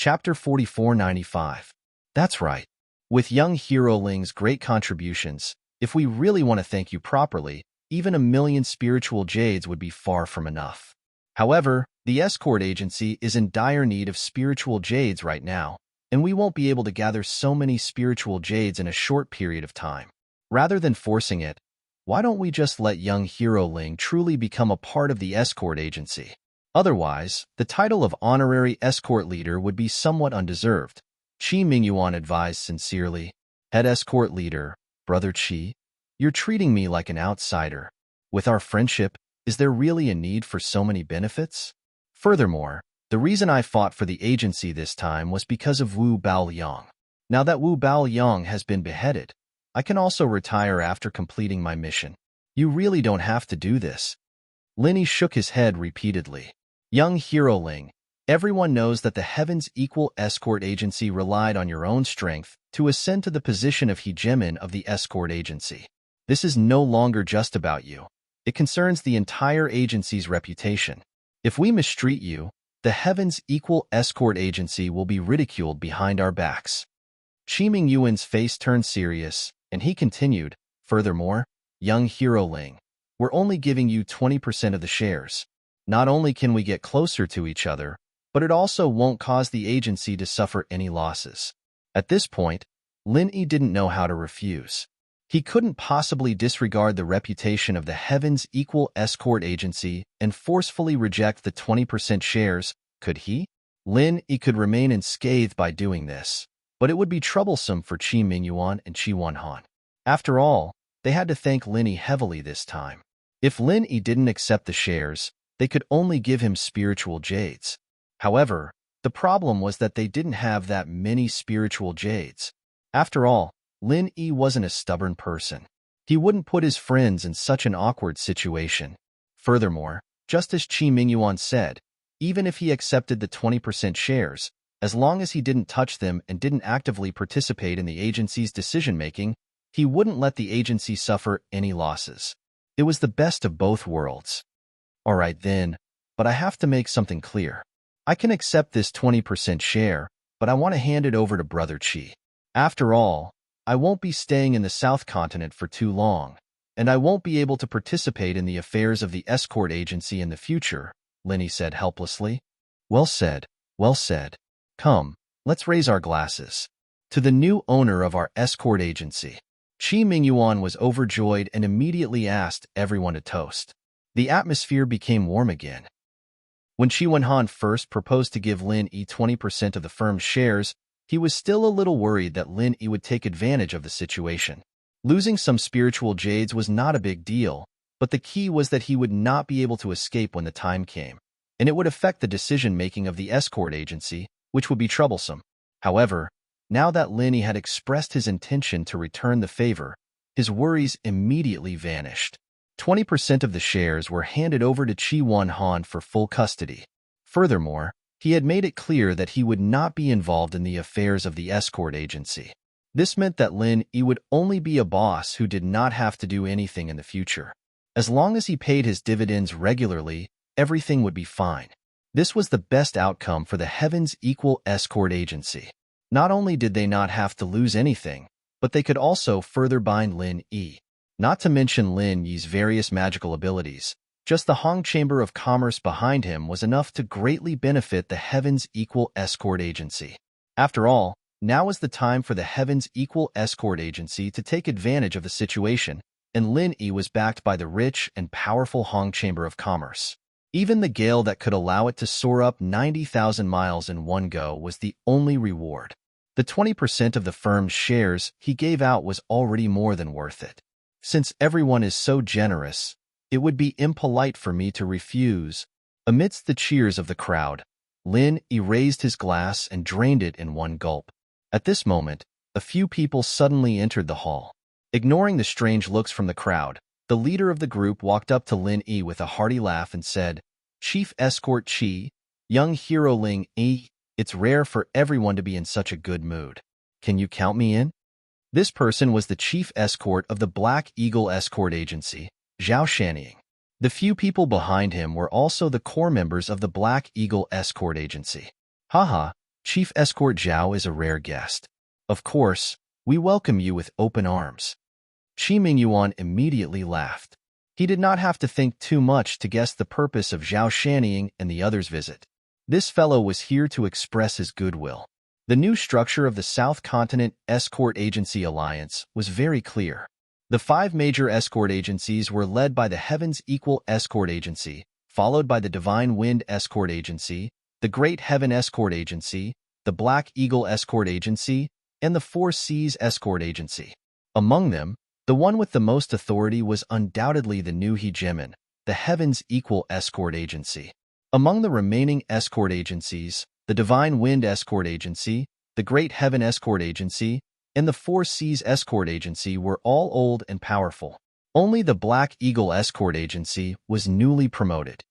Chapter 4495. That's right. With young hero Ling's great contributions, if we really want to thank you properly, even 1,000,000 spiritual jades would be far from enough. However, the escort agency is in dire need of spiritual jades right now, and we won't be able to gather so many spiritual jades in a short period of time. Rather than forcing it, why don't we just let young hero Ling truly become a part of the escort agency? Otherwise, the title of honorary escort leader would be somewhat undeserved. Qi Mingyuan advised sincerely. Head escort leader, Brother Qi, you're treating me like an outsider. With our friendship, is there really a need for so many benefits? Furthermore, the reason I fought for the agency this time was because of Wu Baoyang. Now that Wu Baoyang has been beheaded, I can also retire after completing my mission. You really don't have to do this. Linny shook his head repeatedly. Young hero Ling, everyone knows that the Heavens Equal Escort Agency relied on your own strength to ascend to the position of hegemon of the escort agency. This is no longer just about you. It concerns the entire agency's reputation. If we mistreat you, the Heavens Equal Escort Agency will be ridiculed behind our backs. Qi Mingyuan's face turned serious, and he continued, furthermore, young hero Ling, we're only giving you 20% of the shares. Not only can we get closer to each other, but it also won't cause the agency to suffer any losses. At this point, Lin Yi didn't know how to refuse. He couldn't possibly disregard the reputation of the Heavens Equal Escort Agency and forcefully reject the 20% shares, could he? Lin Yi could remain unscathed by doing this, but it would be troublesome for Qi Mingyuan and Qi Wanhan. After all, they had to thank Lin Yi heavily this time. If Lin Yi didn't accept the shares, they could only give him spiritual jades. However, the problem was that they didn't have that many spiritual jades. After all, Lin Yi wasn't a stubborn person. He wouldn't put his friends in such an awkward situation. Furthermore, just as Qi Mingyuan said, even if he accepted the 20% shares, as long as he didn't touch them and didn't actively participate in the agency's decision-making, he wouldn't let the agency suffer any losses. It was the best of both worlds. All right then, but I have to make something clear. I can accept this 20% share, but I want to hand it over to Brother Qi. After all, I won't be staying in the South Continent for too long, and I won't be able to participate in the affairs of the escort agency in the future, Linny said helplessly. Well said, well said. Come, let's raise our glasses. To the new owner of our escort agency. Qi Mingyuan was overjoyed and immediately asked everyone to toast. The atmosphere became warm again. When Qi Wanhan first proposed to give Lin Yi 20% of the firm's shares, he was still a little worried that Lin Yi would take advantage of the situation. Losing some spiritual jades was not a big deal, but the key was that he would not be able to escape when the time came, and it would affect the decision-making of the escort agency, which would be troublesome. However, now that Lin Yi had expressed his intention to return the favor, his worries immediately vanished. 20% of the shares were handed over to Qi Wanhan for full custody. Furthermore, he had made it clear that he would not be involved in the affairs of the escort agency. This meant that Lin Yi would only be a boss who did not have to do anything in the future. As long as he paid his dividends regularly, everything would be fine. This was the best outcome for the Heavens Equal Escort Agency. Not only did they not have to lose anything, but they could also further bind Lin Yi. Not to mention Lin Yi's various magical abilities, just the Hong Chamber of Commerce behind him was enough to greatly benefit the Heavens Equal Escort Agency. After all, now was the time for the Heavens Equal Escort Agency to take advantage of the situation, and Lin Yi was backed by the rich and powerful Hong Chamber of Commerce. Even the gale that could allow it to soar up 90,000 miles in one go was the only reward. The 20% of the firm's shares he gave out was already more than worth it. Since everyone is so generous, it would be impolite for me to refuse. Amidst the cheers of the crowd, Lin Yi raised his glass and drained it in one gulp. At this moment, a few people suddenly entered the hall. Ignoring the strange looks from the crowd, the leader of the group walked up to Lin Yi with a hearty laugh and said, Chief Escort Qi, young hero Ling Yi, it's rare for everyone to be in such a good mood. Can you count me in? This person was the chief escort of the Black Eagle Escort Agency, Zhao Shanying. The few people behind him were also the core members of the Black Eagle Escort Agency. Haha, Chief Escort Zhao is a rare guest. Of course, we welcome you with open arms. Qi Mingyuan immediately laughed. He did not have to think too much to guess the purpose of Zhao Shanning and the others' visit. This fellow was here to express his goodwill. The new structure of the South Continent Escort Agency Alliance was very clear. The 5 major escort agencies were led by the Heavens Equal Escort Agency, followed by the Divine Wind Escort Agency, the Great Heaven Escort Agency, the Black Eagle Escort Agency, and the Four Seas Escort Agency. Among them, the one with the most authority was undoubtedly the new hegemon, the Heavens Equal Escort Agency. Among the remaining escort agencies, the Divine Wind Escort Agency, the Great Heaven Escort Agency, and the Four Seas Escort Agency were all old and powerful. Only the Black Eagle Escort Agency was newly promoted.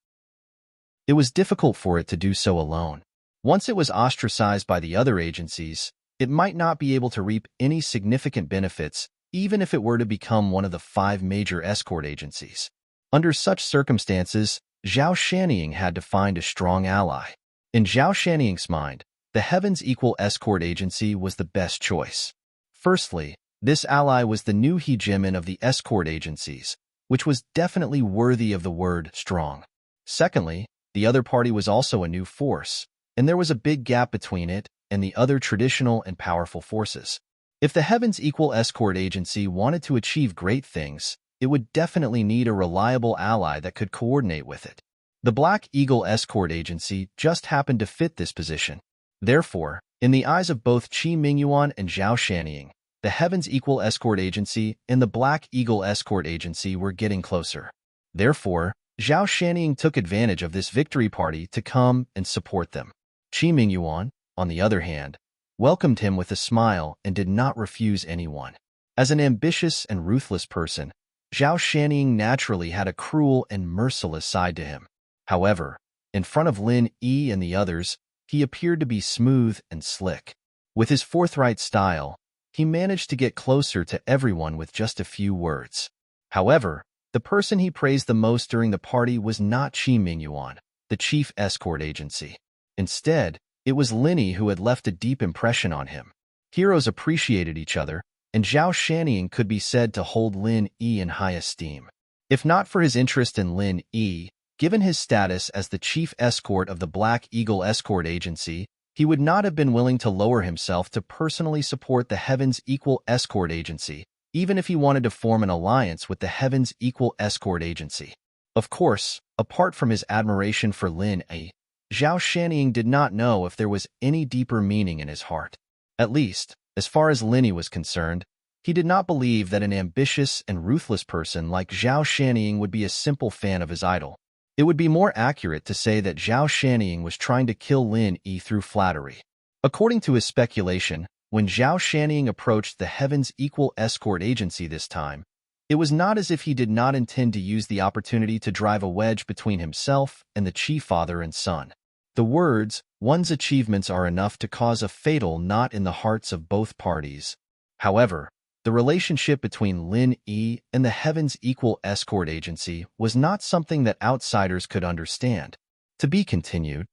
It was difficult for it to do so alone. Once it was ostracized by the other agencies, it might not be able to reap any significant benefits, even if it were to become one of the 5 major escort agencies. Under such circumstances, Zhao Shanning had to find a strong ally. In Zhao Shanning's mind, the Heavens Equal Escort Agency was the best choice. Firstly, this ally was the new hegemon of the escort agencies, which was definitely worthy of the word strong. Secondly, the other party was also a new force, and there was a big gap between it and the other traditional and powerful forces. If the Heavens Equal Escort Agency wanted to achieve great things, it would definitely need a reliable ally that could coordinate with it. The Black Eagle Escort Agency just happened to fit this position. Therefore, in the eyes of both Qi Mingyuan and Zhao Shanning, the Heavens Equal Escort Agency and the Black Eagle Escort Agency were getting closer. Therefore, Zhao Shanning took advantage of this victory party to come and support them. Qi Mingyuan, on the other hand, welcomed him with a smile and did not refuse anyone. As an ambitious and ruthless person, Zhao Shanning naturally had a cruel and merciless side to him. However, in front of Lin Yi and the others, he appeared to be smooth and slick. With his forthright style, he managed to get closer to everyone with just a few words. However, the person he praised the most during the party was not Qi Mingyuan, the chief escort agency. Instead, it was Lin Yi who had left a deep impression on him. Heroes appreciated each other, and Zhao Shanning could be said to hold Lin Yi in high esteem. If not for his interest in Lin Yi, given his status as the chief escort of the Black Eagle Escort Agency, he would not have been willing to lower himself to personally support the Heavens Equal Escort Agency, even if he wanted to form an alliance with the Heavens Equal Escort Agency. Of course, apart from his admiration for Lin Yi, Zhao Shanning did not know if there was any deeper meaning in his heart. At least, as far as Lin Yi was concerned, he did not believe that an ambitious and ruthless person like Zhao Shanning would be a simple fan of his idol. It would be more accurate to say that Zhao Shanning was trying to kill Lin Yi through flattery. According to his speculation, when Zhao Shanning approached the Heavens Equal Escort Agency this time, it was not as if he did not intend to use the opportunity to drive a wedge between himself and the Qi father and son. The words, "One's achievements are enough to cause a fatal knot in the hearts of both parties." However, the relationship between Lin Yi and the Heavens Equal Escort Agency was not something that outsiders could understand. To be continued.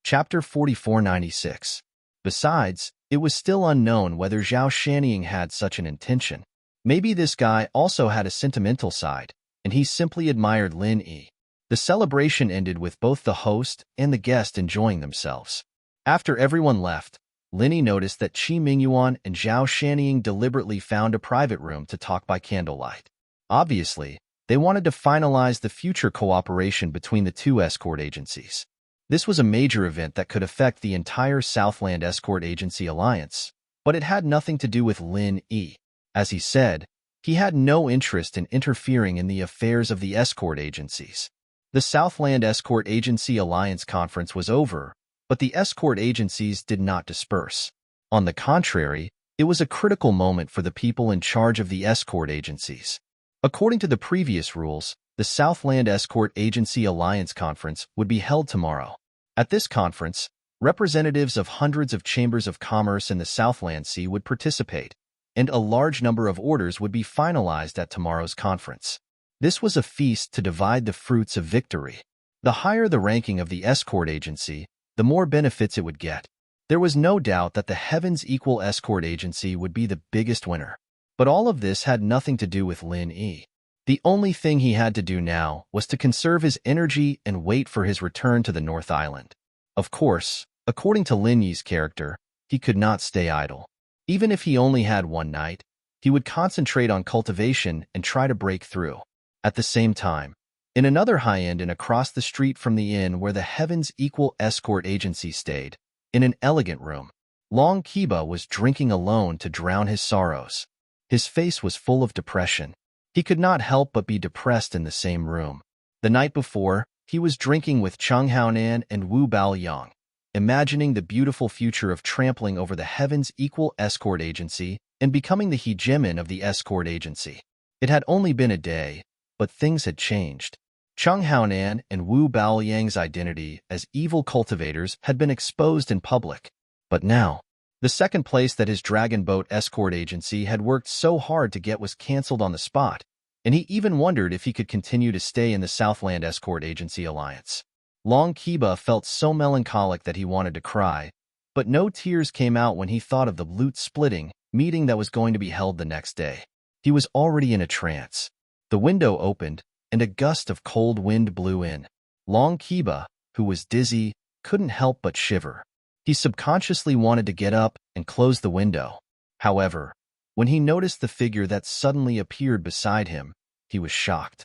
Chapter 4496. Besides, it was still unknown whether Zhao Shanning had such an intention. Maybe this guy also had a sentimental side, and he simply admired Lin Yi. The celebration ended with both the host and the guest enjoying themselves. After everyone left, Lin Yi noticed that Qi Mingyuan and Zhao Shanning deliberately found a private room to talk by candlelight. Obviously, they wanted to finalize the future cooperation between the two escort agencies. This was a major event that could affect the entire Southland Escort Agency Alliance, but it had nothing to do with Lin Yi. As he said, he had no interest in interfering in the affairs of the escort agencies. The Southland Escort Agency Alliance conference was over, but the escort agencies did not disperse. On the contrary, it was a critical moment for the people in charge of the escort agencies. According to the previous rules, the Southland Escort Agency Alliance Conference would be held tomorrow. At this conference, representatives of hundreds of chambers of commerce in the Southland Sea would participate, and a large number of orders would be finalized at tomorrow's conference. This was a feast to divide the fruits of victory. The higher the ranking of the escort agency, the more benefits it would get. There was no doubt that the Heavens Equal Escort Agency would be the biggest winner. But all of this had nothing to do with Lin Yi. The only thing he had to do now was to conserve his energy and wait for his return to the North Island. Of course, according to Lin Yi's character, he could not stay idle. Even if he only had one night, he would concentrate on cultivation and try to break through. At the same time, in another high-end inn across the street from the inn where the Heavens Equal Escort Agency stayed, in an elegant room, Long Kiba was drinking alone to drown his sorrows. His face was full of depression. He could not help but be depressed in the same room. The night before, he was drinking with Cheng Haonan and Wu Baoyang, imagining the beautiful future of trampling over the Heavens Equal Escort Agency and becoming the hegemon of the escort agency. It had only been a day, but things had changed. Cheng Haonan and Wu Baoyang's identity as evil cultivators had been exposed in public. But now, the second place that his dragon boat escort agency had worked so hard to get was cancelled on the spot, and he even wondered if he could continue to stay in the Southland Escort Agency alliance. Long Kiba felt so melancholic that he wanted to cry, but no tears came out when he thought of the loot-splitting meeting that was going to be held the next day. He was already in a trance. The window opened, and a gust of cold wind blew in. Long Kiba, who was dizzy, couldn't help but shiver. He subconsciously wanted to get up and close the window. However, when he noticed the figure that suddenly appeared beside him, he was shocked.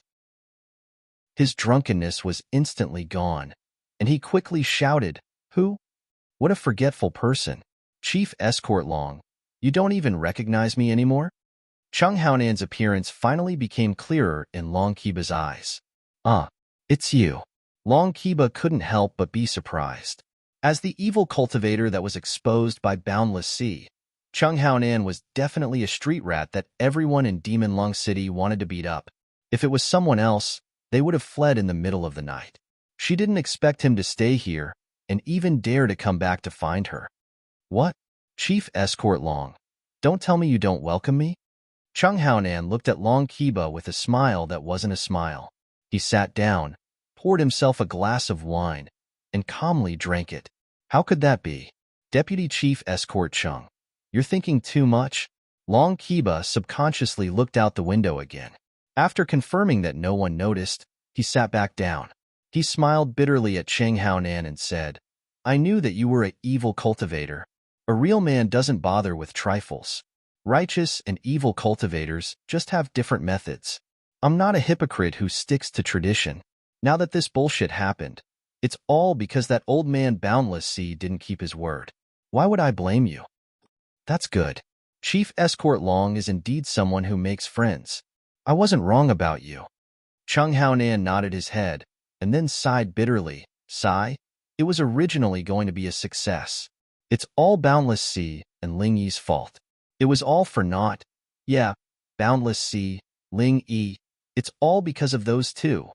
His drunkenness was instantly gone, and he quickly shouted, "Who? What a forgetful person. Chief Escort Long, you don't even recognize me anymore?" Cheng Haonan's appearance finally became clearer in Long Kiba's eyes. "Ah, it's you." Long Kiba couldn't help but be surprised. As the evil cultivator that was exposed by Boundless Sea, Cheng Haonan was definitely a street rat that everyone in Demon Lung City wanted to beat up. If it was someone else, they would have fled in the middle of the night. She didn't expect him to stay here and even dare to come back to find her. "What? Chief Escort Long, don't tell me you don't welcome me?" Cheng Haonan looked at Long Kiba with a smile that wasn't a smile. He sat down, poured himself a glass of wine, and calmly drank it. "How could that be? Deputy Chief Escort Cheng, you're thinking too much." Long Kiba subconsciously looked out the window again. After confirming that no one noticed, he sat back down. He smiled bitterly at Cheng Haonan and said, "I knew that you were an evil cultivator. A real man doesn't bother with trifles. Righteous and evil cultivators just have different methods. I'm not a hypocrite who sticks to tradition. Now that this bullshit happened, it's all because that old man Boundless Sea didn't keep his word. Why would I blame you?" "That's good. Chief Escort Long is indeed someone who makes friends. I wasn't wrong about you." Cheng Haonan nodded his head, and then sighed bitterly. Sigh? It was originally going to be a success. It's all Boundless Sea and Ling Yi's fault. It was all for naught. Yeah, Boundless Sea, Ling Yi, it's all because of those two.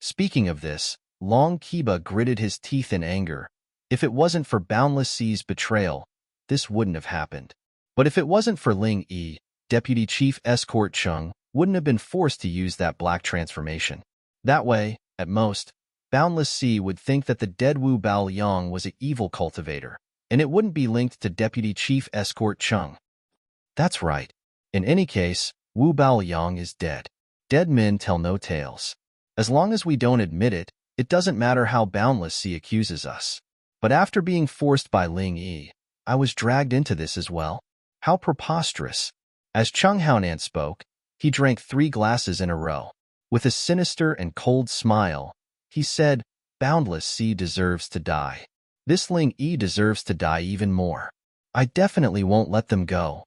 Speaking of this, Long Kiba gritted his teeth in anger. If it wasn't for Boundless Sea's betrayal, this wouldn't have happened. But if it wasn't for Ling Yi, Deputy Chief Escort Cheng wouldn't have been forced to use that black transformation. That way, at most, Boundless Sea would think that the dead Wu Baoyang was an evil cultivator, and it wouldn't be linked to Deputy Chief Escort Cheng. That's right. In any case, Wu Baoyang is dead. Dead men tell no tales. As long as we don't admit it, it doesn't matter how Boundless Sea accuses us. But after being forced by Ling Yi, I was dragged into this as well. How preposterous. As Cheng Haonan spoke, he drank 3 glasses in a row. With a sinister and cold smile, he said, "Boundless Sea deserves to die. This Ling Yi deserves to die even more. I definitely won't let them go."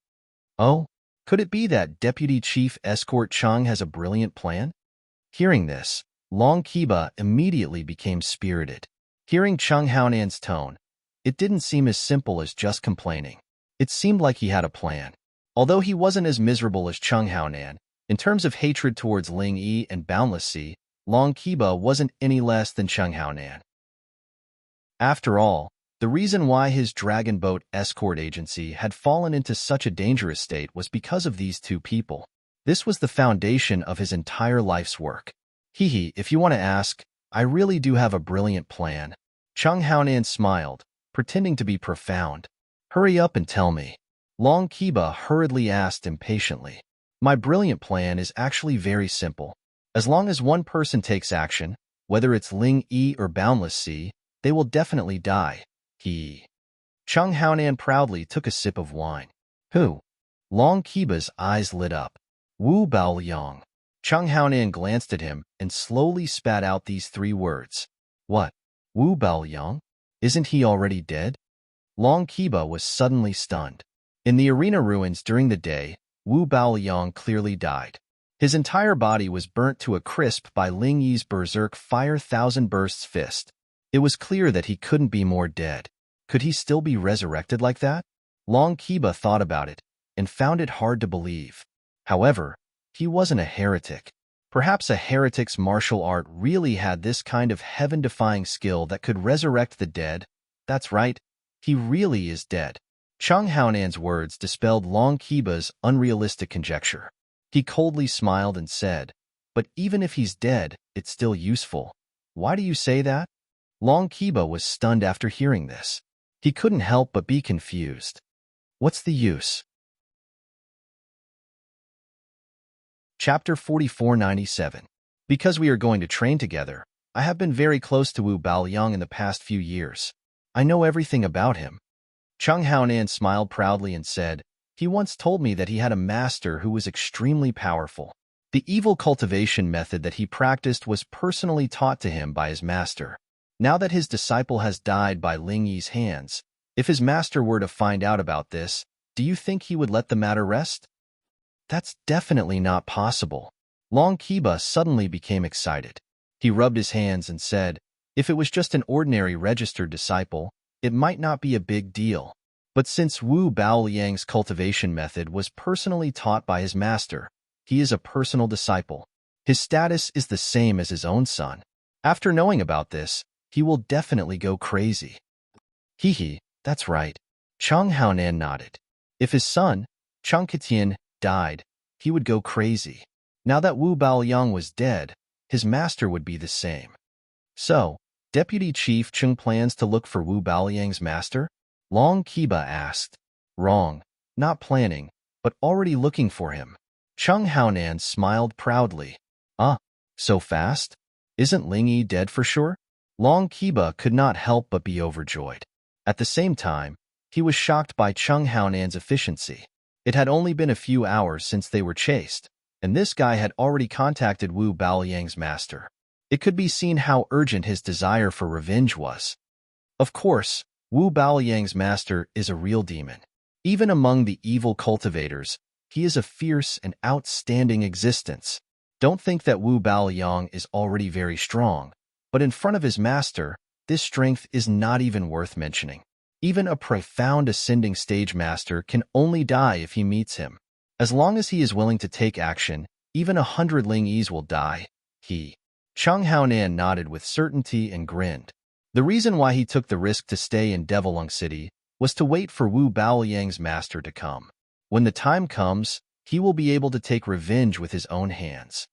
Oh, could it be that Deputy Chief Escort Cheng has a brilliant plan? Hearing this, Long Kiba immediately became spirited. Hearing Cheng Haonan's tone, it didn't seem as simple as just complaining. It seemed like he had a plan. Although he wasn't as miserable as Cheng Haonan, in terms of hatred towards Ling Yi and Boundless Sea, Long Kiba wasn't any less than Cheng Haonan. After all, the reason why his dragon boat escort agency had fallen into such a dangerous state was because of these two people. This was the foundation of his entire life's work. If you want to ask, I really do have a brilliant plan. Chung Haonan smiled, pretending to be profound. Hurry up and tell me. Long Kiba hurriedly asked impatiently. My brilliant plan is actually very simple. As long as one person takes action, whether it's Ling Yi or Boundless Sea, they will definitely die. Chung Haonan proudly took a sip of wine. Who? Long Kiba's eyes lit up. Wu Baoyang. Chung Haonan glanced at him and slowly spat out these 3 words. What? Wu Baoyang? Isn't he already dead? Long Kiba was suddenly stunned. In the arena ruins during the day, Wu Baoyang clearly died. His entire body was burnt to a crisp by Ling Yi's berserk fire thousand bursts fist. It was clear that he couldn't be more dead. Could he still be resurrected like that? Long Kiba thought about it and found it hard to believe. However, he wasn't a heretic. Perhaps a heretic's martial art really had this kind of heaven-defying skill that could resurrect the dead. That's right, he really is dead. Chung Haonan's words dispelled Long Kiba's unrealistic conjecture. He coldly smiled and said, but even if he's dead, it's still useful. Why do you say that? Long Kiba was stunned after hearing this. He couldn't help but be confused. What's the use? Chapter 4497. Because we are going to train together, I have been very close to Wu Baoyang in the past few years. I know everything about him. Chung Haonan smiled proudly and said, he once told me that he had a master who was extremely powerful. The evil cultivation method that he practiced was personally taught to him by his master. Now that his disciple has died by Ling Yi's hands, if his master were to find out about this, do you think he would let the matter rest? That's definitely not possible. Long Kiba suddenly became excited. He rubbed his hands and said, if it was just an ordinary registered disciple, it might not be a big deal. But since Wu Baoyang's cultivation method was personally taught by his master, he is a personal disciple. His status is the same as his own son. After knowing about this, he will definitely go crazy. That's right. Chung Haonan nodded. If his son, Chung Ketian, died, he would go crazy. Now that Wu Baoyang was dead, his master would be the same. So, Deputy Chief Chung plans to look for Wu Baoyang's master? Long Kiba asked. Wrong. Not planning, but already looking for him. Chung Haonan smiled proudly. So fast? Isn't Ling Yi dead for sure? Long Kiba could not help but be overjoyed. At the same time, he was shocked by Chung Haonan's efficiency. It had only been a few hours since they were chased, and this guy had already contacted Wu Baoyang's master. It could be seen how urgent his desire for revenge was. Of course, Wu Baoyang's master is a real demon. Even among the evil cultivators, he is a fierce and outstanding existence. Don't think that Wu Baoyang is already very strong, but in front of his master, this strength is not even worth mentioning. Even a profound ascending stage master can only die if he meets him. As long as he is willing to take action, even 100 Ling Yis will die. Chung Haonan nodded with certainty and grinned. The reason why he took the risk to stay in Devilung City was to wait for Wu Baoyang's master to come. When the time comes, he will be able to take revenge with his own hands.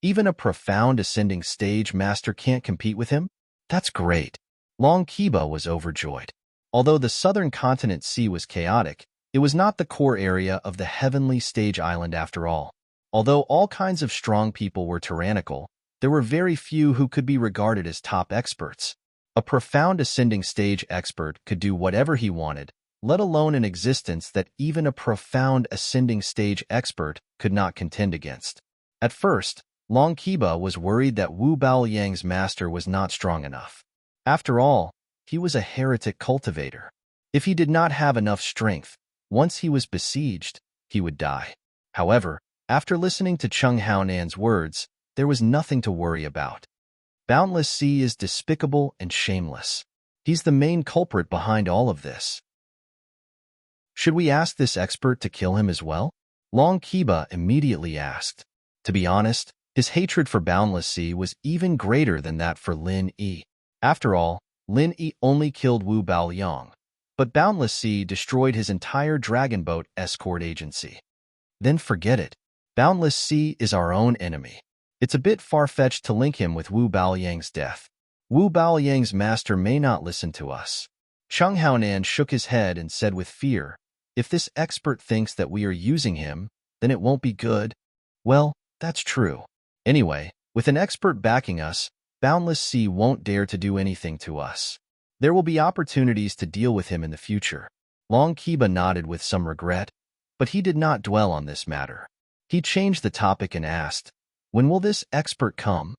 Even a profound ascending stage master can't compete with him? That's great. Long Kiba was overjoyed. Although the southern continent sea was chaotic, it was not the core area of the heavenly stage island after all. Although all kinds of strong people were tyrannical, there were very few who could be regarded as top experts. A profound ascending stage expert could do whatever he wanted, let alone an existence that even a profound ascending stage expert could not contend against. At first, Long Kiba was worried that Wu Baoyang's master was not strong enough. After all, he was a heretic cultivator. If he did not have enough strength, once he was besieged, he would die. However, after listening to Chung Haonan's words, there was nothing to worry about. Boundless Sea is despicable and shameless. He's the main culprit behind all of this. Should we ask this expert to kill him as well? Long Kiba immediately asked. To be honest, his hatred for Boundless Sea was even greater than that for Lin Yi. After all, Lin Yi only killed Wu Baoyang, but Boundless Sea destroyed his entire dragon boat escort agency. Then forget it. Boundless Sea is our own enemy. It's a bit far-fetched to link him with Wu Baoyang's death. Wu Baoyang's master may not listen to us. Cheng Haonan shook his head and said with fear, if this expert thinks that we are using him, then it won't be good. Well, that's true. Anyway, with an expert backing us, Boundless Sea won't dare to do anything to us. There will be opportunities to deal with him in the future. Long Kiba nodded with some regret, but he did not dwell on this matter. He changed the topic and asked, when will this expert come?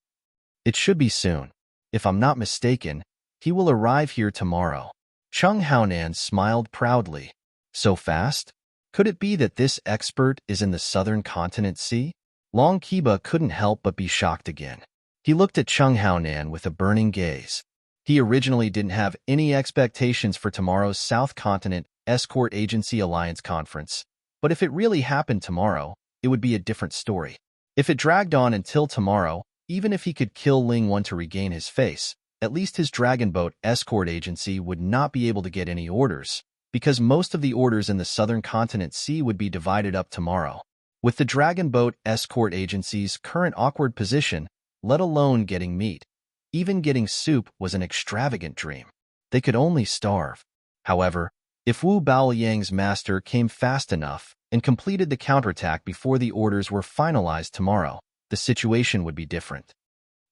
It should be soon. If I'm not mistaken, he will arrive here tomorrow. Cheng Haonan smiled proudly. So fast? Could it be that this expert is in the southern continent sea? Long Kiba couldn't help but be shocked again. He looked at Cheng Haonan with a burning gaze. He originally didn't have any expectations for tomorrow's South Continent Escort Agency Alliance Conference, but if it really happened tomorrow, it would be a different story. If it dragged on until tomorrow, even if he could kill Ling One to regain his face, at least his Dragon Boat Escort Agency would not be able to get any orders, because most of the orders in the Southern Continent Sea would be divided up tomorrow. With the Dragon Boat Escort Agency's current awkward position, let alone getting meat, even getting soup was an extravagant dream. They could only starve. However, if Wu Baoyang's master came fast enough and completed the counterattack before the orders were finalized tomorrow, the situation would be different.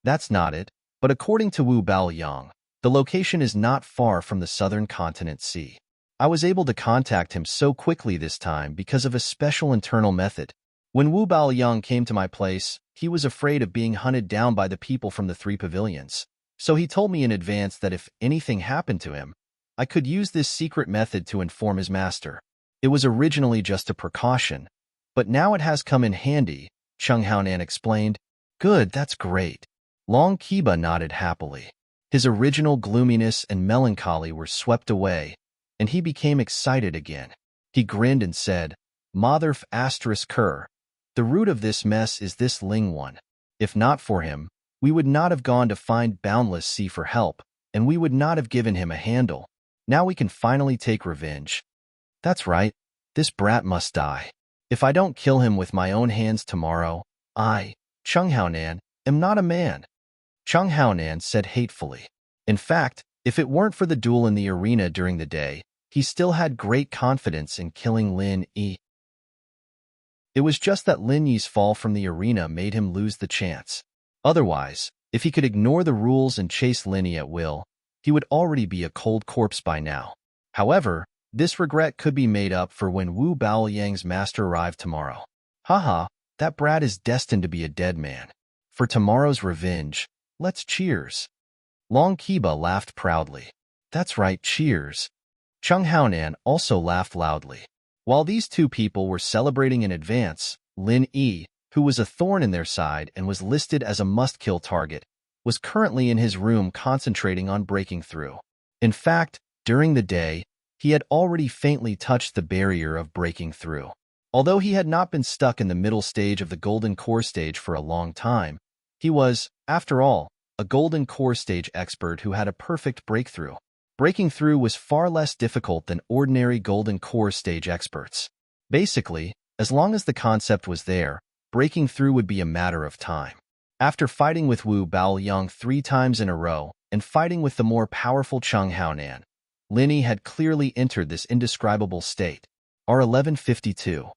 That's not it, but according to Wu Baoyang, the location is not far from the Southern Continent Sea. I was able to contact him so quickly this time because of a special internal method. When Wu Baoyang came to my place, he was afraid of being hunted down by the people from the 3 pavilions. So he told me in advance that if anything happened to him, I could use this secret method to inform his master. It was originally just a precaution, but now it has come in handy, Cheng Haonan explained. Good, that's great. Long Kiba nodded happily. His original gloominess and melancholy were swept away, and he became excited again. He grinned and said, Motherf asterisk Kerr, the root of this mess is this Ling One. If not for him, we would not have gone to find Boundless Sea for help, and we would not have given him a handle. Now we can finally take revenge. That's right, this brat must die. If I don't kill him with my own hands tomorrow, I, Cheng Haonan, am not a man. Cheng Haonan said hatefully. In fact, if it weren't for the duel in the arena during the day, he still had great confidence in killing Lin Yi. It was just that Lin Yi's fall from the arena made him lose the chance. Otherwise, if he could ignore the rules and chase Lin Yi at will, he would already be a cold corpse by now. However, this regret could be made up for when Wu Baoyang's master arrived tomorrow. Haha, that brat is destined to be a dead man. For tomorrow's revenge, let's cheers. Long Kiba laughed proudly. That's right, cheers. Cheng Haonan also laughed loudly. While these two people were celebrating in advance, Lin Yi, who was a thorn in their side and was listed as a must-kill target, was currently in his room concentrating on breaking through. In fact, during the day, he had already faintly touched the barrier of breaking through. Although he had not been stuck in the middle stage of the Golden Core stage for a long time, he was, after all, a Golden Core stage expert who had a perfect breakthrough. Breaking through was far less difficult than ordinary Golden Core stage experts. Basically, as long as the concept was there, breaking through would be a matter of time. After fighting with Wu Baoyang 3 times in a row and fighting with the more powerful Cheng Haonan, Lin Yi had clearly entered this indescribable state. R1152.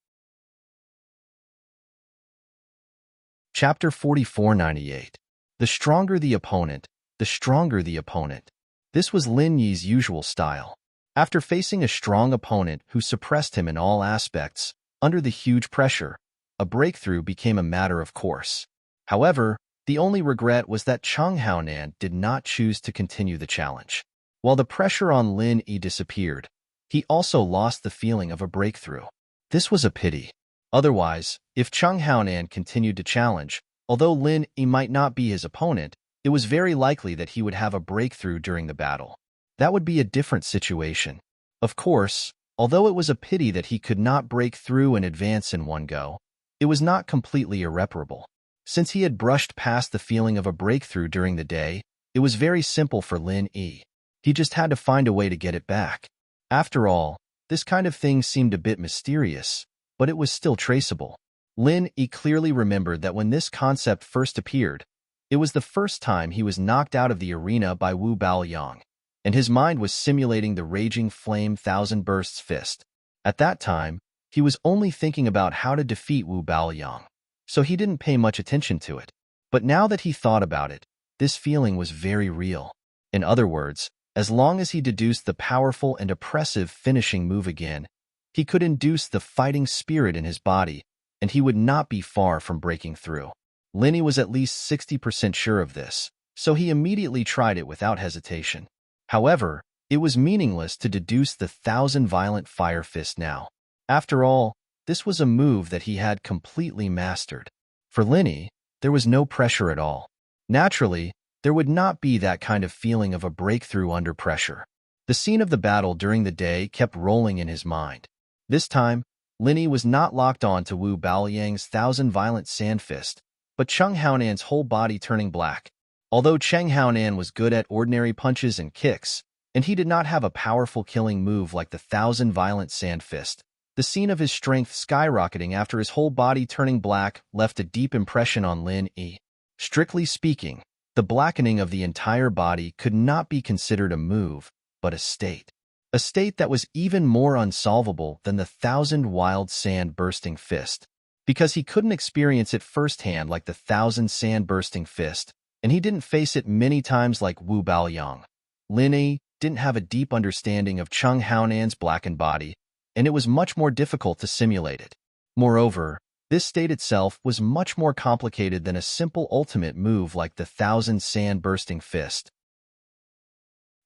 Chapter 4498. The stronger the opponent, the stronger the opponent. This was Lin Yi's usual style. After facing a strong opponent who suppressed him in all aspects, under the huge pressure, a breakthrough became a matter of course. However, the only regret was that Cheng Haonan did not choose to continue the challenge. While the pressure on Lin Yi disappeared, he also lost the feeling of a breakthrough. This was a pity. Otherwise, if Cheng Haonan continued to challenge, although Lin Yi might not be his opponent, it was very likely that he would have a breakthrough during the battle. That would be a different situation. Of course, although it was a pity that he could not break through and advance in one go, it was not completely irreparable. Since he had brushed past the feeling of a breakthrough during the day, it was very simple for Lin Yi. He just had to find a way to get it back. After all, this kind of thing seemed a bit mysterious, but it was still traceable. Lin Yi clearly remembered that when this concept first appeared, It was the first time he was knocked out of the arena by Wu Baoyang, and his mind was simulating the raging flame thousand bursts fist. At that time, he was only thinking about how to defeat Wu Baoyang, so he didn't pay much attention to it. But now that he thought about it, this feeling was very real. In other words, as long as he deduced the powerful and oppressive finishing move again, he could induce the fighting spirit in his body, and he would not be far from breaking through. Linny was at least 60% sure of this, so he immediately tried it without hesitation. However, it was meaningless to deduce the thousand violent fire fist now. After all, this was a move that he had completely mastered. For Linny, there was no pressure at all. Naturally, there would not be that kind of feeling of a breakthrough under pressure. The scene of the battle during the day kept rolling in his mind. This time, Linny was not locked on to Wu Baoyang's thousand violent sand fist, but Cheng Haonan's whole body turning black. Although Cheng Haonan was good at ordinary punches and kicks, and he did not have a powerful killing move like the thousand violent sand fist, the scene of his strength skyrocketing after his whole body turning black left a deep impression on Lin Yi. Strictly speaking, the blackening of the entire body could not be considered a move, but a state. A state that was even more unsolvable than the thousand wild sand bursting fist, because he couldn't experience it firsthand like the thousand sand bursting fist, and he didn't face it many times like Wu Baoyang. Lin Yi didn't have a deep understanding of Cheng Haonan's blackened body, and it was much more difficult to simulate it. Moreover, this state itself was much more complicated than a simple ultimate move like the thousand sand bursting fist.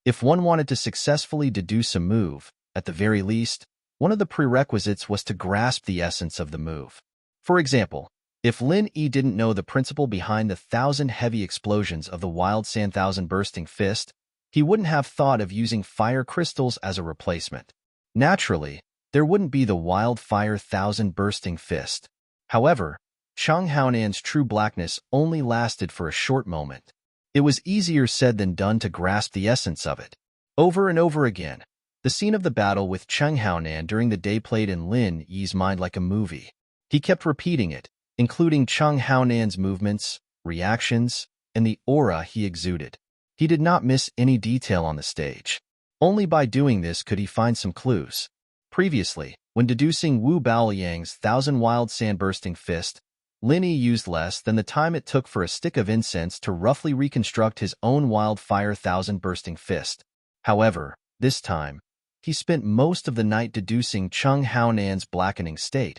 If one wanted to successfully deduce a move, at the very least, one of the prerequisites was to grasp the essence of the move. For example, if Lin Yi didn't know the principle behind the thousand heavy explosions of the wild sand thousand bursting fist, he wouldn't have thought of using fire crystals as a replacement. Naturally, there wouldn't be the wildfire thousand bursting fist. However, Cheng Haonan's true blackness only lasted for a short moment. It was easier said than done to grasp the essence of it. Over and over again, the scene of the battle with Cheng Haonan during the day played in Lin Yi's mind like a movie. He kept repeating it, including Cheng Haonan's movements, reactions, and the aura he exuded. He did not miss any detail on the stage. Only by doing this could he find some clues. Previously, when deducing Wu Baoyang's thousand wild sand bursting fist, Lin Yi used less than the time it took for a stick of incense to roughly reconstruct his own wildfire thousand bursting fist. However, this time, he spent most of the night deducing Cheng Haonan's blackening state,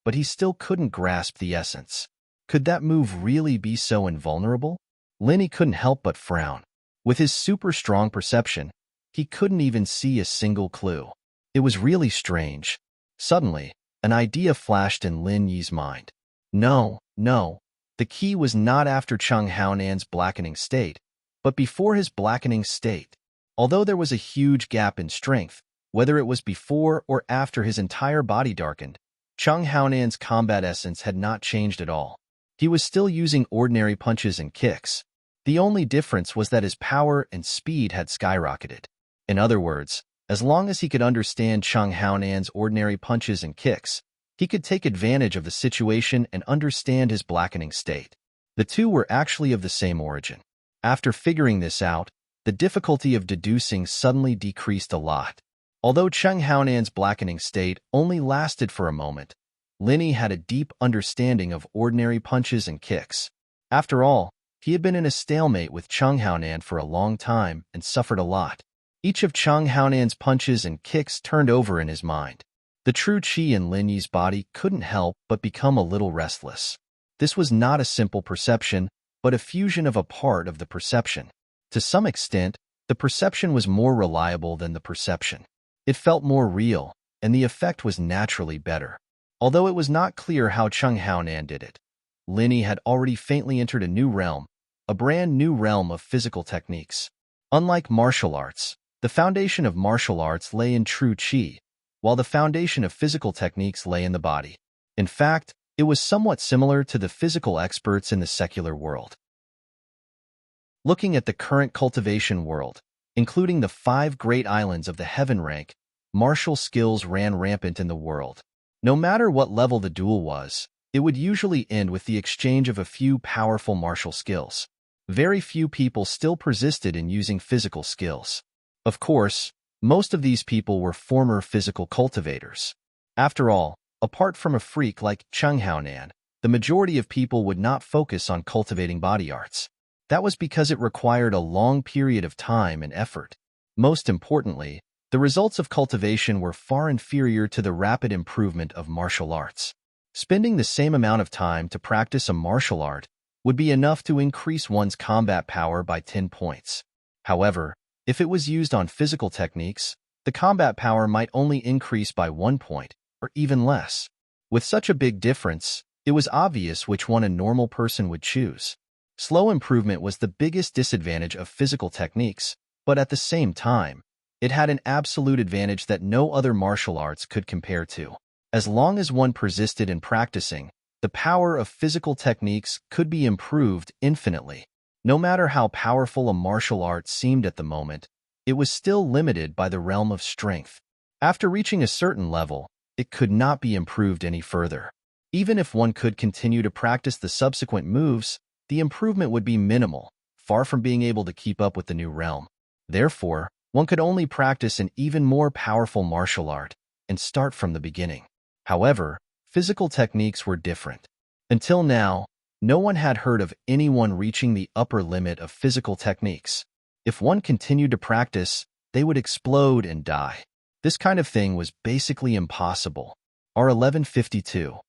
but he still couldn't grasp the essence. Could that move really be so invulnerable? Lin Yi couldn't help but frown. With his super strong perception, he couldn't even see a single clue. It was really strange. Suddenly, an idea flashed in Lin Yi's mind. No, the key was not after Cheng Haonan's blackening state, but before his blackening state. Although there was a huge gap in strength, whether it was before or after his entire body darkened, Cheng Haonan's combat essence had not changed at all. He was still using ordinary punches and kicks. The only difference was that his power and speed had skyrocketed. In other words, as long as he could understand Cheng Haonan's ordinary punches and kicks, he could take advantage of the situation and understand his blackening state. The two were actually of the same origin. After figuring this out, the difficulty of deducing suddenly decreased a lot. Although Cheng Haonan's blackening state only lasted for a moment, Lin Yi had a deep understanding of ordinary punches and kicks. After all, he had been in a stalemate with Cheng Haonan for a long time and suffered a lot. Each of Cheng Haonan's punches and kicks turned over in his mind. The true qi in Lin Yi's body couldn't help but become a little restless. This was not a simple perception, but a fusion of a part of the perception. To some extent, the perception was more reliable than the perception. It felt more real, and the effect was naturally better. Although it was not clear how Cheng Haonan did it, Lin Yi had already faintly entered a new realm, a brand new realm of physical techniques. Unlike martial arts, the foundation of martial arts lay in true qi, while the foundation of physical techniques lay in the body. In fact, it was somewhat similar to the physical experts in the secular world. Looking at the current cultivation world, including the 5 great islands of the heaven rank, martial skills ran rampant in the world. No matter what level the duel was, it would usually end with the exchange of a few powerful martial skills. very few people still persisted in using physical skills. Of course, most of these people were former physical cultivators. After all, apart from a freak like Chung Haonan, the majority of people would not focus on cultivating body arts. That was because it required a long period of time and effort. Most importantly, the results of cultivation were far inferior to the rapid improvement of martial arts. Spending the same amount of time to practice a martial art would be enough to increase one's combat power by 10 points. However, if it was used on physical techniques, the combat power might only increase by 1 point, or even less. With such a big difference, it was obvious which one a normal person would choose. Slow improvement was the biggest disadvantage of physical techniques, but at the same time, it had an absolute advantage that no other martial arts could compare to. As long as one persisted in practicing, the power of physical techniques could be improved infinitely. No matter how powerful a martial art seemed at the moment, it was still limited by the realm of strength. After reaching a certain level, it could not be improved any further. Even if one could continue to practice the subsequent moves, the improvement would be minimal, far from being able to keep up with the new realm. Therefore, one could only practice an even more powerful martial art and start from the beginning. However, physical techniques were different. Until now, no one had heard of anyone reaching the upper limit of physical techniques. If one continued to practice, they would explode and die. This kind of thing was basically impossible. R1152.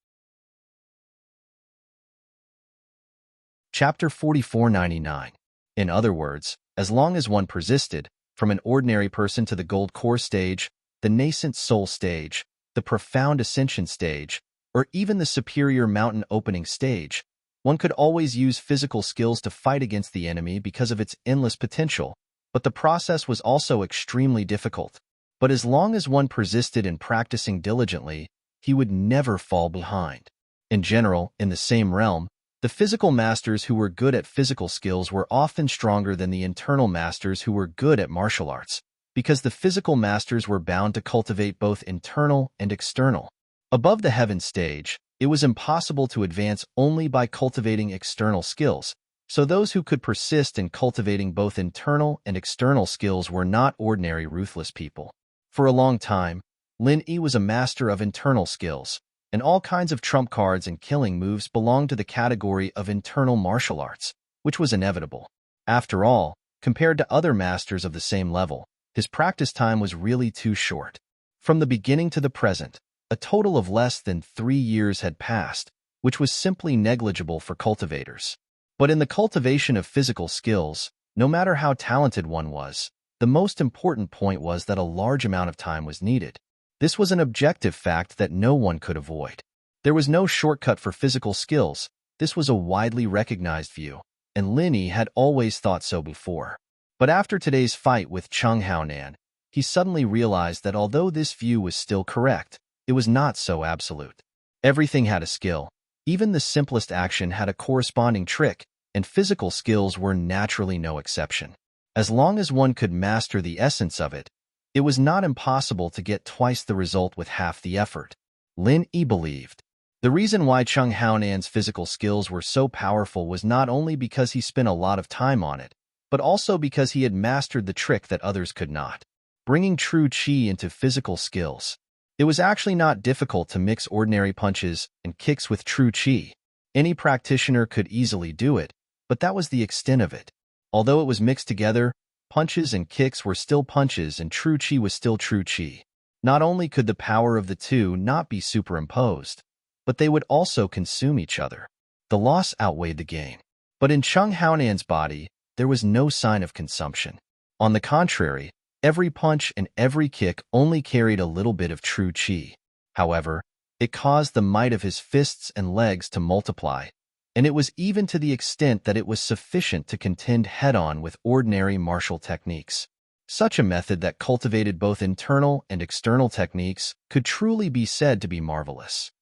Chapter 4499. In other words, as long as one persisted, from an ordinary person to the gold core stage, the nascent soul stage, the profound ascension stage, or even the superior mountain opening stage, one could always use physical skills to fight against the enemy because of its endless potential, but the process was also extremely difficult. But as long as one persisted in practicing diligently, he would never fall behind. In general, in the same realm, the physical masters who were good at physical skills were often stronger than the internal masters who were good at martial arts, because the physical masters were bound to cultivate both internal and external. Above the heaven stage, it was impossible to advance only by cultivating external skills, so those who could persist in cultivating both internal and external skills were not ordinary ruthless people. For a long time, Lin Yi was a master of internal skills, and all kinds of trump cards and killing moves belonged to the category of internal martial arts, which was inevitable. After all, compared to other masters of the same level, his practice time was really too short. From the beginning to the present, a total of less than 3 years had passed, which was simply negligible for cultivators. But in the cultivation of physical skills, no matter how talented one was, the most important point was that a large amount of time was needed. This was an objective fact that no one could avoid. There was no shortcut for physical skills. This was a widely recognized view, and Lin Yi had always thought so before. But after today's fight with Chung Haonan, he suddenly realized that although this view was still correct, it was not so absolute. Everything had a skill. Even the simplest action had a corresponding trick, and physical skills were naturally no exception. As long as one could master the essence of it, it was not impossible to get twice the result with half the effort. Lin Yi believed. The reason why Chung Haonan's physical skills were so powerful was not only because he spent a lot of time on it, but also because he had mastered the trick that others could not. Bringing true qi into physical skills. It was actually not difficult to mix ordinary punches and kicks with true qi. Any practitioner could easily do it, but that was the extent of it. Although it was mixed together, punches and kicks were still punches and true qi was still true qi. Not only could the power of the two not be superimposed, but they would also consume each other. The loss outweighed the gain. But in Chung Haonan's body, there was no sign of consumption. On the contrary, every punch and every kick only carried a little bit of true qi. However, it caused the might of his fists and legs to multiply, and it was even to the extent that it was sufficient to contend head-on with ordinary martial techniques. Such a method that cultivated both internal and external techniques could truly be said to be marvelous.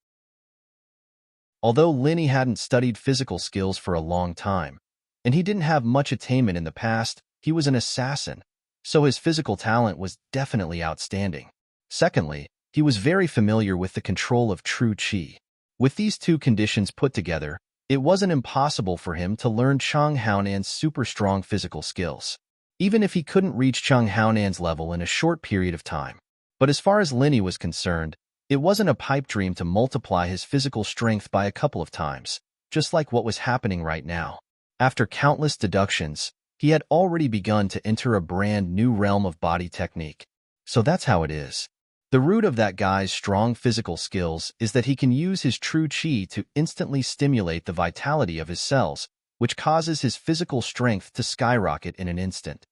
Although Lin Yi hadn't studied physical skills for a long time, and he didn't have much attainment in the past, he was an assassin, so his physical talent was definitely outstanding. Secondly, he was very familiar with the control of true qi. With these two conditions put together, It wasn't impossible for him to learn Chang Haonan's super strong physical skills, even if he couldn't reach Chang Haonan's level in a short period of time. But as far as Linny was concerned, it wasn't a pipe dream to multiply his physical strength by a couple of times, just like what was happening right now. After countless deductions, he had already begun to enter a brand new realm of body technique. So that's how it is. The root of that guy's strong physical skills is that he can use his true chi to instantly stimulate the vitality of his cells, which causes his physical strength to skyrocket in an instant.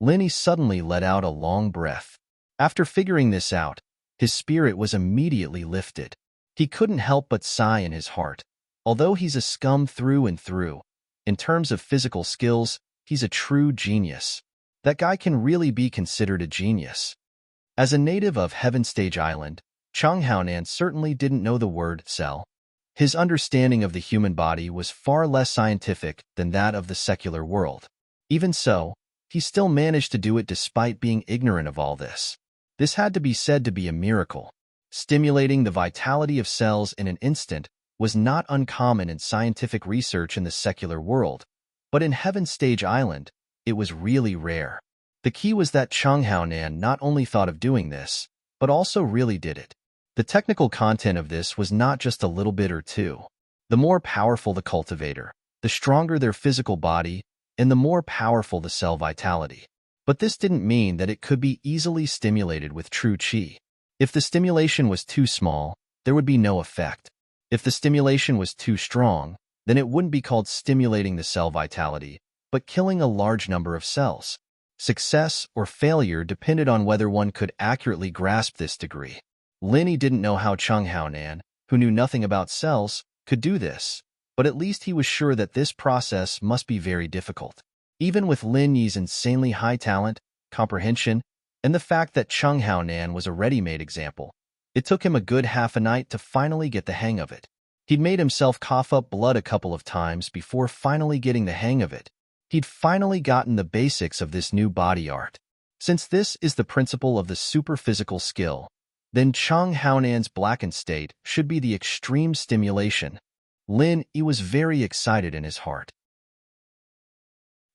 Linny suddenly let out a long breath. After figuring this out, his spirit was immediately lifted. He couldn't help but sigh in his heart. Although he's a scum through and through, in terms of physical skills, he's a true genius. That guy can really be considered a genius. As a native of Heaven Stage Island, Chang Haonan certainly didn't know the word cell. His understanding of the human body was far less scientific than that of the secular world. Even so, he still managed to do it despite being ignorant of all this. This had to be said to be a miracle. Stimulating the vitality of cells in an instant was not uncommon in scientific research in the secular world, but in Heaven Stage Island, it was really rare. The key was that Chang Haonan not only thought of doing this, but also really did it. The technical content of this was not just a little bit or two. The more powerful the cultivator, the stronger their physical body, and the more powerful the cell vitality. But this didn't mean that it could be easily stimulated with true chi. If the stimulation was too small, there would be no effect. If the stimulation was too strong, then it wouldn't be called stimulating the cell vitality, but killing a large number of cells. Success or failure depended on whether one could accurately grasp this degree. Linny didn't know how Chang Haonan, who knew nothing about cells, could do this, but at least he was sure that this process must be very difficult. Even with Lin Yi's insanely high talent, comprehension, and the fact that Chang Haonan was a ready-made example, it took him a good half a night to finally get the hang of it. He'd made himself cough up blood a couple of times before finally getting the hang of it. He'd finally gotten the basics of this new body art. Since this is the principle of the super-physical skill, then Chang Haonan's blackened state should be the extreme stimulation. Lin Yi was very excited in his heart.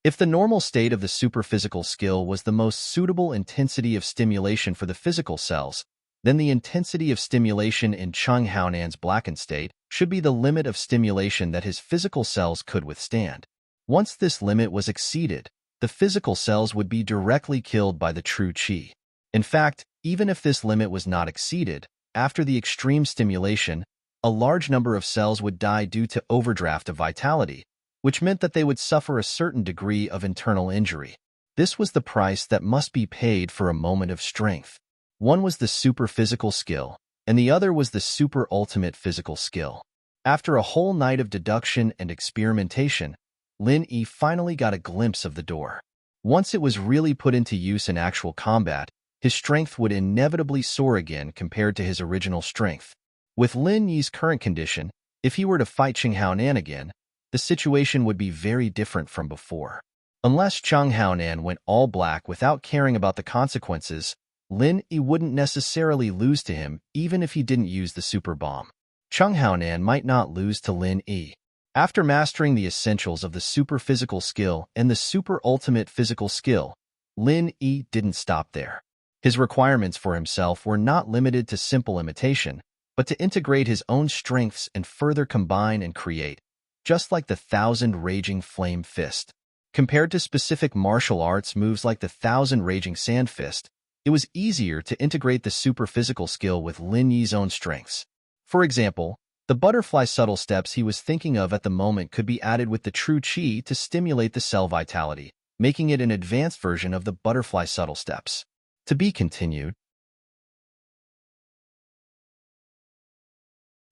If the normal state of the super-physical skill was the most suitable intensity of stimulation for the physical cells, then the intensity of stimulation in Chang Haonan's blackened state should be the limit of stimulation that his physical cells could withstand. Once this limit was exceeded, the physical cells would be directly killed by the true chi. In fact, even if this limit was not exceeded, after the extreme stimulation, a large number of cells would die due to overdraft of vitality, which meant that they would suffer a certain degree of internal injury. This was the price that must be paid for a moment of strength. One was the super-physical skill, and the other was the super-ultimate physical skill. After a whole night of deduction and experimentation, Lin Yi finally got a glimpse of the door. Once it was really put into use in actual combat, his strength would inevitably soar again compared to his original strength. With Lin Yi's current condition, if he were to fight Chang Haonan again, the situation would be very different from before. Unless Chang Haonan went all black without caring about the consequences, Lin Yi wouldn't necessarily lose to him even if he didn't use the super bomb. Chang Haonan might not lose to Lin Yi. After mastering the essentials of the super-physical skill and the super-ultimate physical skill, Lin Yi didn't stop there. His requirements for himself were not limited to simple imitation, but to integrate his own strengths and further combine and create, just like the 1,000 Raging Flame Fist. Compared to specific martial arts moves like the 1,000 Raging Sand Fist, it was easier to integrate the super-physical skill with Lin Yi's own strengths. For example, the butterfly subtle steps he was thinking of at the moment could be added with the true chi to stimulate the cell vitality, making it an advanced version of the butterfly subtle steps. To be continued.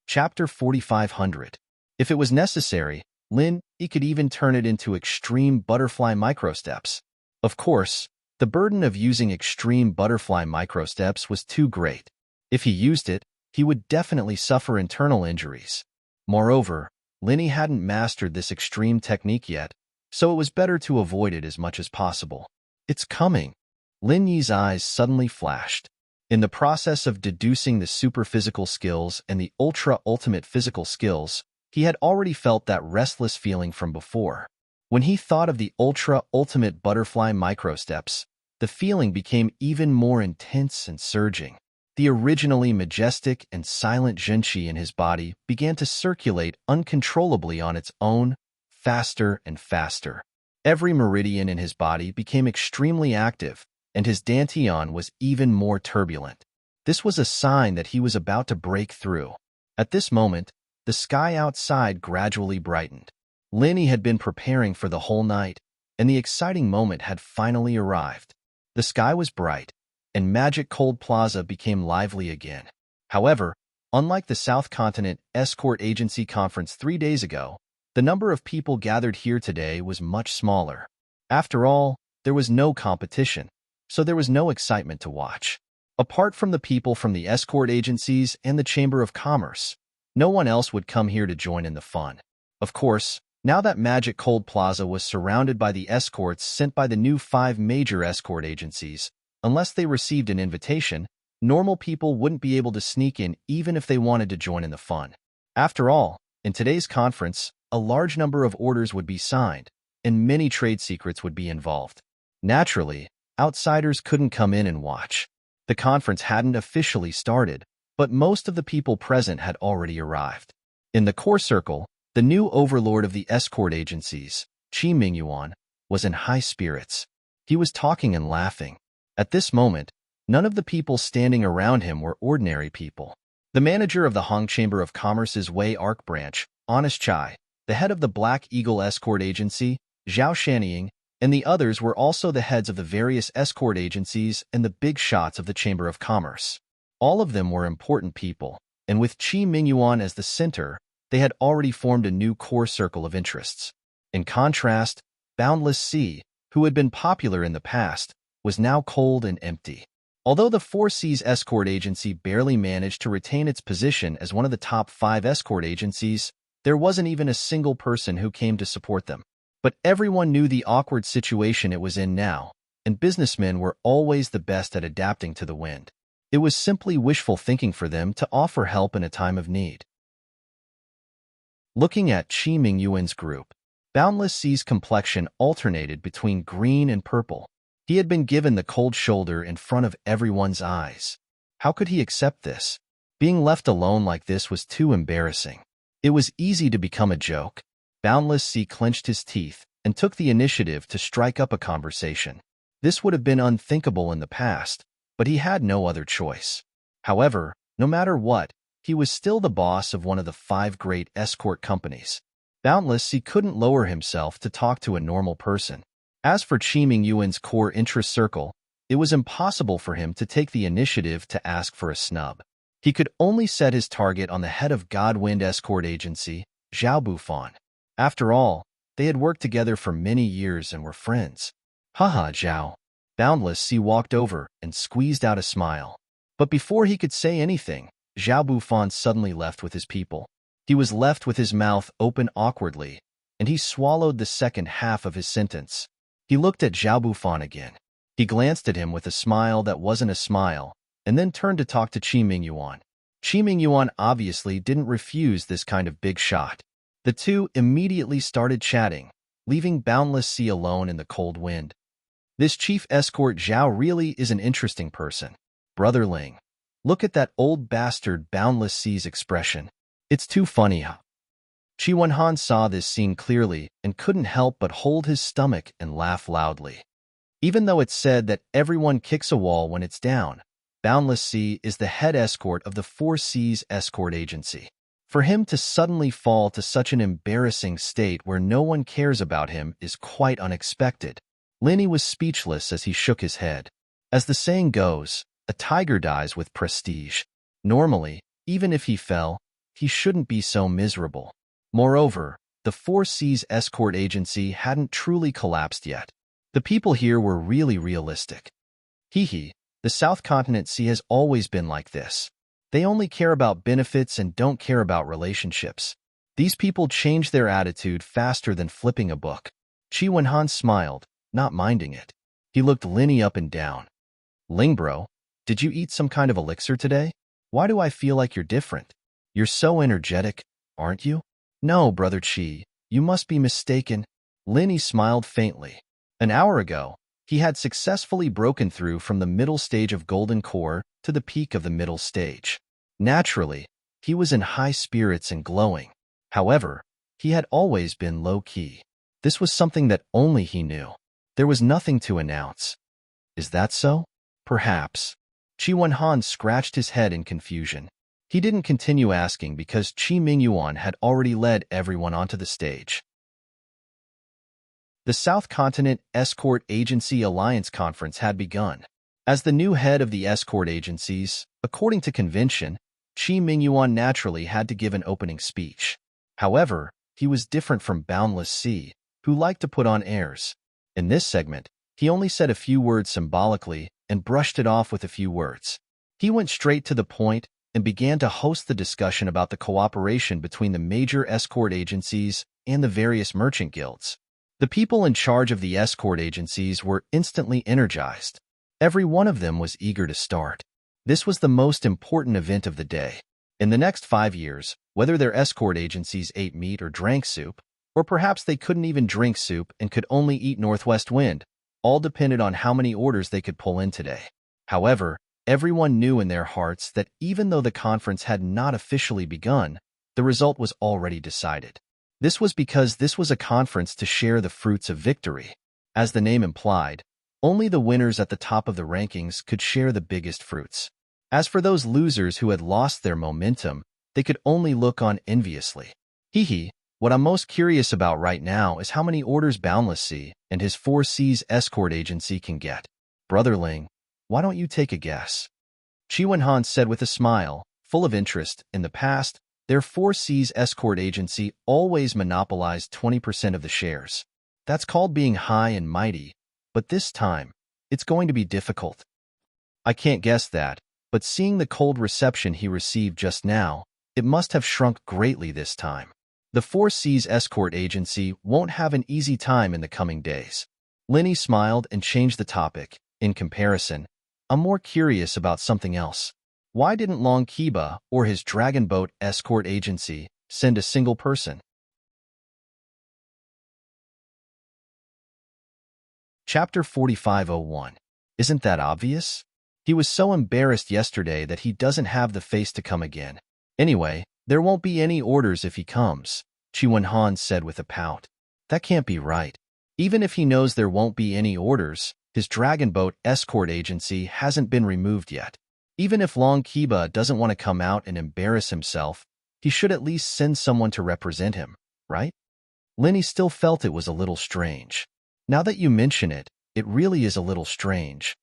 Chapter 4500. If it was necessary, Lin Yi could even turn it into extreme butterfly microsteps. Of course, the burden of using extreme butterfly microsteps was too great. If he used it, he would definitely suffer internal injuries. Moreover, Lin Yi hadn't mastered this extreme technique yet, so it was better to avoid it as much as possible. It's coming. Lin Yi's eyes suddenly flashed. In the process of deducing the super-physical skills and the ultra-ultimate physical skills, He had already felt that restless feeling from before. When he thought of the ultra-ultimate butterfly microsteps, the feeling became even more intense and surging. The originally majestic and silent Zhenqi in his body began to circulate uncontrollably on its own, faster and faster. Every meridian in his body became extremely active, and his dantian was even more turbulent. This was a sign that he was about to break through. At this moment, the sky outside gradually brightened. Linny had been preparing for the whole night, and the exciting moment had finally arrived. The sky was bright, and Magic Cold Plaza became lively again. However, unlike the South Continent Escort Agency Conference 3 days ago, the number of people gathered here today was much smaller. After all, there was no competition, so there was no excitement to watch. Apart from the people from the escort agencies and the Chamber of Commerce, no one else would come here to join in the fun. Of course, now that Magic Cold Plaza was surrounded by the escorts sent by the new 5 major escort agencies, unless they received an invitation, normal people wouldn't be able to sneak in even if they wanted to join in the fun. After all, in today's conference, a large number of orders would be signed, and many trade secrets would be involved. Naturally, outsiders couldn't come in and watch. The conference hadn't officially started, but most of the people present had already arrived. In the core circle, the new overlord of the escort agencies, Qi Mingyuan, was in high spirits. He was talking and laughing. At this moment, none of the people standing around him were ordinary people. The manager of the Hong Chamber of Commerce's Wei Arc branch, Honest Chai, the head of the Black Eagle Escort Agency, Zhao Shanying, and the others were also the heads of the various escort agencies and the big shots of the Chamber of Commerce. All of them were important people, and with Qi Mingyuan as the center, they had already formed a new core circle of interests. In contrast, Boundless Sea, who had been popular in the past, was now cold and empty. Although the Four Seas Escort Agency barely managed to retain its position as one of the top 5 escort agencies, there wasn't even a single person who came to support them. But everyone knew the awkward situation it was in now, and businessmen were always the best at adapting to the wind. It was simply wishful thinking for them to offer help in a time of need. Looking at Qi Mingyuan's group, Boundless Sea's complexion alternated between green and purple. He had been given the cold shoulder in front of everyone's eyes. How could he accept this? Being left alone like this was too embarrassing. It was easy to become a joke. Boundless Sea clenched his teeth and took the initiative to strike up a conversation. This would have been unthinkable in the past, but he had no other choice. However, no matter what, he was still the boss of one of the 5 great escort companies. Boundless Sea couldn't lower himself to talk to a normal person. As for Qi Mingyuan's core interest circle, it was impossible for him to take the initiative to ask for a snub. He could only set his target on the head of Godwind Escort Agency, Zhao Bufan. After all, they had worked together for many years and were friends. Haha, Zhao. Boundless Sea walked over and squeezed out a smile. But before he could say anything, Zhao Bufan suddenly left with his people. He was left with his mouth open awkwardly, and he swallowed the second half of his sentence. He looked at Zhao Bufan again. He glanced at him with a smile that wasn't a smile, and then turned to talk to Qi Mingyuan. Qi Mingyuan obviously didn't refuse this kind of big shot. The two immediately started chatting, leaving Boundless Sea alone in the cold wind. This chief escort Zhao really is an interesting person. Brother Ling, look at that old bastard Boundless Sea's expression. It's too funny, huh? Qi Wenhan saw this scene clearly and couldn't help but hold his stomach and laugh loudly. Even though it's said that everyone kicks a wall when it's down, Boundless Sea is the head escort of the Four Seas Escort Agency. For him to suddenly fall to such an embarrassing state where no one cares about him is quite unexpected. Linny was speechless as he shook his head. As the saying goes, a tiger dies with prestige. Normally, even if he fell, he shouldn't be so miserable. Moreover, the Four Seas Escort Agency hadn't truly collapsed yet. The people here were really realistic. Hee, the South Continent Sea has always been like this. They only care about benefits and don't care about relationships. These people change their attitude faster than flipping a book. Qi Wenhan smiled, not minding it. He looked Linny up and down. Ling bro, did you eat some kind of elixir today? Why do I feel like you're different? You're so energetic, aren't you? No, Brother Qi, you must be mistaken. Linny smiled faintly. An hour ago, he had successfully broken through from the middle stage of Golden Core to the peak of the middle stage. Naturally, he was in high spirits and glowing. However, he had always been low-key. This was something that only he knew. There was nothing to announce. Is that so? Perhaps. Qi Wenhan scratched his head in confusion. He didn't continue asking because Qi Mingyuan had already led everyone onto the stage. The South Continent Escort Agency Alliance Conference had begun. As the new head of the escort agencies, according to convention, Qi Mingyuan naturally had to give an opening speech. However, he was different from Boundless Sea, who liked to put on airs. In this segment, he only said a few words symbolically and brushed it off with a few words. He went straight to the point and began to host the discussion about the cooperation between the major escort agencies and the various merchant guilds. The people in charge of the escort agencies were instantly energized. Every one of them was eager to start. This was the most important event of the day. In the next 5 years, whether their escort agencies ate meat or drank soup, or perhaps they couldn't even drink soup and could only eat Northwest Wind, all depended on how many orders they could pull in today. However, everyone knew in their hearts that even though the conference had not officially begun, the result was already decided. This was because this was a conference to share the fruits of victory. As the name implied, only the winners at the top of the rankings could share the biggest fruits. As for those losers who had lost their momentum, they could only look on enviously. Hee, what I'm most curious about right now is how many orders Boundless Sea and his 4 Seas escort agency can get. Brother Ling, why don't you take a guess? Qi Wenhan said with a smile, full of interest. In the past, their 4 Seas escort agency always monopolized 20% of the shares. That's called being high and mighty, but this time, it's going to be difficult. I can't guess that, but seeing the cold reception he received just now, it must have shrunk greatly this time. The 4 Seas escort agency won't have an easy time in the coming days. Linny smiled and changed the topic. In comparison, I'm more curious about something else. Why didn't Long Kiba or his Dragon Boat escort agency send a single person? Chapter 4501. Isn't that obvious? He was so embarrassed yesterday that he doesn't have the face to come again. Anyway, there won't be any orders if he comes, Qi Wenhan said with a pout. That can't be right. Even if he knows there won't be any orders, his Dragon Boat escort agency hasn't been removed yet. Even if Long Kiba doesn't want to come out and embarrass himself, he should at least send someone to represent him, right? Linny still felt it was a little strange. Now that you mention it, it really is a little strange.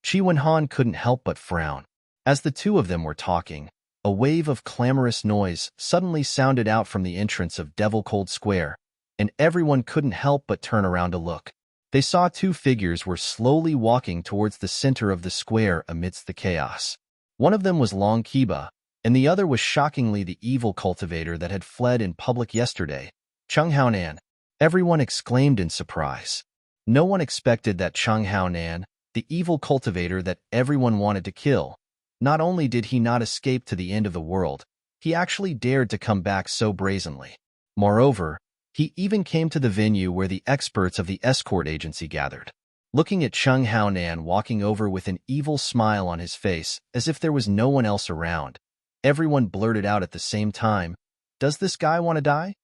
Qi Wenhan couldn't help but frown. As the two of them were talking, a wave of clamorous noise suddenly sounded out from the entrance of Devil Cold Square, and everyone couldn't help but turn around to look. They saw 2 figures were slowly walking towards the center of the square amidst the chaos. One of them was Long Kiba, and the other was shockingly the evil cultivator that had fled in public yesterday, Cheng Haonan. Everyone exclaimed in surprise. No one expected that Cheng Haonan, the evil cultivator that everyone wanted to kill, not only did he not escape to the end of the world, he actually dared to come back so brazenly. Moreover, he even came to the venue where the experts of the escort agency gathered. Looking at Cheng Haonan walking over with an evil smile on his face as if there was no one else around, everyone blurted out at the same time, "Does this guy want to die?"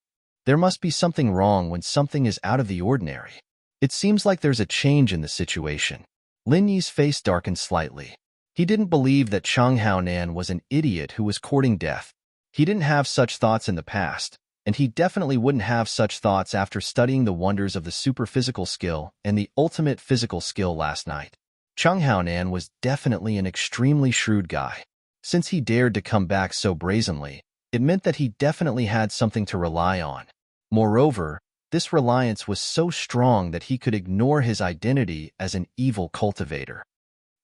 There must be something wrong when something is out of the ordinary. It seems like there's a change in the situation. Lin Yi's face darkened slightly. He didn't believe that Cheng Haonan was an idiot who was courting death. He didn't have such thoughts in the past, and he definitely wouldn't have such thoughts after studying the wonders of the super-physical skill and the ultimate physical skill last night. Cheng Haonan was definitely an extremely shrewd guy. Since he dared to come back so brazenly, it meant that he definitely had something to rely on. Moreover, this reliance was so strong that he could ignore his identity as an evil cultivator.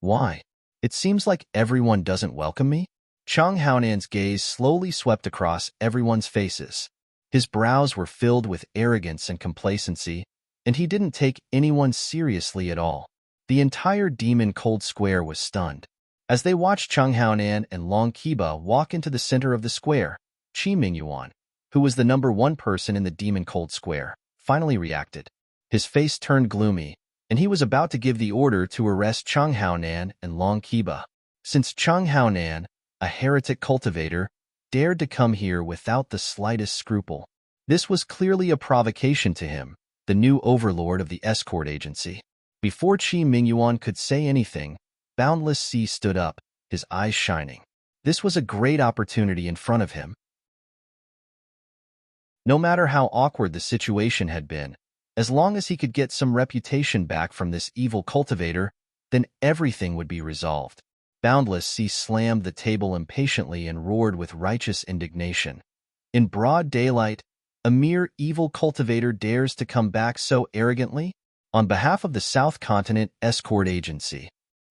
Why? It seems like everyone doesn't welcome me? Cheng Haonan's gaze slowly swept across everyone's faces. His brows were filled with arrogance and complacency, and he didn't take anyone seriously at all. The entire Demon Cold Square was stunned. As they watched Cheng Haonan and Long Kiba walk into the center of the square, Qi Mingyuan, who was the #1 person in the Demon Cold Square, finally reacted. His face turned gloomy, and he was about to give the order to arrest Chung Haonan and Long Kiba. Since Chung Haonan, a heretic cultivator, dared to come here without the slightest scruple. This was clearly a provocation to him, the new overlord of the escort agency. Before Qi Mingyuan could say anything, Boundless Sea stood up, his eyes shining. This was a great opportunity in front of him. No matter how awkward the situation had been, as long as he could get some reputation back from this evil cultivator, then everything would be resolved. Boundless Sea slammed the table impatiently and roared with righteous indignation. In broad daylight, a mere evil cultivator dares to come back so arrogantly? On behalf of the South Continent Escort Agency.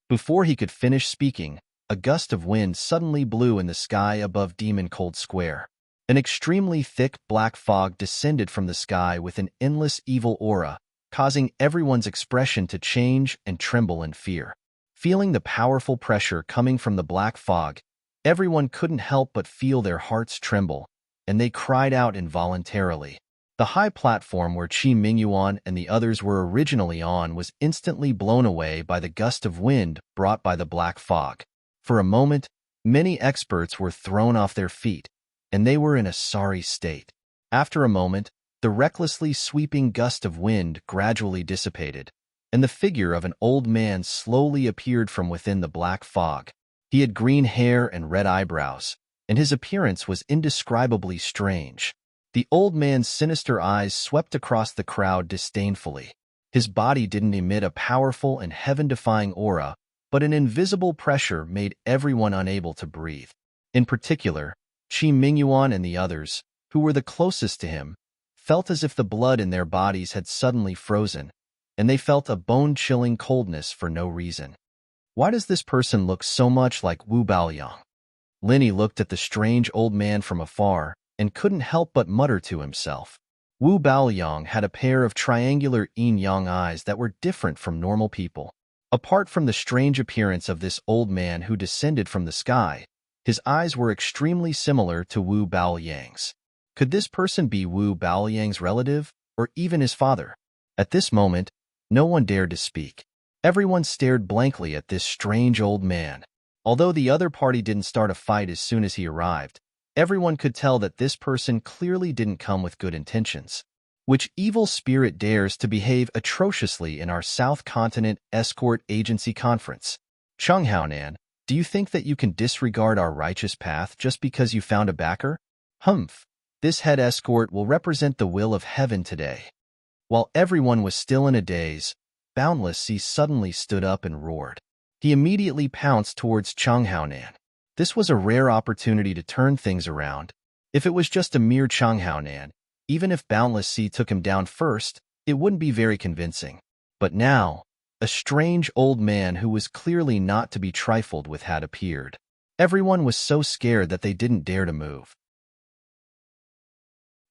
Before he could finish speaking, a gust of wind suddenly blew in the sky above Demon Cold Square. An extremely thick black fog descended from the sky with an endless evil aura, causing everyone's expression to change and tremble in fear. Feeling the powerful pressure coming from the black fog, everyone couldn't help but feel their hearts tremble, and they cried out involuntarily. The high platform where Qi Mingyuan and the others were originally on was instantly blown away by the gust of wind brought by the black fog. For a moment, many experts were thrown off their feet, and they were in a sorry state. After a moment, the recklessly sweeping gust of wind gradually dissipated, and the figure of an old man slowly appeared from within the black fog. He had green hair and red eyebrows, and his appearance was indescribably strange. The old man's sinister eyes swept across the crowd disdainfully. His body didn't emit a powerful and heaven-defying aura, but an invisible pressure made everyone unable to breathe. In particular, Qi Mingyuan and the others, who were the closest to him, felt as if the blood in their bodies had suddenly frozen, and they felt a bone-chilling coldness for no reason. Why does this person look so much like Wu Baoyang? Linny looked at the strange old man from afar and couldn't help but mutter to himself. Wu Baoyang had a pair of triangular yin-yang eyes that were different from normal people. Apart from the strange appearance of this old man who descended from the sky, his eyes were extremely similar to Wu Baoyang's. Could this person be Wu Baoyang's relative, or even his father? At this moment, no one dared to speak. Everyone stared blankly at this strange old man. Although the other party didn't start a fight as soon as he arrived, everyone could tell that this person clearly didn't come with good intentions. Which evil spirit dares to behave atrociously in our South Continent Escort Agency conference? Chung Haonan, do you think that you can disregard our righteous path just because you found a backer? Humph! This head escort will represent the will of heaven today. While everyone was still in a daze, Boundless Sea suddenly stood up and roared. He immediately pounced towards Chung Haonan. This was a rare opportunity to turn things around. If it was just a mere Chung Haonan, even if Boundless Sea took him down first, it wouldn't be very convincing. But now, a strange old man who was clearly not to be trifled with had appeared. Everyone was so scared that they didn't dare to move.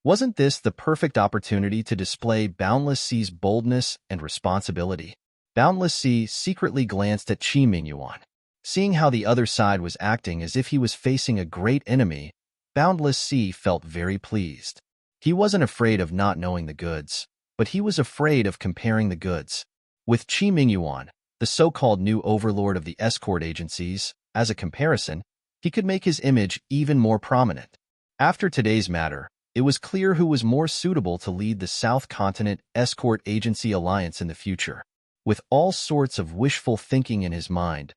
Wasn't this the perfect opportunity to display Boundless Sea's boldness and responsibility? Boundless Sea secretly glanced at Qi Mingyuan. Seeing how the other side was acting as if he was facing a great enemy, Boundless Sea felt very pleased. He wasn't afraid of not knowing the goods, but he was afraid of comparing the goods. With Qi Mingyuan, the so-called new overlord of the escort agencies, as a comparison, he could make his image even more prominent. After today's matter, it was clear who was more suitable to lead the South Continent Escort Agency Alliance in the future. With all sorts of wishful thinking in his mind,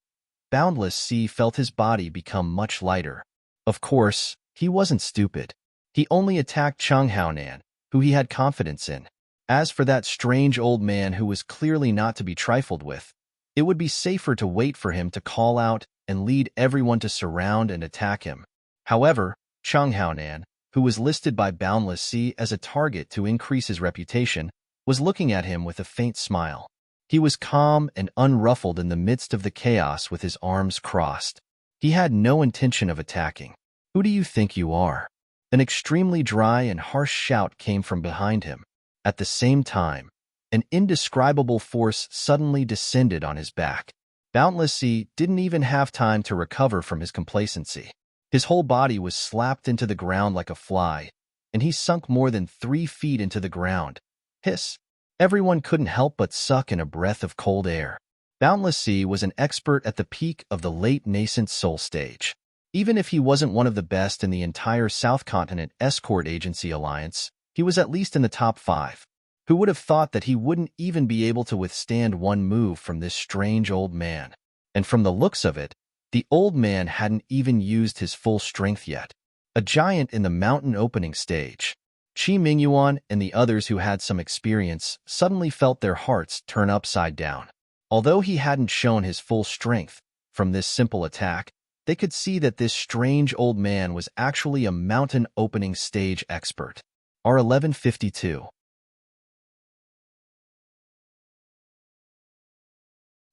Boundless Sea felt his body become much lighter. Of course, he wasn't stupid. He only attacked Chung Haonan, who he had confidence in. As for that strange old man who was clearly not to be trifled with, it would be safer to wait for him to call out and lead everyone to surround and attack him. However, Chung Haonan, who was listed by Boundless Sea as a target to increase his reputation, was looking at him with a faint smile. He was calm and unruffled in the midst of the chaos with his arms crossed. He had no intention of attacking. "Who do you think you are?" An extremely dry and harsh shout came from behind him. At the same time, an indescribable force suddenly descended on his back. Boundless Sea didn't even have time to recover from his complacency. His whole body was slapped into the ground like a fly, and he sunk more than 3 feet into the ground. Hiss! Everyone couldn't help but suck in a breath of cold air. Boundless Sea was an expert at the peak of the late nascent soul stage. Even if he wasn't one of the best in the entire South Continent Escort Agency Alliance, he was at least in the top 5. Who would have thought that he wouldn't even be able to withstand one move from this strange old man? And from the looks of it, the old man hadn't even used his full strength yet. A giant in the mountain opening stage. Qi Mingyuan and the others who had some experience suddenly felt their hearts turn upside down. Although he hadn't shown his full strength from this simple attack, they could see that this strange old man was actually a mountain opening stage expert. R1152.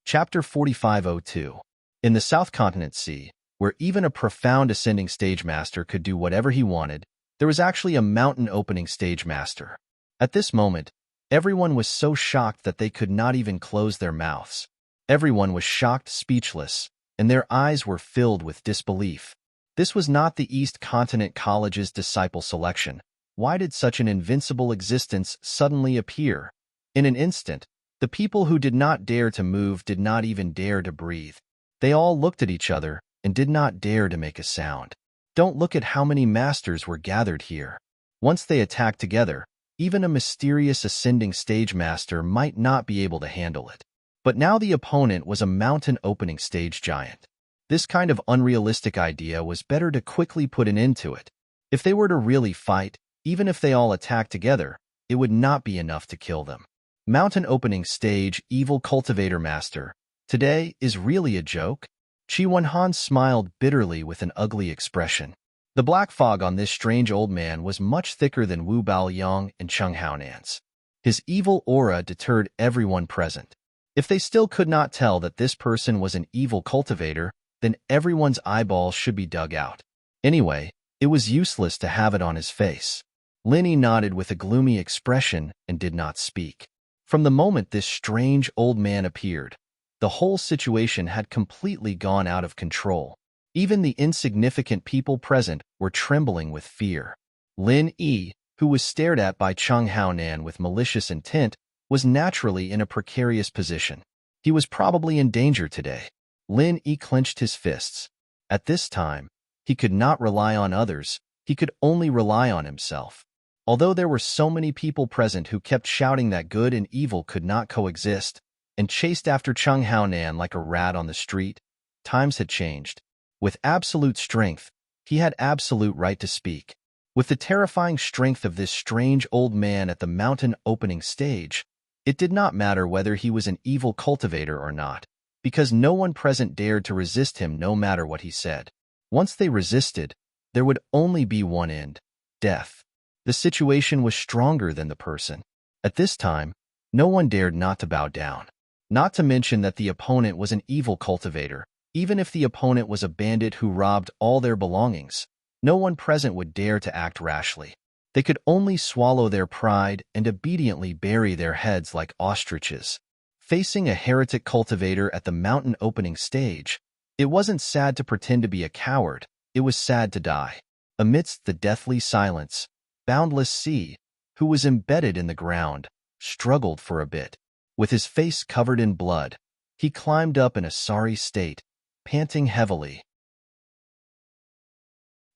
Chapter 4502. In the South Continent Sea, where even a profound ascending stage master could do whatever he wanted, there was actually a mountain opening stage master. At this moment, everyone was so shocked that they could not even close their mouths. Everyone was shocked, speechless, and their eyes were filled with disbelief. This was not the East Continent College's disciple selection. Why did such an invincible existence suddenly appear? In an instant, the people who did not dare to move did not even dare to breathe. They all looked at each other and did not dare to make a sound. Don't look at how many masters were gathered here. Once they attacked together, even a mysterious ascending stage master might not be able to handle it. But now the opponent was a mountain opening stage giant. This kind of unrealistic idea was better to quickly put an end to it. If they were to really fight, even if they all attacked together, it would not be enough to kill them. Mountain opening stage evil cultivator master. Today is really a joke? Qi Wenhan smiled bitterly with an ugly expression. The black fog on this strange old man was much thicker than Wu Baoyang and Cheng Haonan's. His evil aura deterred everyone present. If they still could not tell that this person was an evil cultivator, then everyone's eyeballs should be dug out. Anyway, it was useless to have it on his face. Linny nodded with a gloomy expression and did not speak. From the moment this strange old man appeared, the whole situation had completely gone out of control. Even the insignificant people present were trembling with fear. Lin Yi, who was stared at by Cheng Haonan with malicious intent, was naturally in a precarious position. He was probably in danger today. Lin Yi clenched his fists. At this time, he could not rely on others, he could only rely on himself. Although there were so many people present who kept shouting that good and evil could not coexist, and chased after Cheng Haonan like a rat on the street, times had changed. With absolute strength, he had absolute right to speak. With the terrifying strength of this strange old man at the mountain opening stage, it did not matter whether he was an evil cultivator or not, because no one present dared to resist him no matter what he said. Once they resisted, there would only be one end: death. The situation was stronger than the person. At this time, no one dared not to bow down. Not to mention that the opponent was an evil cultivator. Even if the opponent was a bandit who robbed all their belongings, no one present would dare to act rashly. They could only swallow their pride and obediently bury their heads like ostriches. Facing a heretic cultivator at the mountain opening stage, it wasn't sad to pretend to be a coward, it was sad to die. Amidst the deathly silence, Boundless Sea, who was embedded in the ground, struggled for a bit. With his face covered in blood, he climbed up in a sorry state, panting heavily.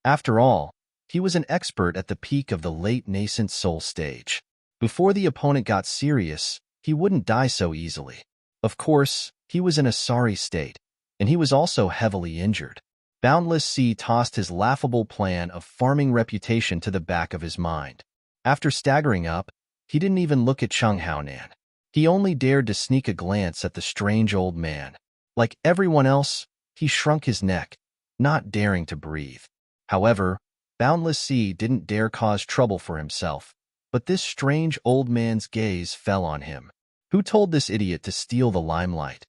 After all, he was an expert at the peak of the late nascent soul stage. Before the opponent got serious, he wouldn't die so easily. Of course, he was in a sorry state, and he was also heavily injured. Boundless Sea tossed his laughable plan of farming reputation to the back of his mind. After staggering up, he didn't even look at Cheng Haonan. He only dared to sneak a glance at the strange old man. Like everyone else, he shrunk his neck, not daring to breathe. However, Boundless Sea didn't dare cause trouble for himself, but this strange old man's gaze fell on him. Who told this idiot to steal the limelight?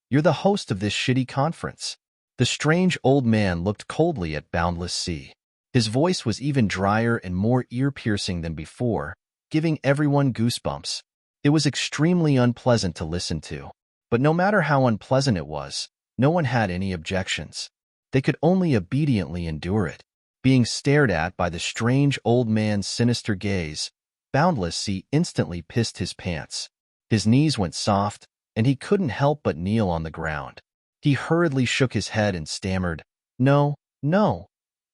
You're the host of this shitty conference. The strange old man looked coldly at Boundless Sea. His voice was even drier and more ear-piercing than before, giving everyone goosebumps. It was extremely unpleasant to listen to. But no matter how unpleasant it was, no one had any objections. They could only obediently endure it. Being stared at by the strange old man's sinister gaze, Boundless Sea instantly pissed his pants. His knees went soft, and he couldn't help but kneel on the ground. He hurriedly shook his head and stammered, "No, no,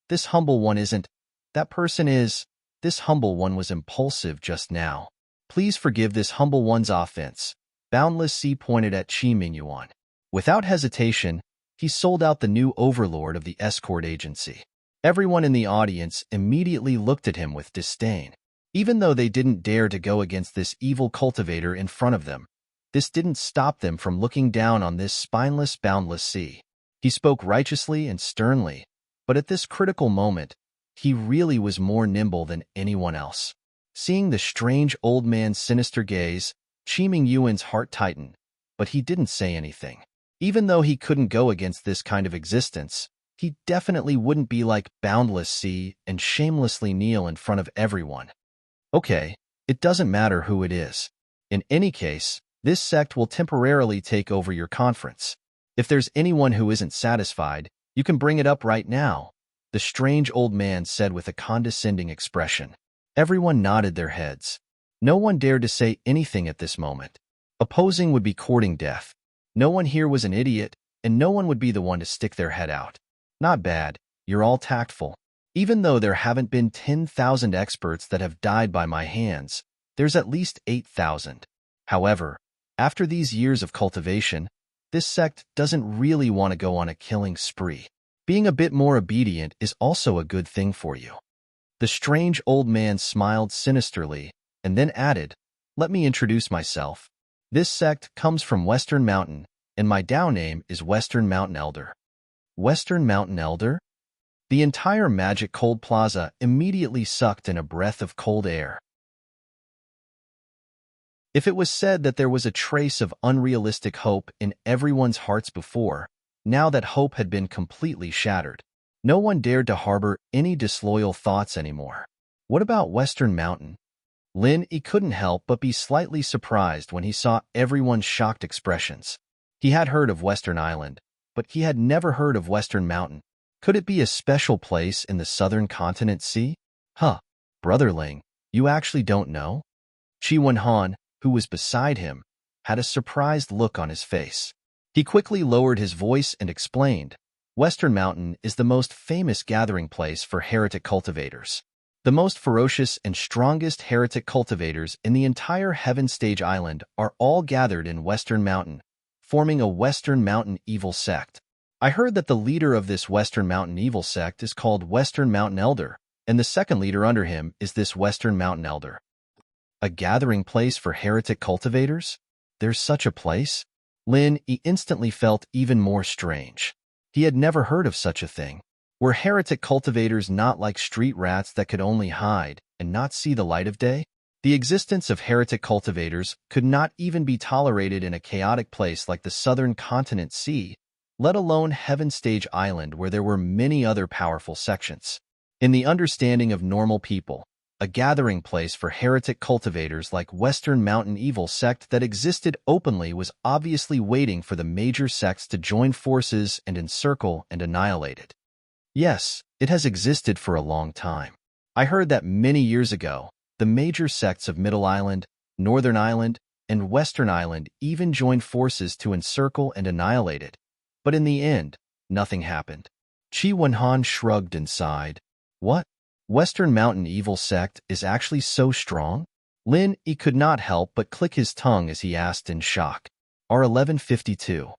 this humble one isn't. That person is. This humble one was impulsive just now. Please forgive this humble one's offense." Boundless Sea pointed at Chi Mingyuan. Without hesitation, he sold out the new overlord of the escort agency. Everyone in the audience immediately looked at him with disdain. Even though they didn't dare to go against this evil cultivator in front of them, this didn't stop them from looking down on this spineless Boundless Sea. He spoke righteously and sternly, but at this critical moment, he really was more nimble than anyone else. Seeing the strange old man's sinister gaze, Chi Mingyuan's heart tightened, but he didn't say anything. Even though he couldn't go against this kind of existence, he definitely wouldn't be like Boundless Sea and shamelessly kneel in front of everyone. Okay, it doesn't matter who it is. In any case, this sect will temporarily take over your conference. If there's anyone who isn't satisfied, you can bring it up right now, the strange old man said with a condescending expression. Everyone nodded their heads. No one dared to say anything at this moment. Opposing would be courting death. No one here was an idiot, and no one would be the one to stick their head out. Not bad, you're all tactful. Even though there haven't been 10,000 experts that have died by my hands, there's at least 8,000. However, after these years of cultivation, this sect doesn't really want to go on a killing spree. Being a bit more obedient is also a good thing for you. The strange old man smiled sinisterly and then added, "Let me introduce myself. This sect comes from Western Mountain, and my Dao name is Western Mountain Elder." Western Mountain Elder? The entire Magic Cold Plaza immediately sucked in a breath of cold air. If it was said that there was a trace of unrealistic hope in everyone's hearts before, now that hope had been completely shattered, no one dared to harbor any disloyal thoughts anymore. What about Western Mountain? Lin Yi couldn't help but be slightly surprised when he saw everyone's shocked expressions. He had heard of Western Island, but he had never heard of Western Mountain. Could it be a special place in the southern continent sea? Huh, Brother Ling, you actually don't know? Chi Wenhan, who was beside him, had a surprised look on his face. He quickly lowered his voice and explained, Western Mountain is the most famous gathering place for heretic cultivators. The most ferocious and strongest heretic cultivators in the entire Heaven Stage Island are all gathered in Western Mountain, forming a Western Mountain evil sect. I heard that the leader of this Western Mountain evil sect is called Western Mountain Elder, and the second leader under him is this Western Mountain Elder. A gathering place for heretic cultivators? There's such a place? Lin Yi instantly felt even more strange. He had never heard of such a thing. Were heretic cultivators not like street rats that could only hide and not see the light of day? The existence of heretic cultivators could not even be tolerated in a chaotic place like the southern continent sea, let alone Heaven Stage Island where there were many other powerful sections. In the understanding of normal people, a gathering place for heretic cultivators like Western Mountain evil sect that existed openly was obviously waiting for the major sects to join forces and encircle and annihilate it. Yes, it has existed for a long time. I heard that many years ago, the major sects of Middle Island, Northern Island, and Western Island even joined forces to encircle and annihilate it. But in the end, nothing happened. Chi Wenhan shrugged and sighed. What? Western Mountain evil sect is actually so strong? Lin Yi could not help but click his tongue as he asked in shock. R1152.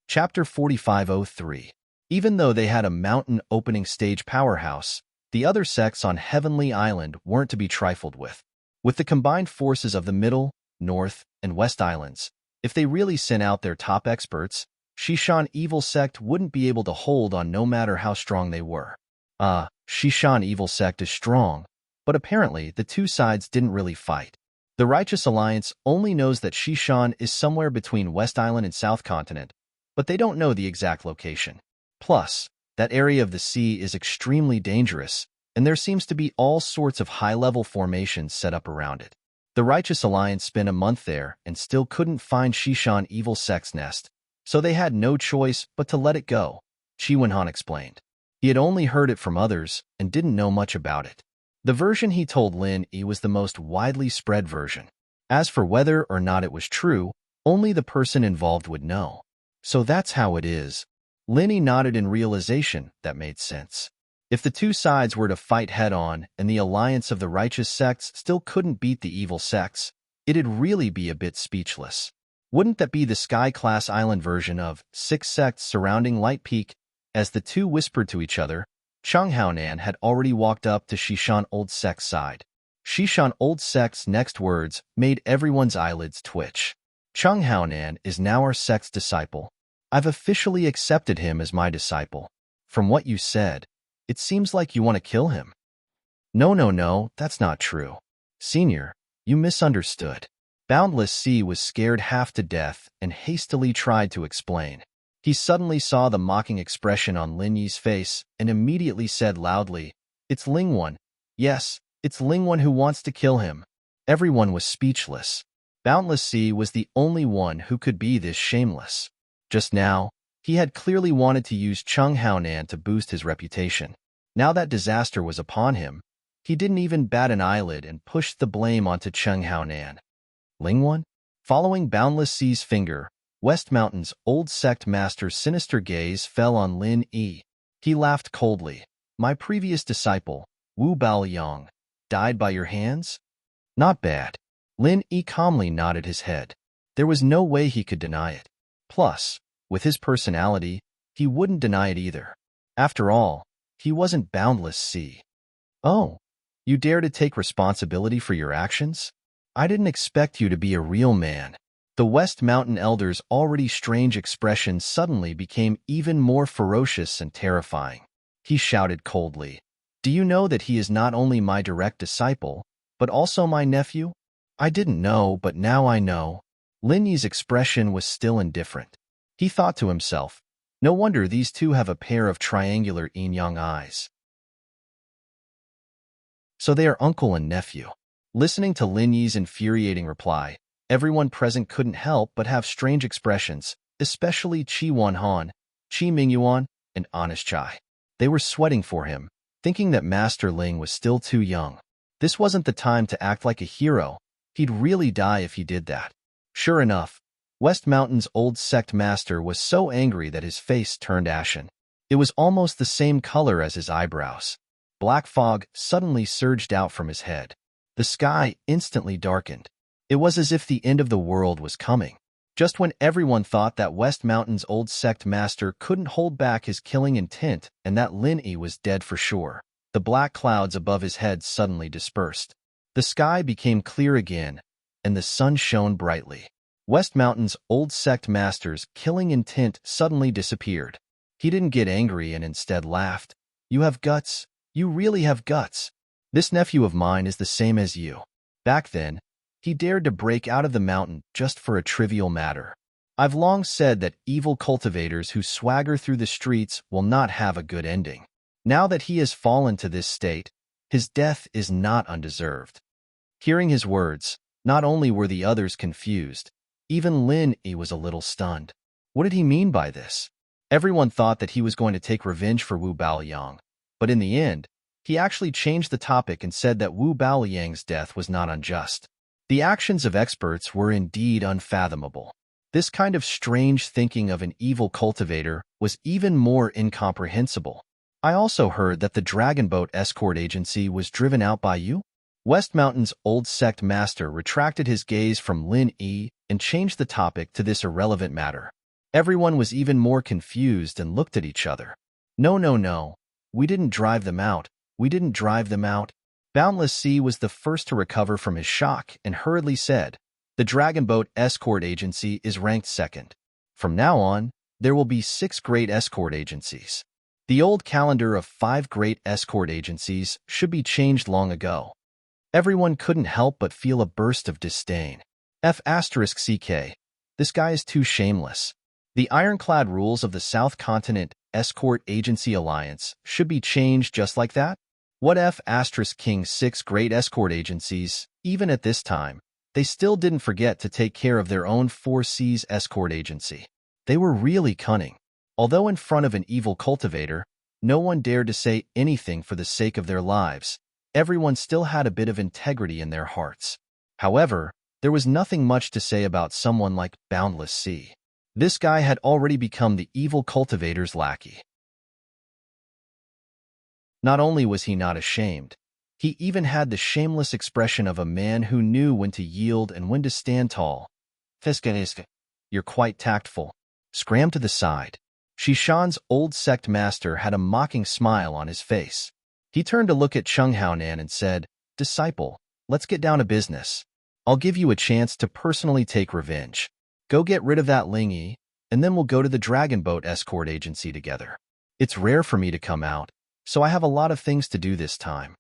Chapter 4503. Even though they had a mountain opening stage powerhouse, the other sects on Heavenly Island weren't to be trifled with. With the combined forces of the Middle, North, and West Islands, if they really sent out their top experts, Shishan Evil Sect wouldn't be able to hold on no matter how strong they were. Shishan Evil Sect is strong, but apparently the two sides didn't really fight. The Righteous Alliance only knows that Shishan is somewhere between West Island and South Continent, but they don't know the exact location. Plus, that area of the sea is extremely dangerous, and there seems to be all sorts of high-level formations set up around it. The Righteous Alliance spent a month there and still couldn't find Shishan Evil Sect's nest, So they had no choice but to let it go, Chi Wenhan explained. He had only heard it from others and didn't know much about it. The version he told Lin Yi was the most widely spread version. As for whether or not it was true, only the person involved would know. So that's how it is. Lin Yi nodded in realization that made sense. If the two sides were to fight head-on and the alliance of the righteous sects still couldn't beat the evil sects, it'd really be a bit speechless. Wouldn't that be the Sky-class island version of 6 sects surrounding Light Peak? As the two whispered to each other, Cheng Haonan had already walked up to Shishan Old Sect's side. Shishan Old Sect's next words made everyone's eyelids twitch. Cheng Haonan is now our sect's disciple. I've officially accepted him as my disciple. From what you said, it seems like you want to kill him. No, that's not true. Senior, you misunderstood. Boundless Sea was scared half to death and hastily tried to explain. He suddenly saw the mocking expression on Lin Yi's face and immediately said loudly, "It's Lingwan. Yes, it's Lingwan who wants to kill him." Everyone was speechless. Boundless Sea was the only one who could be this shameless. Just now, he had clearly wanted to use Cheng Haonan to boost his reputation. Now that disaster was upon him, he didn't even bat an eyelid and pushed the blame onto Cheng Haonan. Lingwan? Following Boundless Sea's finger, West Mountain's old sect master's sinister gaze fell on Lin Yi. He laughed coldly. My previous disciple, Wu Baoyang, died by your hands? Not bad. Lin Yi calmly nodded his head. There was no way he could deny it. Plus, with his personality, he wouldn't deny it either. After all, he wasn't Boundless Sea. Oh, you dare to take responsibility for your actions? I didn't expect you to be a real man. The West Mountain Elder's already strange expression suddenly became even more ferocious and terrifying. He shouted coldly, "Do you know that he is not only my direct disciple, but also my nephew?" I didn't know, but now I know. Lin Yi's expression was still indifferent. He thought to himself, no wonder these two have a pair of triangular yin-yang eyes. So they are uncle and nephew. Listening to Lin Yi's infuriating reply, everyone present couldn't help but have strange expressions, especially Chi Wanhan, Chi Mingyuan, and Honest Chai. They were sweating for him, thinking that Master Ling was still too young. This wasn't the time to act like a hero. He'd really die if he did that. Sure enough, West Mountain's old sect master was so angry that his face turned ashen. It was almost the same color as his eyebrows. Black fog suddenly surged out from his head. The sky instantly darkened. It was as if the end of the world was coming. Just when everyone thought that West Mountain's old sect master couldn't hold back his killing intent and that Lin Yi was dead for sure, the black clouds above his head suddenly dispersed. The sky became clear again, and the sun shone brightly. West Mountain's old sect master's killing intent suddenly disappeared. He didn't get angry and instead laughed. You have guts. You really have guts. This nephew of mine is the same as you. Back then, he dared to break out of the mountain just for a trivial matter. I've long said that evil cultivators who swagger through the streets will not have a good ending. Now that he has fallen to this state, his death is not undeserved. Hearing his words, not only were the others confused, even Lin Yi was a little stunned. What did he mean by this? Everyone thought that he was going to take revenge for Wu Baoyang, but in the end, he actually changed the topic and said that Wu Baoyang's death was not unjust. The actions of experts were indeed unfathomable. This kind of strange thinking of an evil cultivator was even more incomprehensible. I also heard that the Dragon Boat escort agency was driven out by you? West Mountain's old sect master retracted his gaze from Lin Yi and changed the topic to this irrelevant matter. Everyone was even more confused and looked at each other. No. We didn't drive them out. We didn't drive them out. Boundless Sea was the first to recover from his shock and hurriedly said, the Dragon Boat escort agency is ranked second. From now on, there will be 6 great escort agencies. The old calendar of 5 great escort agencies should be changed long ago. Everyone couldn't help but feel a burst of disdain. F***CK. This guy is too shameless. The ironclad rules of the South Continent Escort Agency Alliance should be changed just like that? What F***King 6 great escort agencies, even at this time, they still didn't forget to take care of their own 4 Seas escort agency. They were really cunning. Although in front of an evil cultivator, no one dared to say anything for the sake of their lives. Everyone still had a bit of integrity in their hearts. However, there was nothing much to say about someone like Boundless Sea. This guy had already become the evil cultivator's lackey. Not only was he not ashamed, he even had the shameless expression of a man who knew when to yield and when to stand tall. Fiska, you're quite tactful. Scram to the side. Shishan's old sect master had a mocking smile on his face. He turned to look at Chung Haonan and said, "Disciple, let's get down to business. I'll give you a chance to personally take revenge. Go get rid of that Ling Yi, and then we'll go to the Dragon Boat Escort Agency together. It's rare for me to come out, so I have a lot of things to do this time."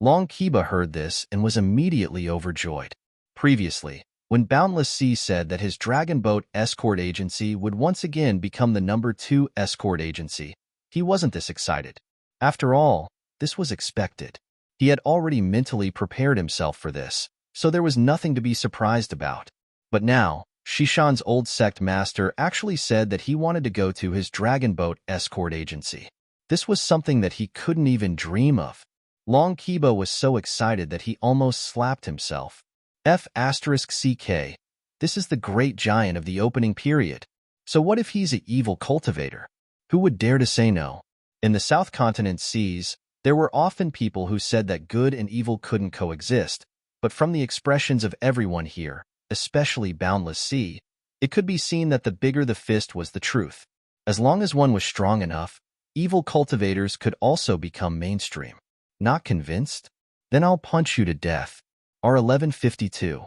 Long Kiba heard this and was immediately overjoyed. Previously, when Boundless Sea said that his Dragon Boat Escort Agency would once again become the #2 escort agency, he wasn't this excited. After all, this was expected. He had already mentally prepared himself for this, so there was nothing to be surprised about. But now, Shishan's old sect master actually said that he wanted to go to his Dragon Boat Escort Agency. This was something that he couldn't even dream of. Long Kiba was so excited that he almost slapped himself. F*CK, this is the great giant of the opening period. So what if he's an evil cultivator? Who would dare to say no? In the South Continent seas, there were often people who said that good and evil couldn't coexist, but from the expressions of everyone here, especially Boundless Sea, it could be seen that the bigger the fist was the truth. As long as one was strong enough, evil cultivators could also become mainstream. Not convinced? Then I'll punch you to death. R1152.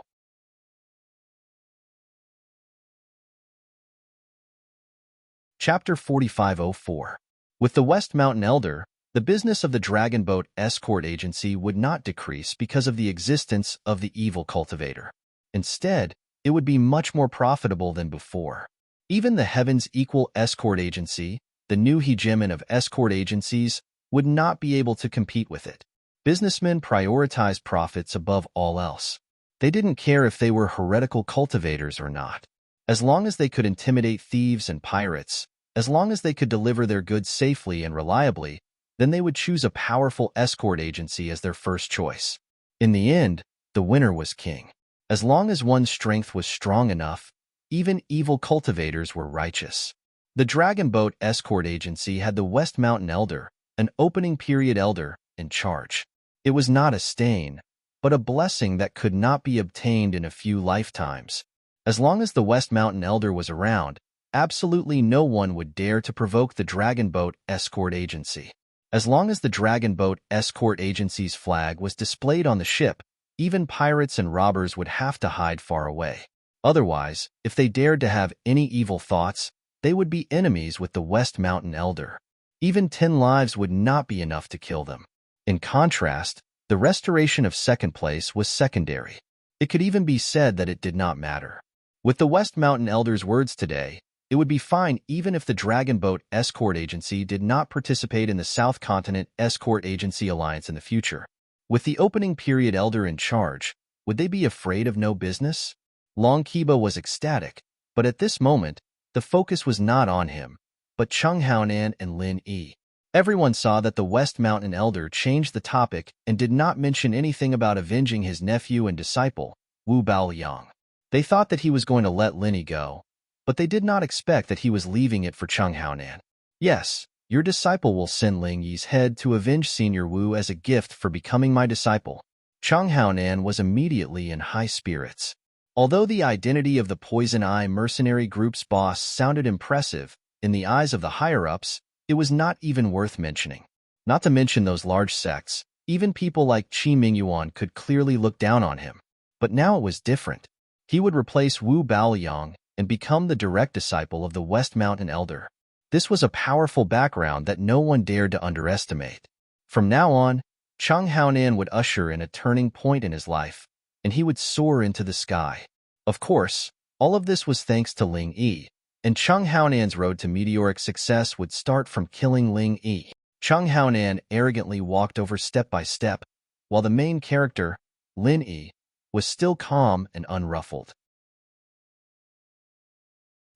Chapter 4504. With the West Mountain Elder, the business of the Dragon Boat Escort Agency would not decrease because of the existence of the evil cultivator. Instead, it would be much more profitable than before. Even the Heaven's Equal Escort Agency, the new hegemon of escort agencies, would not be able to compete with it. Businessmen prioritized profits above all else. They didn't care if they were heretical cultivators or not. As long as they could intimidate thieves and pirates, as long as they could deliver their goods safely and reliably, then they would choose a powerful escort agency as their first choice. In the end, the winner was king. As long as one's strength was strong enough, even evil cultivators were righteous. The Dragon Boat Escort Agency had the West Mountain Elder, an opening period elder, in charge. It was not a stain, but a blessing that could not be obtained in a few lifetimes. As long as the West Mountain Elder was around, absolutely no one would dare to provoke the Dragon Boat Escort Agency. As long as the Dragon Boat Escort Agency's flag was displayed on the ship, even pirates and robbers would have to hide far away. Otherwise, if they dared to have any evil thoughts, they would be enemies with the West Mountain Elder. Even 10 lives would not be enough to kill them. In contrast, the restoration of second place was secondary. It could even be said that it did not matter. With the West Mountain Elder's words today, it would be fine even if the Dragon Boat Escort Agency did not participate in the South Continent Escort Agency Alliance in the future. With the opening period elder in charge, would they be afraid of no business? Long Kiba was ecstatic, but at this moment, the focus was not on him, but Chung Haonan and Lin Yi. Everyone saw that the West Mountain Elder changed the topic and did not mention anything about avenging his nephew and disciple, Wu Baoliang. They thought that he was going to let Lin Yi go, but they did not expect that he was leaving it for Chung Haonan. Yes, your disciple will send Ling Yi's head to avenge Senior Wu as a gift for becoming my disciple. Chung Haonan was immediately in high spirits. Although the identity of the Poison Eye mercenary group's boss sounded impressive, in the eyes of the higher-ups, it was not even worth mentioning. Not to mention those large sects, even people like Qi Mingyuan could clearly look down on him. But now it was different. He would replace Wu Baoliang and become the direct disciple of the West Mountain Elder. This was a powerful background that no one dared to underestimate. From now on, Chung Haonan would usher in a turning point in his life, and he would soar into the sky. Of course, all of this was thanks to Ling Yi, and Chung Haonan's road to meteoric success would start from killing Ling Yi. Chung Haonan arrogantly walked over step by step, while the main character, Lin Yi, was still calm and unruffled.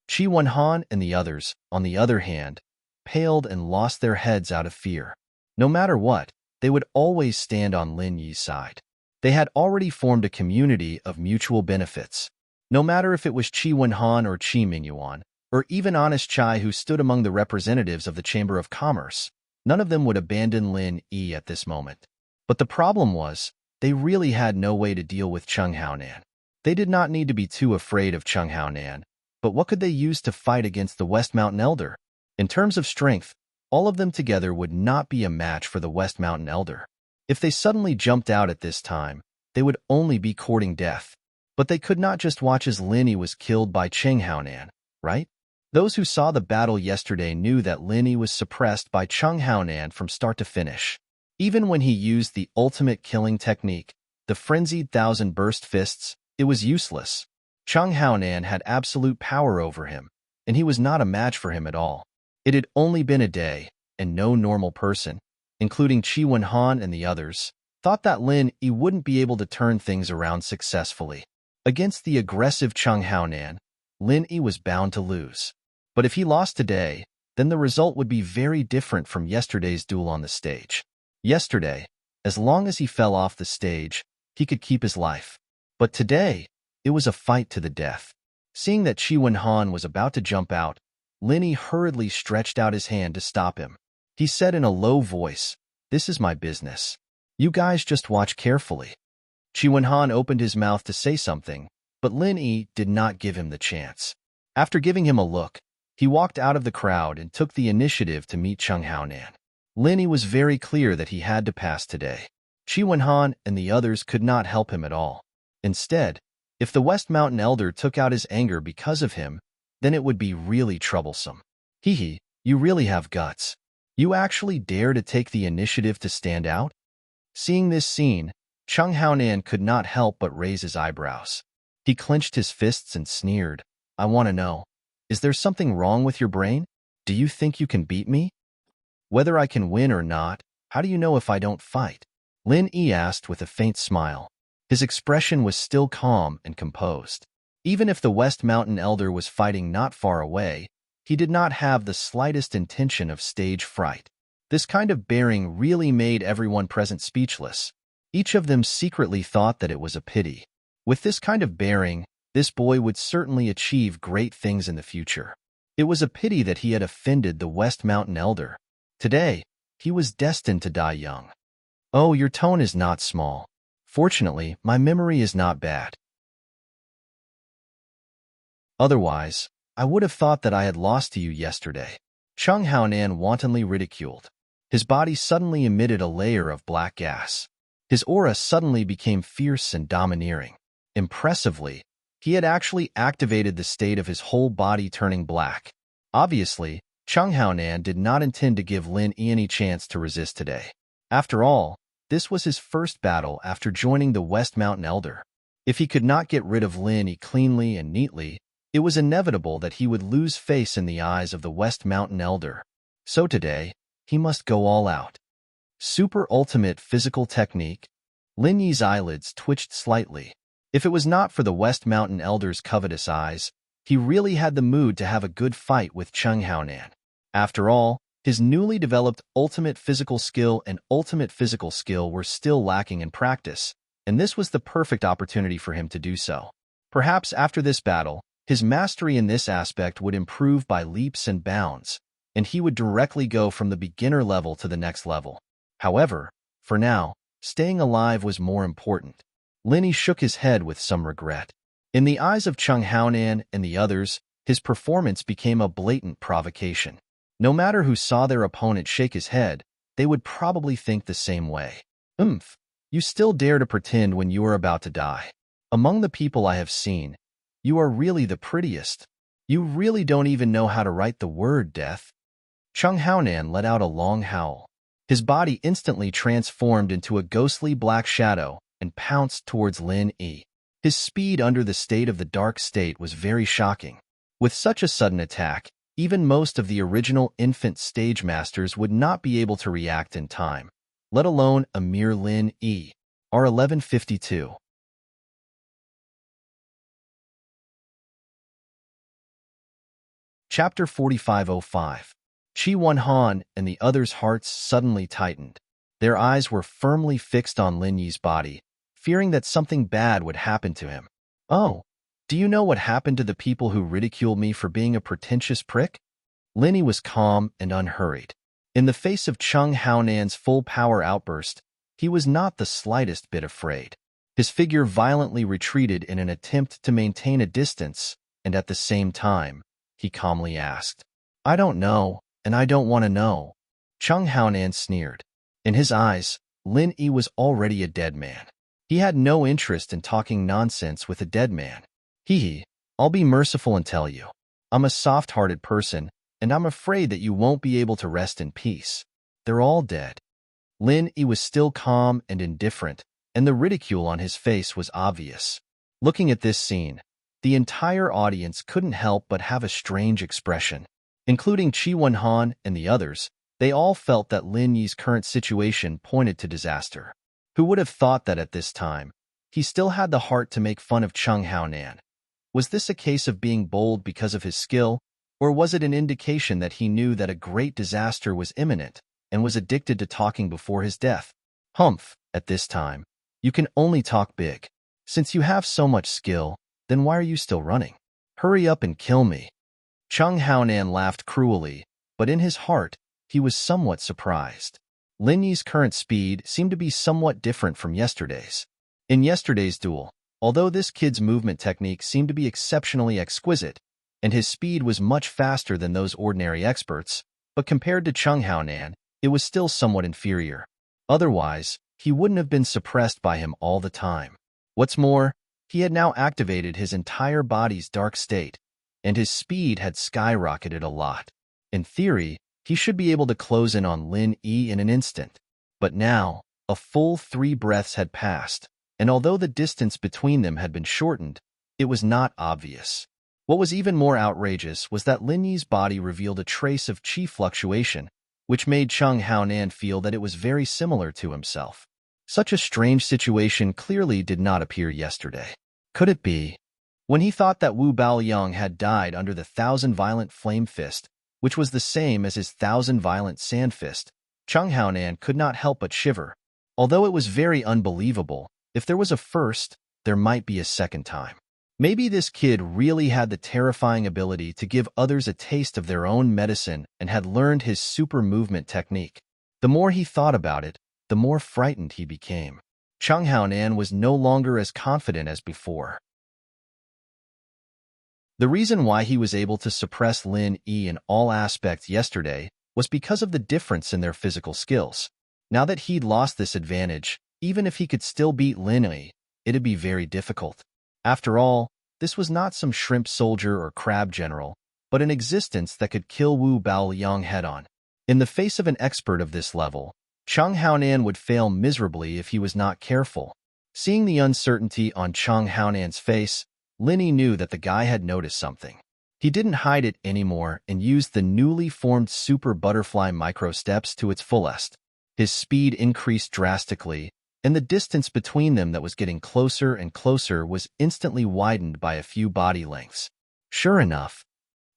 Qi Wenhan and the others, on the other hand, paled and lost their heads out of fear. No matter what, they would always stand on Lin Yi's side. They had already formed a community of mutual benefits. No matter if it was Qi Wenhan or Qi Mingyuan, or even Honest Chai who stood among the representatives of the Chamber of Commerce, none of them would abandon Lin Yi at this moment. But the problem was, they really had no way to deal with Cheng Haonan. They did not need to be too afraid of Cheng Haonan, but what could they use to fight against the West Mountain Elder? In terms of strength, all of them together would not be a match for the West Mountain Elder. If they suddenly jumped out at this time, they would only be courting death. But they could not just watch as Lin Yi was killed by Cheng Haonan, right? Those who saw the battle yesterday knew that Lin Yi was suppressed by Cheng Haonan from start to finish. Even when he used the ultimate killing technique, the frenzied thousand burst fists, it was useless. Cheng Haonan had absolute power over him, and he was not a match for him at all. It had only been a day, and no normal person, including Qi Wenhan and the others, thought that Lin Yi wouldn't be able to turn things around successfully. Against the aggressive Cheng Haonan, Lin Yi was bound to lose. But if he lost today, then the result would be very different from yesterday's duel on the stage. Yesterday, as long as he fell off the stage, he could keep his life. But today, it was a fight to the death. Seeing that Qi Wenhan was about to jump out, Lin Yi hurriedly stretched out his hand to stop him. He said in a low voice, "This is my business. You guys just watch carefully." Qi Wenhan opened his mouth to say something, but Lin Yi did not give him the chance. After giving him a look, he walked out of the crowd and took the initiative to meet Cheng Haonan. Lin Yi was very clear that he had to pass today. Qi Wenhan and the others could not help him at all. Instead, if the West Mountain Elder took out his anger because of him, then it would be really troublesome. Hee, you really have guts. You actually dare to take the initiative to stand out? Seeing this scene, Cheng Haonan could not help but raise his eyebrows. He clenched his fists and sneered, "I want to know, is there something wrong with your brain? Do you think you can beat me? Whether I can win or not, how do you know if I don't fight?" Lin Yi asked with a faint smile. His expression was still calm and composed. Even if the West Mountain Elder was fighting not far away, he did not have the slightest intention of stage fright. This kind of bearing really made everyone present speechless. Each of them secretly thought that it was a pity. With this kind of bearing, this boy would certainly achieve great things in the future. It was a pity that he had offended the West Mountain Elder. Today, he was destined to die young. "Oh, your tone is not small. Fortunately, my memory is not bad. Otherwise, I would have thought that I had lost to you yesterday." Cheng Haonan wantonly ridiculed. His body suddenly emitted a layer of black gas. His aura suddenly became fierce and domineering. Impressively, he had actually activated the state of his whole body turning black. Obviously, Cheng Haonan did not intend to give Lin Yi any chance to resist today. After all, this was his first battle after joining the West Mountain Elder. If he could not get rid of Lin Yi cleanly and neatly, it was inevitable that he would lose face in the eyes of the West Mountain Elder. So today, he must go all out. Super ultimate physical technique. Lin Yi's eyelids twitched slightly. If it was not for the West Mountain Elder's covetous eyes, he really had the mood to have a good fight with Cheng Haonan. After all, his newly developed ultimate physical skill and ultimate physical skill were still lacking in practice, and this was the perfect opportunity for him to do so. Perhaps after this battle, his mastery in this aspect would improve by leaps and bounds, and he would directly go from the beginner level to the next level. However, for now, staying alive was more important. Lin Yi shook his head with some regret. In the eyes of Cheng Haonan and the others, his performance became a blatant provocation. No matter who saw their opponent shake his head, they would probably think the same way. You still dare to pretend when you are about to die. Among the people I have seen, you are really the prettiest. You really don't even know how to write the word death." Cheng Haonan let out a long howl. His body instantly transformed into a ghostly black shadow and pounced towards Lin Yi. His speed under the state of the dark state was very shocking. With such a sudden attack, even most of the original infant stage masters would not be able to react in time, let alone a mere Lin Yi. R1152. Chapter 4505. Chi Wan Han and the others' hearts suddenly tightened. Their eyes were firmly fixed on Lin Yi's body, fearing that something bad would happen to him. "Oh, do you know what happened to the people who ridiculed me for being a pretentious prick?" Lin Yi was calm and unhurried. In the face of Chung Haonan's full-power outburst, he was not the slightest bit afraid. His figure violently retreated in an attempt to maintain a distance, and at the same time, he calmly asked, "I don't know, and I don't want to know." Chung Haonan sneered. In his eyes, Lin Yi was already a dead man. He had no interest in talking nonsense with a dead man. I'll be merciful and tell you. I'm a soft-hearted person, and I'm afraid that you won't be able to rest in peace. They're all dead." Lin Yi was still calm and indifferent, and the ridicule on his face was obvious. Looking at this scene, the entire audience couldn't help but have a strange expression. Including Chi Wan Han and the others, they all felt that Lin Yi's current situation pointed to disaster. Who would have thought that at this time, he still had the heart to make fun of Chung Haonan? Was this a case of being bold because of his skill, or was it an indication that he knew that a great disaster was imminent and was addicted to talking before his death? Humph, at this time, you can only talk big. Since you have so much skill, then why are you still running? Hurry up and kill me. Chung Haonan laughed cruelly, but in his heart, he was somewhat surprised. Lin Yi's current speed seemed to be somewhat different from yesterday's. In yesterday's duel, although this kid's movement technique seemed to be exceptionally exquisite, and his speed was much faster than those ordinary experts, but compared to Chung Haonan, it was still somewhat inferior. Otherwise, he wouldn't have been suppressed by him all the time. What's more, he had now activated his entire body's dark state, and his speed had skyrocketed a lot. In theory, he should be able to close in on Lin Yi in an instant. But now, a full 3 breaths had passed, and although the distance between them had been shortened, it was not obvious. What was even more outrageous was that Lin Yi's body revealed a trace of chi fluctuation, which made Chung Haonan feel that it was very similar to himself. Such a strange situation clearly did not appear yesterday. Could it be? When he thought that Wu Baoyang had died under the 1,000-violent flame fist, which was the same as his 1,000-violent sand fist, Chung Haonan could not help but shiver. Although it was very unbelievable, if there was a first, there might be a second time. Maybe this kid really had the terrifying ability to give others a taste of their own medicine and had learned his super movement technique. The more he thought about it, the more frightened he became. Chung Haonan was no longer as confident as before. The reason why he was able to suppress Lin Yi in all aspects yesterday was because of the difference in their physical skills. Now that he'd lost this advantage, even if he could still beat Lin Yi, it'd be very difficult. After all, this was not some shrimp soldier or crab general, but an existence that could kill Wu Baoyang head-on. In the face of an expert of this level, Chung Haonan would fail miserably if he was not careful. Seeing the uncertainty on Chung Haonan's face, Lin Yi knew that the guy had noticed something. He didn't hide it anymore and used the newly formed super butterfly micro steps to its fullest. His speed increased drastically, and the distance between them that was getting closer and closer was instantly widened by a few body lengths. Sure enough,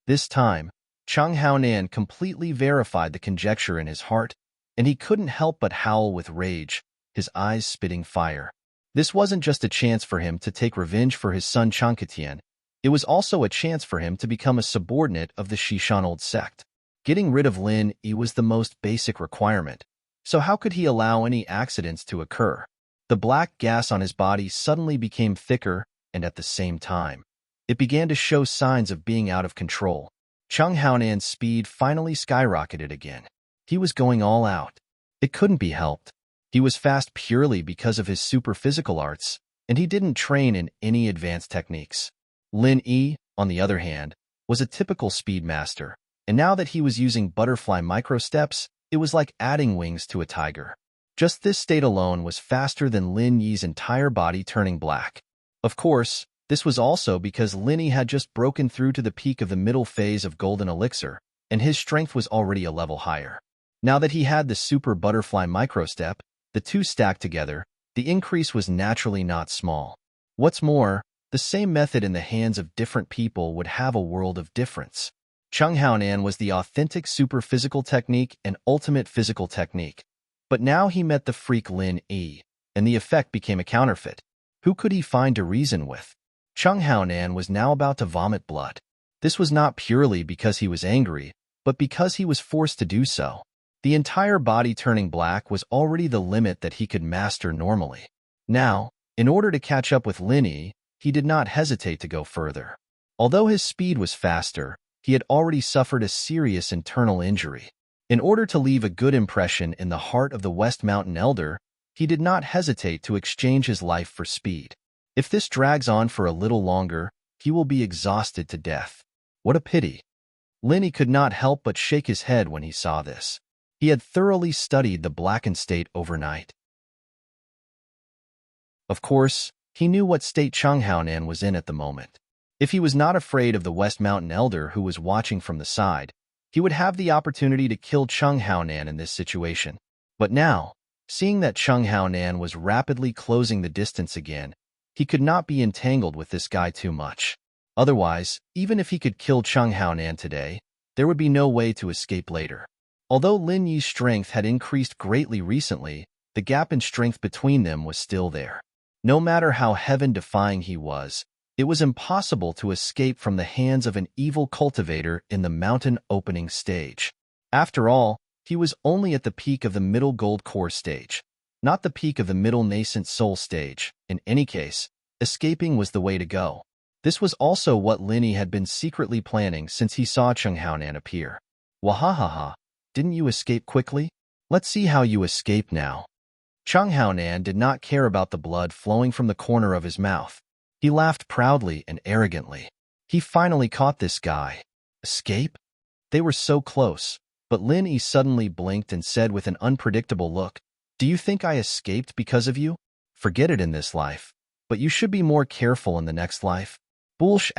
this time, Chung Haonan completely verified the conjecture in his heart, and he couldn't help but howl with rage, his eyes spitting fire. This wasn't just a chance for him to take revenge for his son Chanketian, it was also a chance for him to become a subordinate of the Shishan old sect. Getting rid of Lin Yi was the most basic requirement, so how could he allow any accidents to occur? The black gas on his body suddenly became thicker, and at the same time, it began to show signs of being out of control. Chung Haonan's speed finally skyrocketed again. He was going all out. It couldn't be helped. He was fast purely because of his super physical arts, and he didn't train in any advanced techniques. Lin Yi, on the other hand, was a typical speed master, and now that he was using butterfly micro steps, it was like adding wings to a tiger. Just this state alone was faster than Lin Yi's entire body turning black. Of course, this was also because Lin Yi had just broken through to the peak of the middle phase of Golden Elixir, and his strength was already a level higher. Now that he had the super butterfly micro step, the two stacked together, the increase was naturally not small. What's more, the same method in the hands of different people would have a world of difference. Chung Haonan was the authentic super-physical technique and ultimate physical technique. But now he met the freak Lin Yi, and the effect became a counterfeit. Who could he find to reason with? Chung Haonan was now about to vomit blood. This was not purely because he was angry, but because he was forced to do so. The entire body turning black was already the limit that he could master normally. Now, in order to catch up with Lin Yi, he did not hesitate to go further. Although his speed was faster, he had already suffered a serious internal injury. In order to leave a good impression in the heart of the West Mountain Elder, he did not hesitate to exchange his life for speed. If this drags on for a little longer, he will be exhausted to death. What a pity. Lin Yi could not help but shake his head when he saw this. He had thoroughly studied the blackened state overnight. Of course, he knew what state Chung Haonan was in at the moment. If he was not afraid of the West Mountain Elder who was watching from the side, he would have the opportunity to kill Chung Haonan in this situation. But now, seeing that Chung Haonan was rapidly closing the distance again, he could not be entangled with this guy too much. Otherwise, even if he could kill Chung Haonan today, there would be no way to escape later. Although Lin Yi's strength had increased greatly recently, the gap in strength between them was still there. No matter how heaven-defying he was, it was impossible to escape from the hands of an evil cultivator in the mountain opening stage. After all, he was only at the peak of the middle gold core stage, not the peak of the middle nascent soul stage. In any case, escaping was the way to go. This was also what Lin Yi had been secretly planning since he saw Chung Haonan appear. Wahahaha, didn't you escape quickly? Let's see how you escape now. Chung Haonan did not care about the blood flowing from the corner of his mouth. He laughed proudly and arrogantly. He finally caught this guy. Escape? They were so close, but Lin Yi suddenly blinked and said with an unpredictable look, "Do you think I escaped because of you? Forget it in this life, but you should be more careful in the next life." Bullsh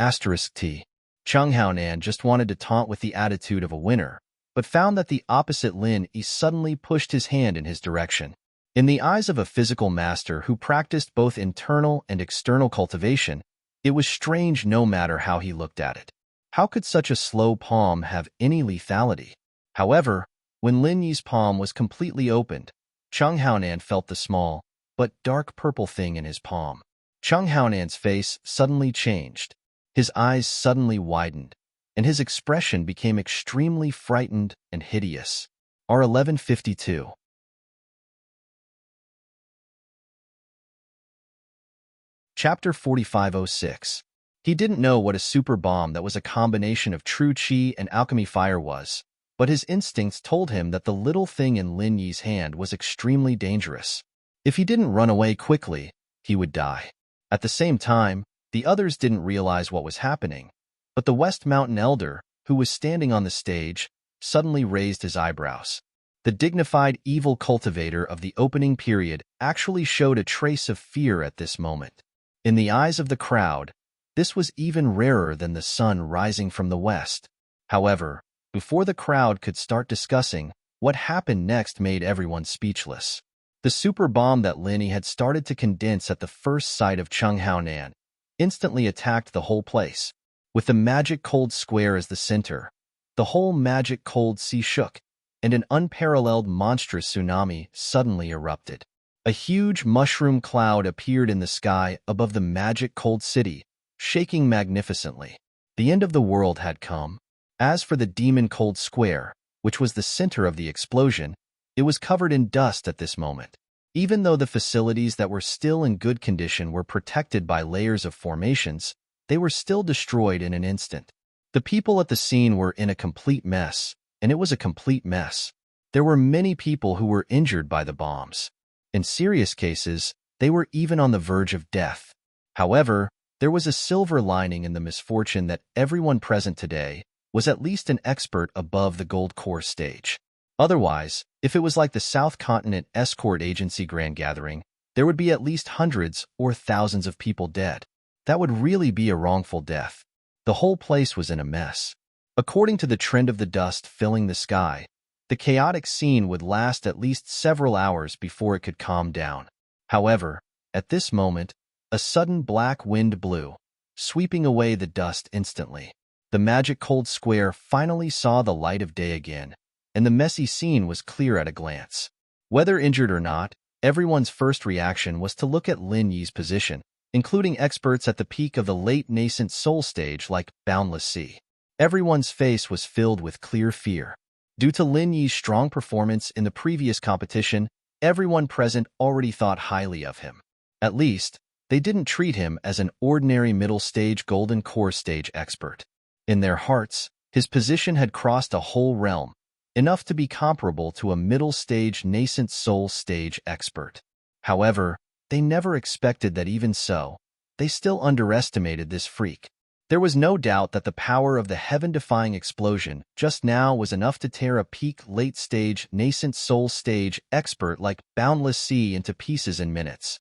*T. Chung Haonan just wanted to taunt with the attitude of a winner, but found that the opposite Lin Yi suddenly pushed his hand in his direction. In the eyes of a physical master who practiced both internal and external cultivation, it was strange no matter how he looked at it. How could such a slow palm have any lethality? However, when Lin Yi's palm was completely opened, Chung Haonan felt the small, but dark purple thing in his palm. Chung Haonan's face suddenly changed. His eyes suddenly widened, and his expression became extremely frightened and hideous. R1152. Chapter 4506. He didn't know what a super bomb that was a combination of true chi and alchemy fire was, but his instincts told him that the little thing in Lin Yi's hand was extremely dangerous. If he didn't run away quickly, he would die. At the same time, the others didn't realize what was happening, but the West Mountain Elder, who was standing on the stage, suddenly raised his eyebrows. The dignified evil cultivator of the opening period actually showed a trace of fear at this moment. In the eyes of the crowd, this was even rarer than the sun rising from the west. However, before the crowd could start discussing, what happened next made everyone speechless. The super bomb that Lin Yi had started to condense at the first sight of Chung Haonan instantly attacked the whole place. With the magic cold square as the center, the whole magic cold sea shook, and an unparalleled monstrous tsunami suddenly erupted. A huge mushroom cloud appeared in the sky above the magic cold city, shaking magnificently. The end of the world had come. As for the demon cold square, which was the center of the explosion, it was covered in dust at this moment. Even though the facilities that were still in good condition were protected by layers of formations, they were still destroyed in an instant. The people at the scene were in a complete mess, and it was a complete mess. There were many people who were injured by the bombs. In serious cases, they were even on the verge of death. However, there was a silver lining in the misfortune that everyone present today was at least an expert above the gold core stage. Otherwise, if it was like the South Continent Escort Agency Grand Gathering, there would be at least hundreds or thousands of people dead. That would really be a wrongful death. The whole place was in a mess. According to the trend of the dust filling the sky, the chaotic scene would last at least several hours before it could calm down. However, at this moment, a sudden black wind blew, sweeping away the dust instantly. The magic cold square finally saw the light of day again, and the messy scene was clear at a glance. Whether injured or not, everyone's first reaction was to look at Lin Yi's position, including experts at the peak of the late nascent soul stage like Boundless Sea. Everyone's face was filled with clear fear. Due to Lin Yi's strong performance in the previous competition, everyone present already thought highly of him. At least, they didn't treat him as an ordinary middle stage golden core stage expert. In their hearts, his position had crossed a whole realm, enough to be comparable to a middle stage nascent soul stage expert. However, they never expected that even so, they still underestimated this freak. There was no doubt that the power of the heaven-defying explosion just now was enough to tear a peak late-stage nascent soul stage expert like Boundless Sea into pieces in minutes.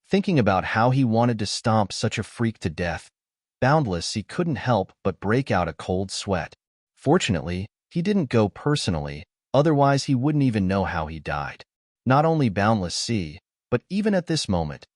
Thinking about how he wanted to stomp such a freak to death, Boundless Sea couldn't help but break out a cold sweat. Fortunately, he didn't go personally, otherwise he wouldn't even know how he died. Not only Boundless Sea, but even at this moment,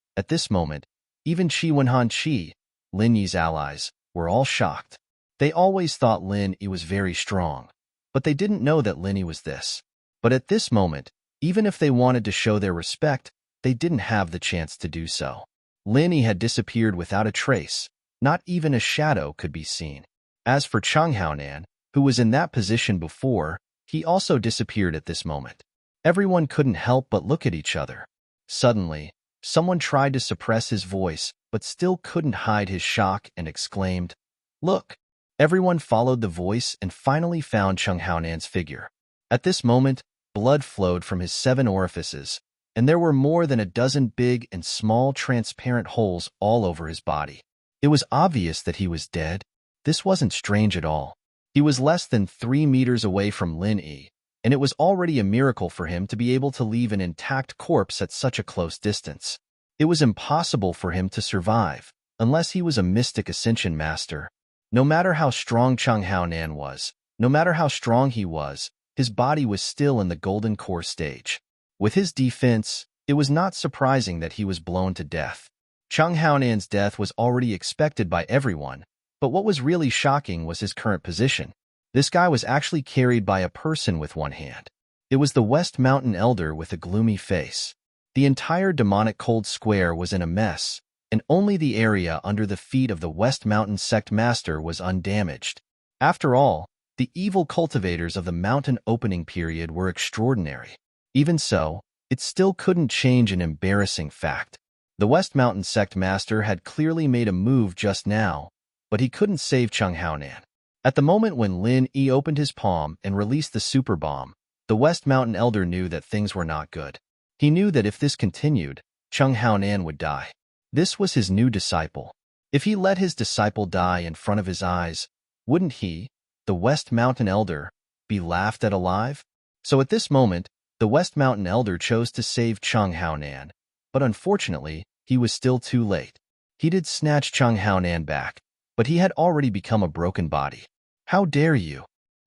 even Qi Wenhan Qi, Lin Yi's allies, were all shocked. They always thought Lin Yi was very strong, but they didn't know that Lin Yi was this. But at this moment, even if they wanted to show their respect, they didn't have the chance to do so. Lin Yi had disappeared without a trace. Not even a shadow could be seen. As for Chang Haonan, who was in that position before, he also disappeared at this moment. Everyone couldn't help but look at each other. Suddenly, someone tried to suppress his voice, but still couldn't hide his shock and exclaimed, "Look!" Everyone followed the voice and finally found Chang Haonan's figure. At this moment, blood flowed from his 7 orifices, and there were more than a dozen big and small transparent holes all over his body. It was obvious that he was dead. This wasn't strange at all. He was less than 3 meters away from Lin Yi, and it was already a miracle for him to be able to leave an intact corpse at such a close distance. It was impossible for him to survive, unless he was a mystic ascension master. No matter how strong Chang Haonan was, no matter how strong he was, his body was still in the golden core stage. With his defense, it was not surprising that he was blown to death. Chang Haonan's death was already expected by everyone, but what was really shocking was his current position. This guy was actually carried by a person with one hand. It was the West Mountain Elder with a gloomy face. The entire demonic cold square was in a mess, and only the area under the feet of the West Mountain Sect Master was undamaged. After all, the evil cultivators of the mountain opening period were extraordinary. Even so, it still couldn't change an embarrassing fact. The West Mountain Sect Master had clearly made a move just now, but he couldn't save Chang Haonan. At the moment when Lin Yi opened his palm and released the super bomb, the West Mountain Elder knew that things were not good. He knew that if this continued, Chang Haonan would die. This was his new disciple. If he let his disciple die in front of his eyes, wouldn't he, the West Mountain Elder, be laughed at alive? So at this moment, the West Mountain Elder chose to save Chang Haonan, but unfortunately, he was still too late. He did snatch Chang Haonan back, but he had already become a broken body. "How dare you?"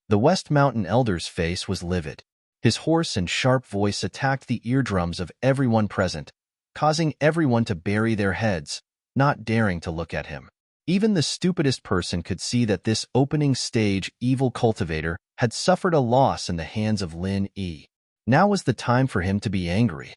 The West Mountain Elder's face was livid. His hoarse and sharp voice attacked the eardrums of everyone present, causing everyone to bury their heads, not daring to look at him. Even the stupidest person could see that this opening stage evil cultivator had suffered a loss in the hands of Lin Yi. Now was the time for him to be angry.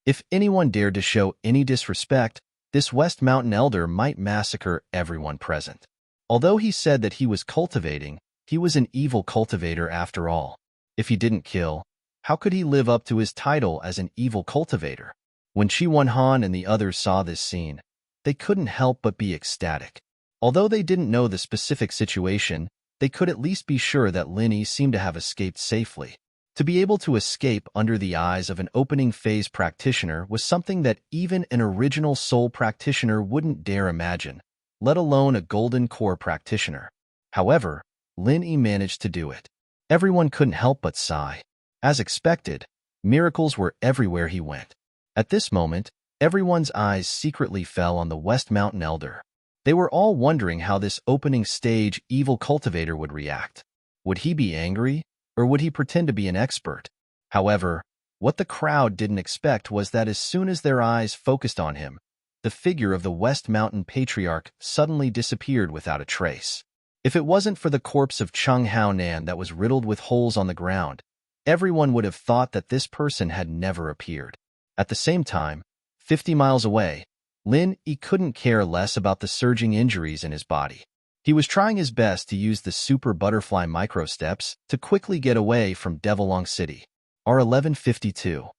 If anyone dared to show any disrespect, this West Mountain Elder might massacre everyone present. Although he said that he was cultivating, he was an evil cultivator after all. If he didn't kill, how could he live up to his title as an evil cultivator? When Qi Wenhan and the others saw this scene, they couldn't help but be ecstatic. Although they didn't know the specific situation, they could at least be sure that Lin Yi seemed to have escaped safely. To be able to escape under the eyes of an opening phase practitioner was something that even an original soul practitioner wouldn't dare imagine, let alone a golden core practitioner. However, Lin Yi managed to do it. Everyone couldn't help but sigh. As expected, miracles were everywhere he went. At this moment, everyone's eyes secretly fell on the West Mountain Elder. They were all wondering how this opening stage evil cultivator would react. Would he be angry, or would he pretend to be an expert? However, what the crowd didn't expect was that as soon as their eyes focused on him, the figure of the West Mountain Patriarch suddenly disappeared without a trace. If it wasn't for the corpse of Chung Hao Nan that was riddled with holes on the ground, everyone would have thought that this person had never appeared. At the same time, 50 miles away, Lin Yi couldn't care less about the surging injuries in his body. He was trying his best to use the super butterfly microsteps to quickly get away from Devilong City. R1152.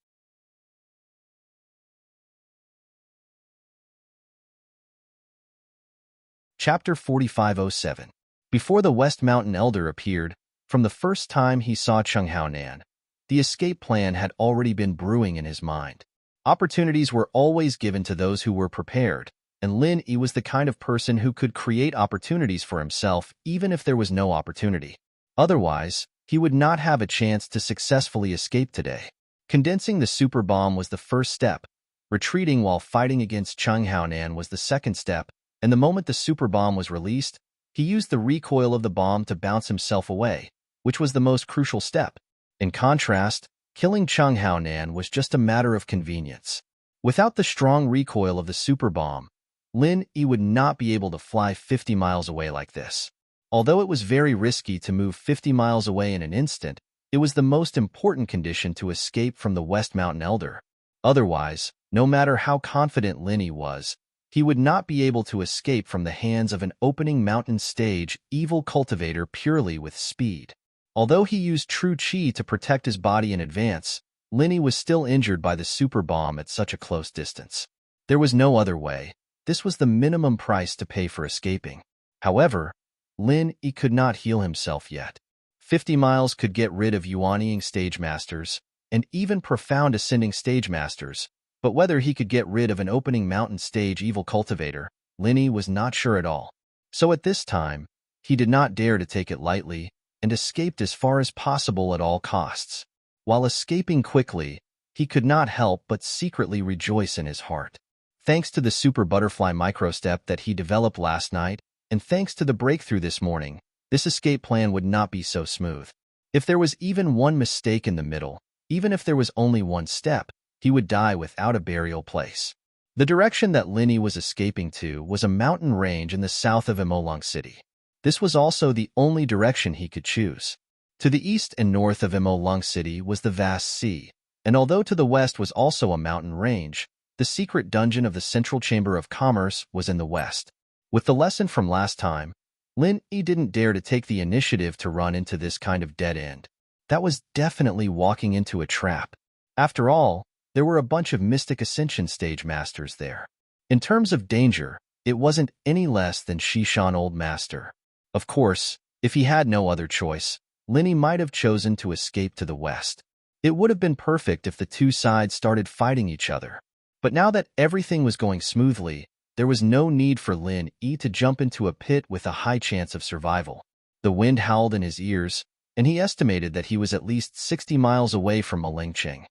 Chapter 4507. Before the West Mountain Elder appeared, from the first time he saw Chung Hao Nan, the escape plan had already been brewing in his mind. Opportunities were always given to those who were prepared, and Lin Yi was the kind of person who could create opportunities for himself even if there was no opportunity. Otherwise, he would not have a chance to successfully escape today. Condensing the super bomb was the first step. Retreating while fighting against Chung Hao Nan was the second step, and the moment the super bomb was released, he used the recoil of the bomb to bounce himself away, which was the most crucial step. In contrast, killing Chung Hao Nan was just a matter of convenience. Without the strong recoil of the super bomb, Lin Yi would not be able to fly 50 miles away like this. Although it was very risky to move 50 miles away in an instant, it was the most important condition to escape from the West Mountain Elder. Otherwise, no matter how confident Lin Yi was, he would not be able to escape from the hands of an opening mountain stage evil cultivator purely with speed. Although he used true chi to protect his body in advance, Lin Yi was still injured by the super bomb at such a close distance. There was no other way. This was the minimum price to pay for escaping. However, Lin Yi could not heal himself yet. 50 miles could get rid of Yuanying stage masters, and even profound ascending stage masters, but whether he could get rid of an opening mountain stage evil cultivator, Lin Yi was not sure at all. So at this time, he did not dare to take it lightly, and escaped as far as possible at all costs. While escaping quickly, he could not help but secretly rejoice in his heart. Thanks to the super butterfly microstep that he developed last night, and thanks to the breakthrough this morning, this escape plan would not be so smooth. If there was even one mistake in the middle, even if there was only one step, he would die without a burial place. The direction that Lin Yi was escaping to was a mountain range in the south of Emolong City. This was also the only direction he could choose. To the east and north of Emolong City was the vast sea, and although to the west was also a mountain range, the secret dungeon of the Central Chamber of Commerce was in the west. With the lesson from last time, Lin Yi didn't dare to take the initiative to run into this kind of dead end. That was definitely walking into a trap. After all, there were a bunch of Mystic Ascension stage masters there. In terms of danger, it wasn't any less than Shishan Old Master. Of course, if he had no other choice, Lin Yi might have chosen to escape to the west. It would have been perfect if the two sides started fighting each other. But now that everything was going smoothly, there was no need for Lin Yi to jump into a pit with a high chance of survival. The wind howled in his ears, and he estimated that he was at least 60 miles away from Malingqing.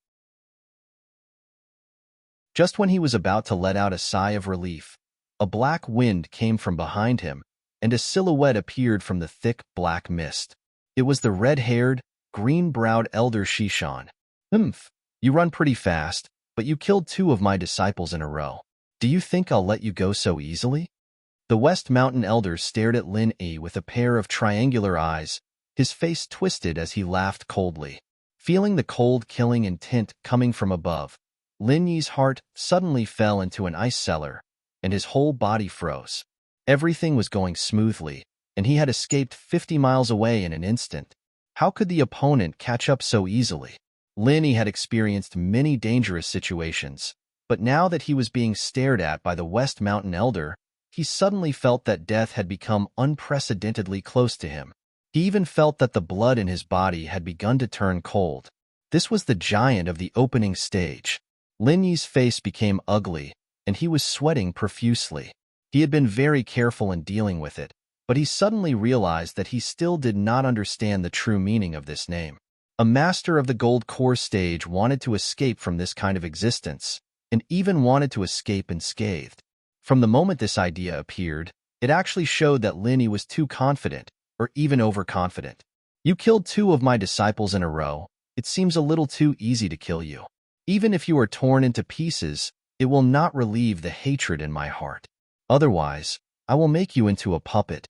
Just when he was about to let out a sigh of relief, a black wind came from behind him, and a silhouette appeared from the thick black mist. It was the red-haired, green-browed elder Shishan. You run pretty fast, but you killed 2 of my disciples in a row. Do you think I'll let you go so easily? The West Mountain Elder stared at Lin Yi with a pair of triangular eyes, his face twisted as he laughed coldly. Feeling the cold killing intent coming from above, Lin Yi's heart suddenly fell into an ice cellar, and his whole body froze. Everything was going smoothly, and he had escaped 50 miles away in an instant. How could the opponent catch up so easily? Lin Yi had experienced many dangerous situations, but now that he was being stared at by the West Mountain Elder, he suddenly felt that death had become unprecedentedly close to him. He even felt that the blood in his body had begun to turn cold. This was the giant of the opening stage. Lin Yi's face became ugly, and he was sweating profusely. He had been very careful in dealing with it, but he suddenly realized that he still did not understand the true meaning of this name. A master of the Gold Core stage wanted to escape from this kind of existence, and even wanted to escape unscathed. From the moment this idea appeared, it actually showed that Lin Yi was too confident, or even overconfident. You killed 2 of my disciples in a row. It seems a little too easy to kill you. Even if you are torn into pieces, it will not relieve the hatred in my heart. Otherwise, I will make you into a puppet."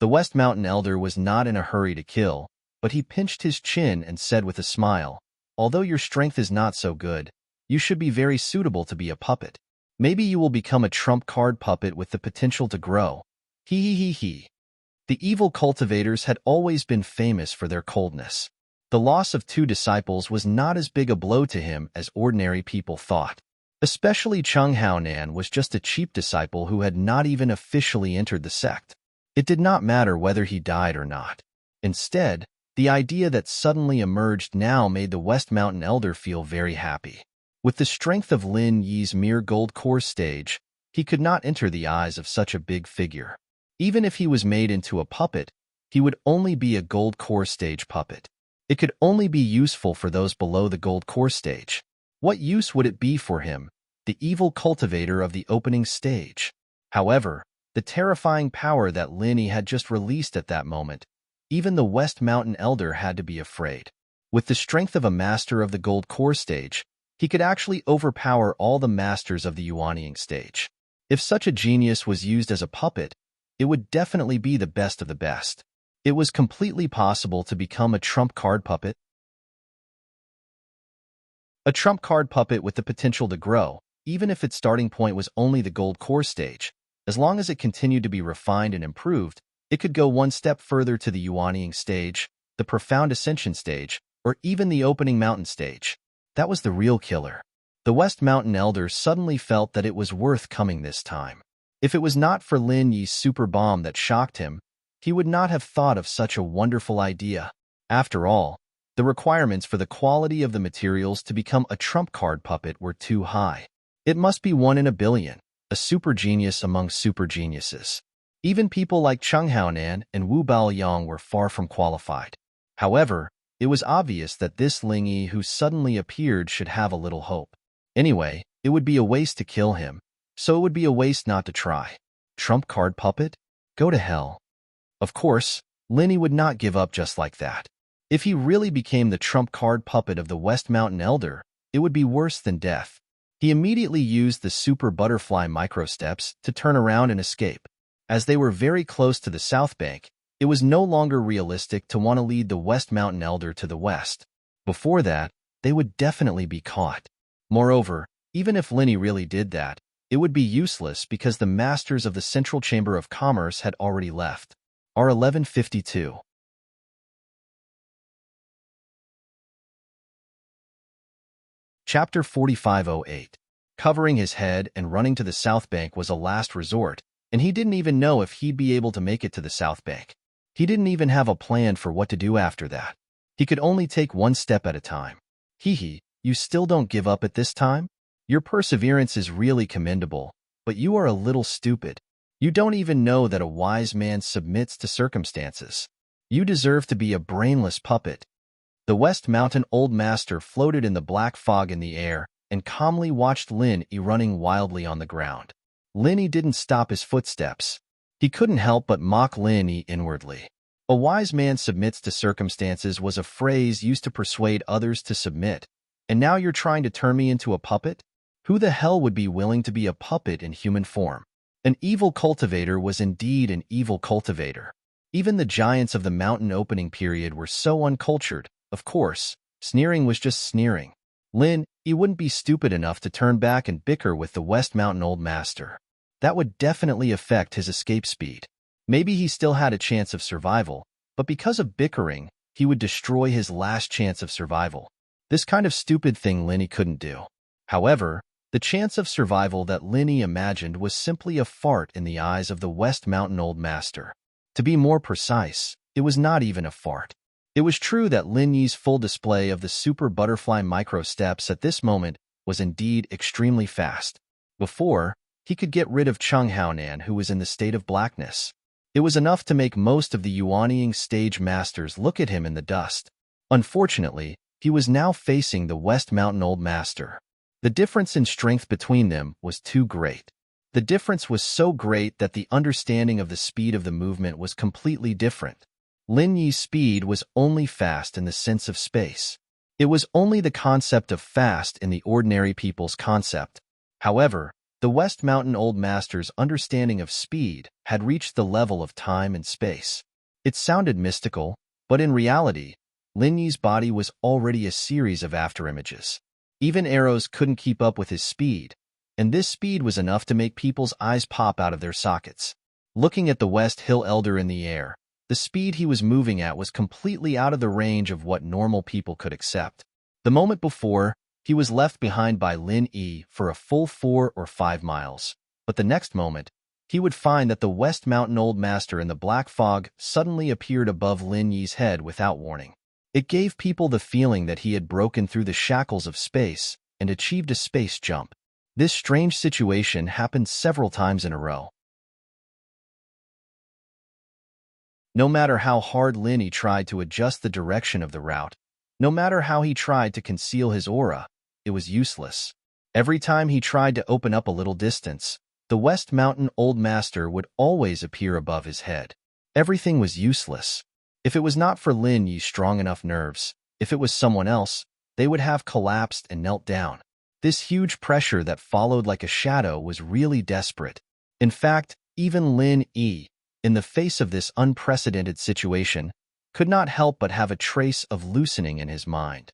The West Mountain Elder was not in a hurry to kill, but he pinched his chin and said with a smile, "Although your strength is not so good, you should be very suitable to be a puppet. Maybe you will become a trump card puppet with the potential to grow. Hee hee hee hee." The evil cultivators had always been famous for their coldness. The loss of 2 disciples was not as big a blow to him as ordinary people thought. Especially Chung Haonan was just a cheap disciple who had not even officially entered the sect. It did not matter whether he died or not. Instead, the idea that suddenly emerged now made the West Mountain Elder feel very happy. With the strength of Lin Yi's mere gold core stage, he could not enter the eyes of such a big figure. Even if he was made into a puppet, he would only be a gold core stage puppet. It could only be useful for those below the gold core stage. What use would it be for him, the evil cultivator of the opening stage? However, the terrifying power that Lin Yi had just released at that moment, even the West Mountain Elder had to be afraid. With the strength of a master of the gold core stage, he could actually overpower all the masters of the Yuanying stage. If such a genius was used as a puppet, it would definitely be the best of the best. It was completely possible to become a trump card puppet. A trump card puppet with the potential to grow, even if its starting point was only the gold core stage. As long as it continued to be refined and improved, it could go one step further to the Yuanying stage, the profound ascension stage, or even the opening mountain stage. That was the real killer. The West Mountain Elder suddenly felt that it was worth coming this time. If it was not for Lin Yi's super bomb that shocked him, he would not have thought of such a wonderful idea. After all, the requirements for the quality of the materials to become a trump card puppet were too high. It must be 1 in a billion, a super genius among super geniuses. Even people like Chung Haonan and Wu Baoyong were far from qualified. However, it was obvious that this Ling Yi who suddenly appeared should have a little hope. Anyway, it would be a waste to kill him, so it would be a waste not to try. Trump card puppet? Go to hell. Of course, Lin Yi would not give up just like that. If he really became the trump card puppet of the West Mountain Elder, it would be worse than death. He immediately used the super butterfly microsteps to turn around and escape. As they were very close to the south bank, it was no longer realistic to want to lead the West Mountain Elder to the west. Before that, they would definitely be caught. Moreover, even if Lin Yi really did that, it would be useless because the masters of the Central Chamber of Commerce had already left. R1152. Chapter 4508. Covering his head and running to the south bank was a last resort, and he didn't even know if he'd be able to make it to the south bank. He didn't even have a plan for what to do after that. He could only take one step at a time. Hee, you still don't give up at this time? Your perseverance is really commendable, but you are a little stupid. You don't even know that a wise man submits to circumstances. You deserve to be a brainless puppet. The West Mountain Old Master floated in the black fog in the air and calmly watched Lin Yi running wildly on the ground. Lin Yi didn't stop his footsteps. He couldn't help but mock Lin Yi inwardly. A wise man submits to circumstances was a phrase used to persuade others to submit, and now you're trying to turn me into a puppet? Who the hell would be willing to be a puppet in human form? An evil cultivator was indeed an evil cultivator. Even the giants of the mountain opening period were so uncultured. Of course, sneering was just sneering. Lin Yi wouldn't be stupid enough to turn back and bicker with the West Mountain Old Master. That would definitely affect his escape speed. Maybe he still had a chance of survival, but because of bickering, he would destroy his last chance of survival. This kind of stupid thing Lin Yi couldn't do. However, the chance of survival that Lin Yi imagined was simply a fart in the eyes of the West Mountain Old Master. To be more precise, it was not even a fart. It was true that Lin Yi's full display of the super butterfly micro steps at this moment was indeed extremely fast. Before, he could get rid of Chung Haonan, who was in the state of blackness. It was enough to make most of the Yuanying stage masters look at him in the dust. Unfortunately, he was now facing the West Mountain Old Master. The difference in strength between them was too great. The difference was so great that the understanding of the speed of the movement was completely different. Lin Yi's speed was only fast in the sense of space. It was only the concept of fast in the ordinary people's concept. However, the West Mountain Old Master's understanding of speed had reached the level of time and space. It sounded mystical, but in reality, Lin Yi's body was already a series of afterimages. Even arrows couldn't keep up with his speed, and this speed was enough to make people's eyes pop out of their sockets. Looking at the West Hill Elder in the air, the speed he was moving at was completely out of the range of what normal people could accept. The moment before, he was left behind by Lin Yi for a full 4 or 5 miles, but the next moment, he would find that the West Mountain Old Master in the black fog suddenly appeared above Lin Yi's head without warning. It gave people the feeling that he had broken through the shackles of space and achieved a space jump. This strange situation happened several times in a row. No matter how hard Lin Yi tried to adjust the direction of the route, no matter how he tried to conceal his aura, it was useless. Every time he tried to open up a little distance, the West Mountain Old Master would always appear above his head. Everything was useless. If it was not for Lin Yi's strong enough nerves, if it was someone else, they would have collapsed and knelt down. This huge pressure that followed like a shadow was really desperate. In fact, even Lin Yi, in the face of this unprecedented situation, could not help but have a trace of loosening in his mind.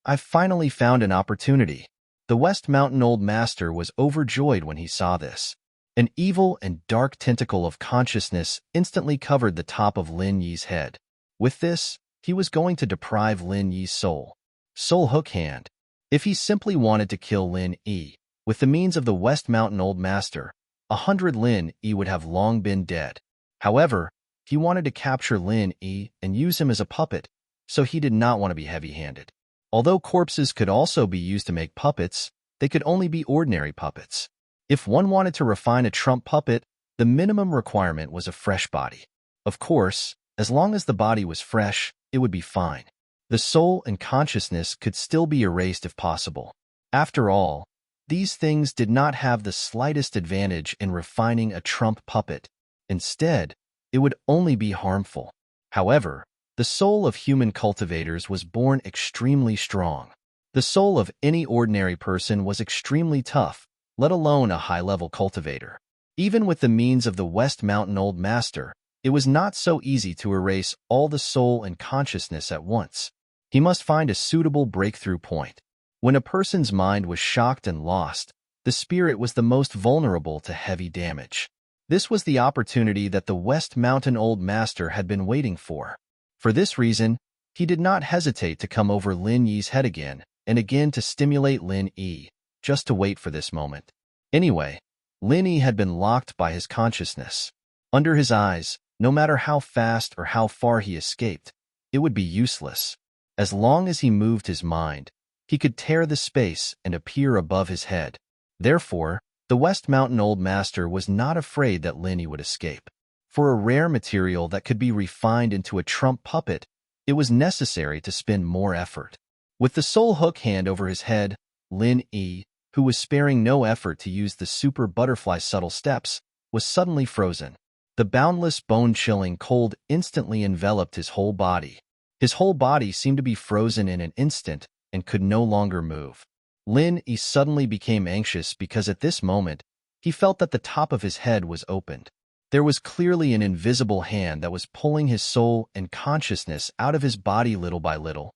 I've finally found an opportunity. The West Mountain Old Master was overjoyed when he saw this. An evil and dark tentacle of consciousness instantly covered the top of Lin Yi's head. With this, he was going to deprive Lin Yi's soul. Soul Hook Hand. If he simply wanted to kill Lin Yi, with the means of the West Mountain Old Master, 100 Lin Yi would have long been dead. However, he wanted to capture Lin Yi and use him as a puppet, so he did not want to be heavy-handed. Although corpses could also be used to make puppets, they could only be ordinary puppets. If one wanted to refine a trump puppet, the minimum requirement was a fresh body. Of course, as long as the body was fresh, it would be fine. The soul and consciousness could still be erased if possible. After all, these things did not have the slightest advantage in refining a trump puppet. Instead, it would only be harmful. However, the soul of human cultivators was born extremely strong. The soul of any ordinary person was extremely tough, let alone a high-level cultivator. Even with the means of the West Mountain Old Master, it was not so easy to erase all the soul and consciousness at once. He must find a suitable breakthrough point. When a person's mind was shocked and lost, the spirit was the most vulnerable to heavy damage. This was the opportunity that the West Mountain Old Master had been waiting for. For this reason, he did not hesitate to come over Lin Yi's head again and again to stimulate Lin Yi, just to wait for this moment. Anyway, Lin Yi had been locked by his consciousness. Under his eyes, no matter how fast or how far he escaped, it would be useless. As long as he moved his mind, he could tear the space and appear above his head. Therefore, the West Mountain Old Master was not afraid that Lin Yi would escape. For a rare material that could be refined into a trump puppet, it was necessary to spend more effort. With the soul hook hand over his head, Lin Yi, who was sparing no effort to use the super butterfly subtle steps, was suddenly frozen. The boundless bone-chilling cold instantly enveloped his whole body. His whole body seemed to be frozen in an instant and could no longer move. Lin Yi suddenly became anxious because at this moment, he felt that the top of his head was opened. There was clearly an invisible hand that was pulling his soul and consciousness out of his body little by little.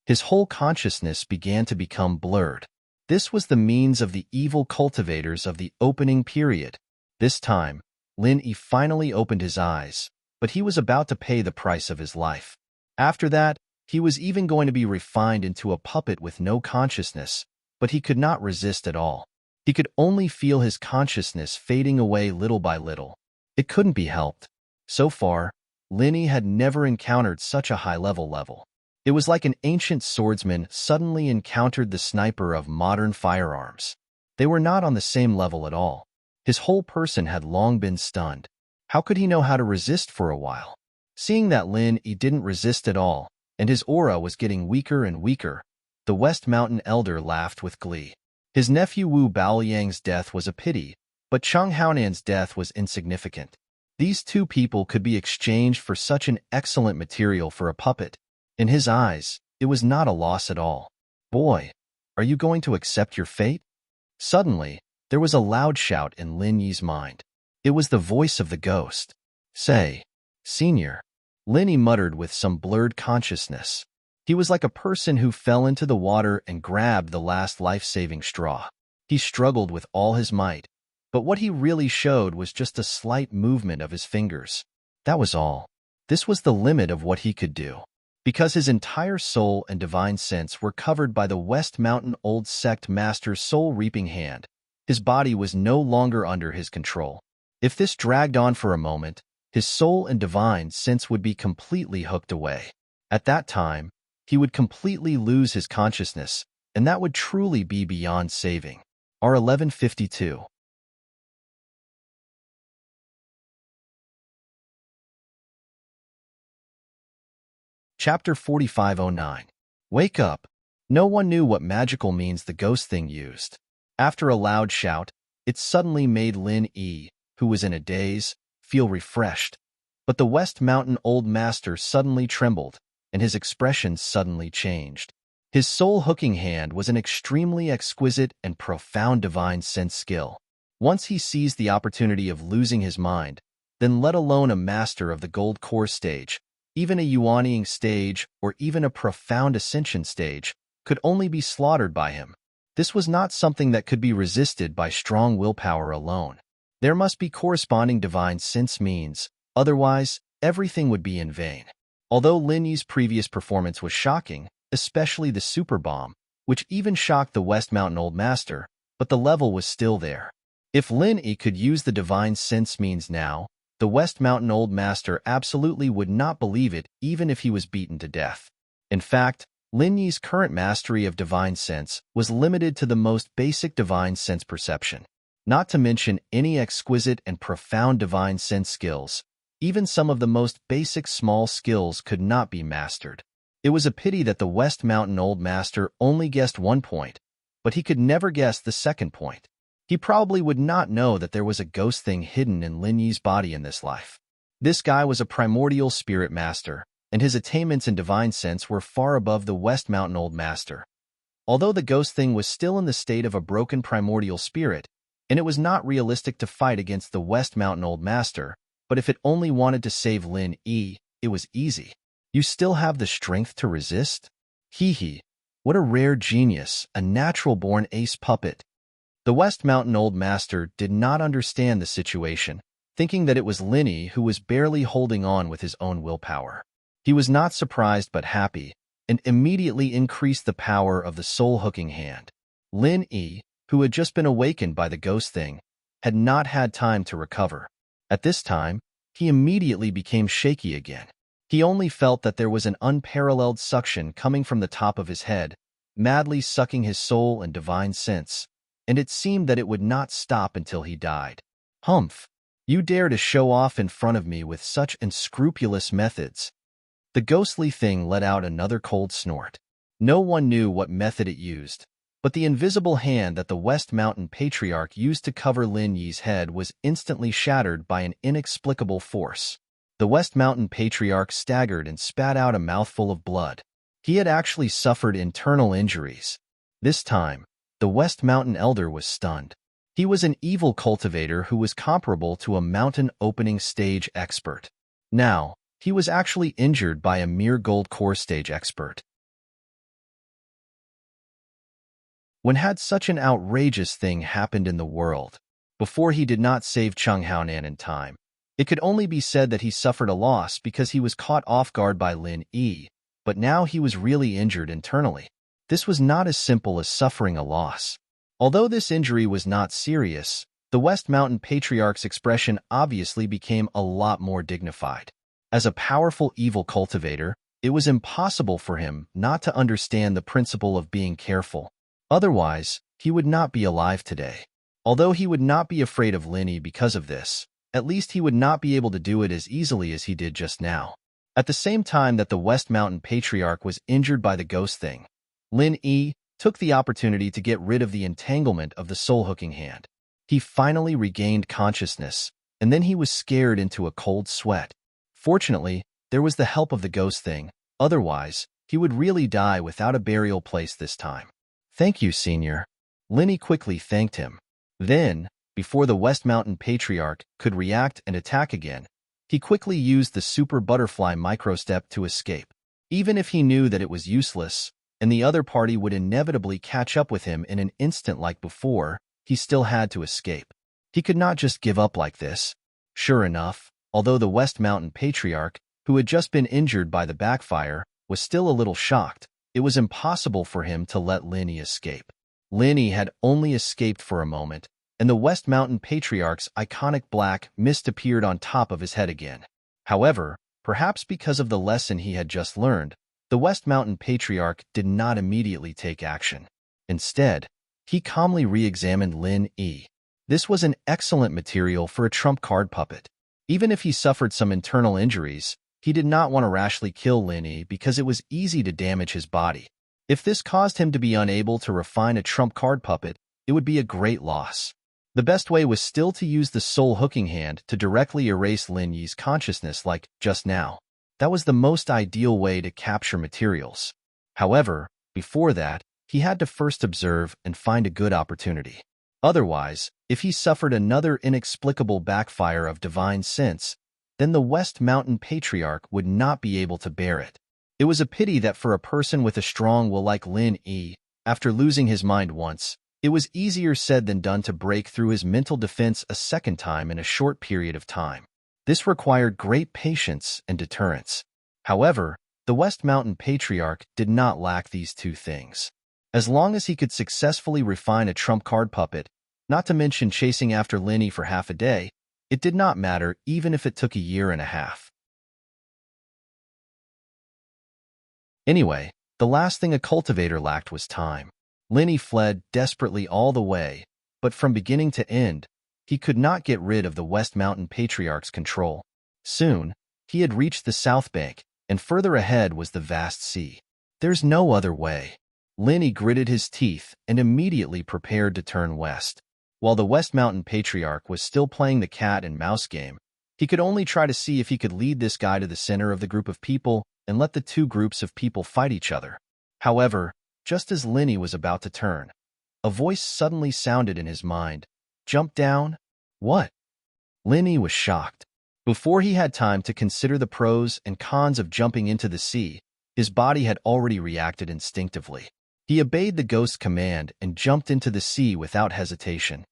His whole consciousness began to become blurred. This was the means of the evil cultivators of the opening period. This time, Lin Yi finally opened his eyes, but he was about to pay the price of his life. After that, he was even going to be refined into a puppet with no consciousness, but he could not resist at all. He could only feel his consciousness fading away little by little. It couldn't be helped. So far, Lin Yi had never encountered such a high-level. It was like an ancient swordsman suddenly encountered the sniper of modern firearms. They were not on the same level at all. His whole person had long been stunned. How could he know how to resist for a while? Seeing that Lin Yi didn't resist at all, and his aura was getting weaker and weaker, the West Mountain Elder laughed with glee. His nephew Wu Baoyang's death was a pity, but Cheng Haonan's death was insignificant. These two people could be exchanged for such an excellent material for a puppet. In his eyes, it was not a loss at all. Boy, are you going to accept your fate? Suddenly, there was a loud shout in Lin Yi's mind. It was the voice of the ghost. Say, Senior, Lin Yi muttered with some blurred consciousness. He was like a person who fell into the water and grabbed the last life-saving straw. He struggled with all his might, but what he really showed was just a slight movement of his fingers. That was all. This was the limit of what he could do. Because his entire soul and divine sense were covered by the West Mountain Old Sect Master's soul-reaping hand, his body was no longer under his control. If this dragged on for a moment, his soul and divine sense would be completely hooked away. At that time, he would completely lose his consciousness, and that would truly be beyond saving. R1152. Chapter 4509. Wake up. No one knew what magical means the ghost thing used. After a loud shout, it suddenly made Lin Yi, who was in a daze, feel refreshed. But the West Mountain Old Master suddenly trembled, and his expression suddenly changed. His soul-hooking hand was an extremely exquisite and profound divine sense skill. Once he seized the opportunity of losing his mind, then let alone a master of the gold core stage, even a yuanying stage or even a profound ascension stage could only be slaughtered by him. This was not something that could be resisted by strong willpower alone. There must be corresponding divine sense means, otherwise everything would be in vain. Although Lin Yi's previous performance was shocking, especially the super bomb, which even shocked the West Mountain Old Master, but the level was still there. If Lin Yi could use the divine sense means now, the West Mountain Old Master absolutely would not believe it even if he was beaten to death. In fact, Lin Yi's current mastery of divine sense was limited to the most basic divine sense perception. Not to mention any exquisite and profound divine sense skills. Even some of the most basic small skills could not be mastered. It was a pity that the West Mountain Old Master only guessed one point, but he could never guess the second point. He probably would not know that there was a ghost thing hidden in Lin Yi's body in this life. This guy was a primordial spirit master, and his attainments in divine sense were far above the West Mountain Old Master. Although the ghost thing was still in the state of a broken primordial spirit, and it was not realistic to fight against the West Mountain Old Master, but if it only wanted to save Lin Yi, it was easy. You still have the strength to resist? Hee hee. What a rare genius, a natural-born ace puppet. The West Mountain Old Master did not understand the situation, thinking that it was Lin Yi who was barely holding on with his own willpower. He was not surprised but happy, and immediately increased the power of the soul-hooking hand. Lin Yi, who had just been awakened by the ghost thing, had not had time to recover. At this time, he immediately became shaky again. He only felt that there was an unparalleled suction coming from the top of his head, madly sucking his soul and divine sense, and it seemed that it would not stop until he died. Humph! You dare to show off in front of me with such unscrupulous methods. The ghostly thing let out another cold snort. No one knew what method it used, but the invisible hand that the West Mountain Patriarch used to cover Lin Yi's head was instantly shattered by an inexplicable force. The West Mountain Patriarch staggered and spat out a mouthful of blood. He had actually suffered internal injuries. This time, the West Mountain Elder was stunned. He was an evil cultivator who was comparable to a mountain opening stage expert. Now, he was actually injured by a mere gold core stage expert. When had such an outrageous thing happened in the world? Before he did not save Chung Haonan in time. It could only be said that he suffered a loss because he was caught off guard by Lin Yi, but now he was really injured internally. This was not as simple as suffering a loss. Although this injury was not serious, the West Mountain Patriarch's expression obviously became a lot more dignified. As a powerful evil cultivator, it was impossible for him not to understand the principle of being careful. Otherwise, he would not be alive today. Although he would not be afraid of Lin Yi because of this, at least he would not be able to do it as easily as he did just now. At the same time that the West Mountain Patriarch was injured by the ghost thing, Lin Yi took the opportunity to get rid of the entanglement of the soul-hooking hand. He finally regained consciousness, and then he was scared into a cold sweat. Fortunately, there was the help of the ghost thing, otherwise, He would really die without a burial place this time. Thank you, Senior. Linny quickly thanked him. Then, before the West Mountain Patriarch could react and attack again, he quickly used the Super Butterfly Microstep to escape. Even if he knew that it was useless, and the other party would inevitably catch up with him in an instant like before, he still had to escape. He could not just give up like this. Sure enough, although the West Mountain Patriarch, who had just been injured by the backfire, was still a little shocked, it was impossible for him to let Linny escape. Linny had only escaped for a moment, and the West Mountain Patriarch's iconic black mist appeared on top of his head again. However, perhaps because of the lesson he had just learned, the West Mountain Patriarch did not immediately take action. Instead, he calmly re-examined Lin-Yi. This was an excellent material for a trump card puppet. Even if he suffered some internal injuries, he did not want to rashly kill Lin-Yi because it was easy to damage his body. If this caused him to be unable to refine a trump card puppet, it would be a great loss. The best way was still to use the soul hooking hand to directly erase Lin-Yi's consciousness like just now. That was the most ideal way to capture materials. However, before that, he had to first observe and find a good opportunity. Otherwise, if he suffered another inexplicable backfire of divine sense, then the West Mountain Patriarch would not be able to bear it. It was a pity that for a person with a strong will like Lin-Yi, after losing his mind once, it was easier said than done to break through his mental defense a second time in a short period of time. This required great patience and deterrence. However, the West Mountain Patriarch did not lack these two things. As long as he could successfully refine a trump card puppet, not to mention chasing after Linny for half a day, it did not matter even if it took a year and a half. Anyway, the last thing a cultivator lacked was time. Linny fled desperately all the way, but from beginning to end, he could not get rid of the West Mountain Patriarch's control. Soon, he had reached the south bank, and further ahead was the vast sea. There's no other way. Linny gritted his teeth and immediately prepared to turn west. While the West Mountain Patriarch was still playing the cat and mouse game, he could only try to see if he could lead this guy to the center of the group of people and let the two groups of people fight each other. However, just as Linny was about to turn, a voice suddenly sounded in his mind. Jump down? What? Linny was shocked. Before he had time to consider the pros and cons of jumping into the sea, his body had already reacted instinctively. He obeyed the ghost's command and jumped into the sea without hesitation.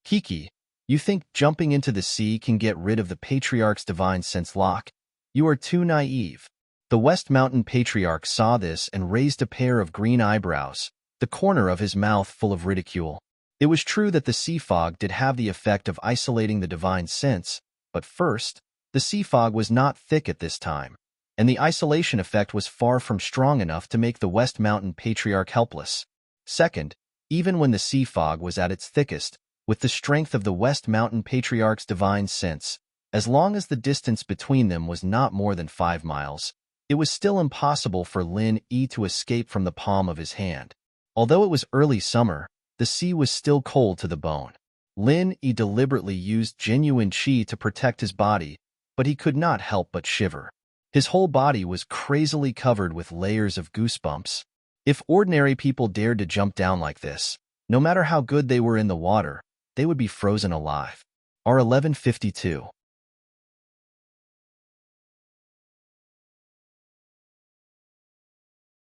Kiki, you think jumping into the sea can get rid of the Patriarch's divine sense lock? You are too naive. The West Mountain Patriarch saw this and raised a pair of green eyebrows, the corner of his mouth full of ridicule. It was true that the sea fog did have the effect of isolating the divine sense, but first, the sea fog was not thick at this time, and the isolation effect was far from strong enough to make the West Mountain Patriarch helpless. Second, even when the sea fog was at its thickest, with the strength of the West Mountain Patriarch's divine sense, as long as the distance between them was not more than 5 miles, it was still impossible for Lin-Yi to escape from the palm of his hand. Although it was early summer, the sea was still cold to the bone. Lin-Yi deliberately used genuine qi to protect his body, but he could not help but shiver. His whole body was crazily covered with layers of goosebumps. If ordinary people dared to jump down like this, no matter how good they were in the water, they would be frozen alive. R1152.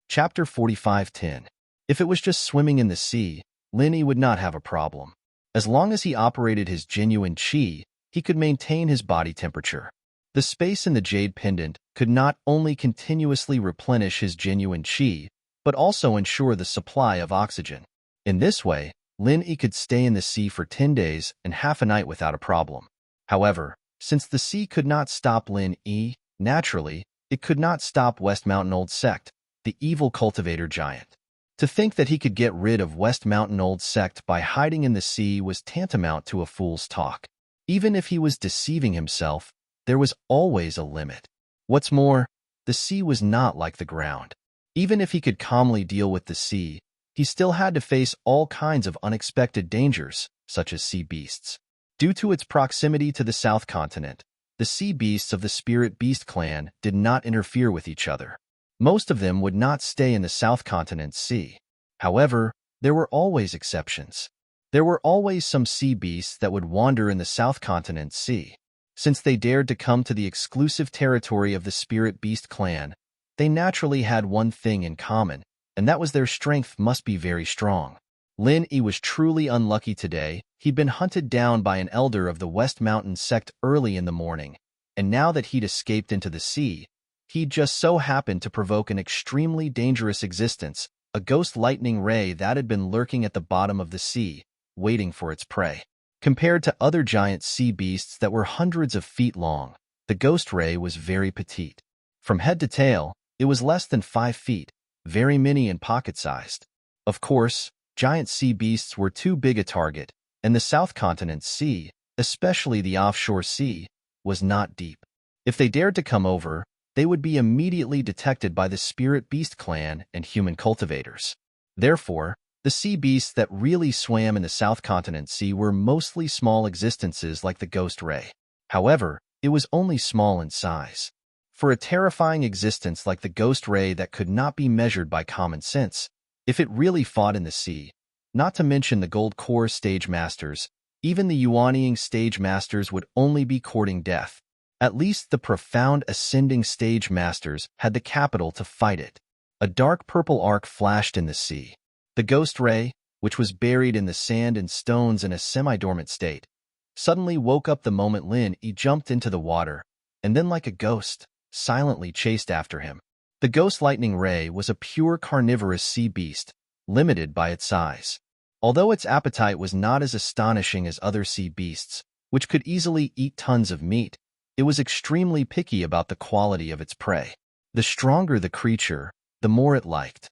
Chapter 45:10. If it was just swimming in the sea, Linny would not have a problem. As long as he operated his genuine qi, he could maintain his body temperature. The space in the jade pendant could not only continuously replenish his genuine qi, but also ensure the supply of oxygen. In this way, Lin-Yi could stay in the sea for 10 days and half a night without a problem. However, since the sea could not stop Lin-Yi, naturally, it could not stop West Mountain Old Sect, the evil cultivator giant. To think that he could get rid of West Mountain Old Sect by hiding in the sea was tantamount to a fool's talk. Even if he was deceiving himself, there was always a limit. What's more, the sea was not like the ground. Even if he could calmly deal with the sea, he still had to face all kinds of unexpected dangers, such as sea beasts. Due to its proximity to the South Continent, the sea beasts of the Spirit Beast clan did not interfere with each other. Most of them would not stay in the South Continent Sea. However, there were always exceptions. There were always some sea beasts that would wander in the South Continent Sea. Since they dared to come to the exclusive territory of the Spirit Beast clan, they naturally had one thing in common, and that was their strength must be very strong. Lin Yi was truly unlucky today. He'd been hunted down by an elder of the West Mountain sect early in the morning, and now that he'd escaped into the sea, he'd just so happened to provoke an extremely dangerous existence, a ghost lightning ray that had been lurking at the bottom of the sea, waiting for its prey. Compared to other giant sea beasts that were hundreds of feet long, the ghost ray was very petite. From head to tail, it was less than 5 feet, very mini and pocket-sized. Of course, giant sea beasts were too big a target, and the South Continent Sea, especially the offshore sea, was not deep. If they dared to come over, they would be immediately detected by the Spirit Beast clan and human cultivators. Therefore, the sea beasts that really swam in the South Continent Sea were mostly small existences like the ghost ray. However, it was only small in size. For a terrifying existence like the ghost ray that could not be measured by common sense, if it really fought in the sea, not to mention the Gold Core stage masters, even the Yuanying stage masters would only be courting death. At least the profound ascending stage masters had the capital to fight it. A dark purple arc flashed in the sea. The ghost ray, which was buried in the sand and stones in a semi-dormant state, suddenly woke up the moment Lin Yi jumped into the water, and then like a ghost, silently chased after him. The ghost lightning ray was a pure carnivorous sea beast, limited by its size. Although its appetite was not as astonishing as other sea beasts, which could easily eat tons of meat, it was extremely picky about the quality of its prey. The stronger the creature, the more it liked.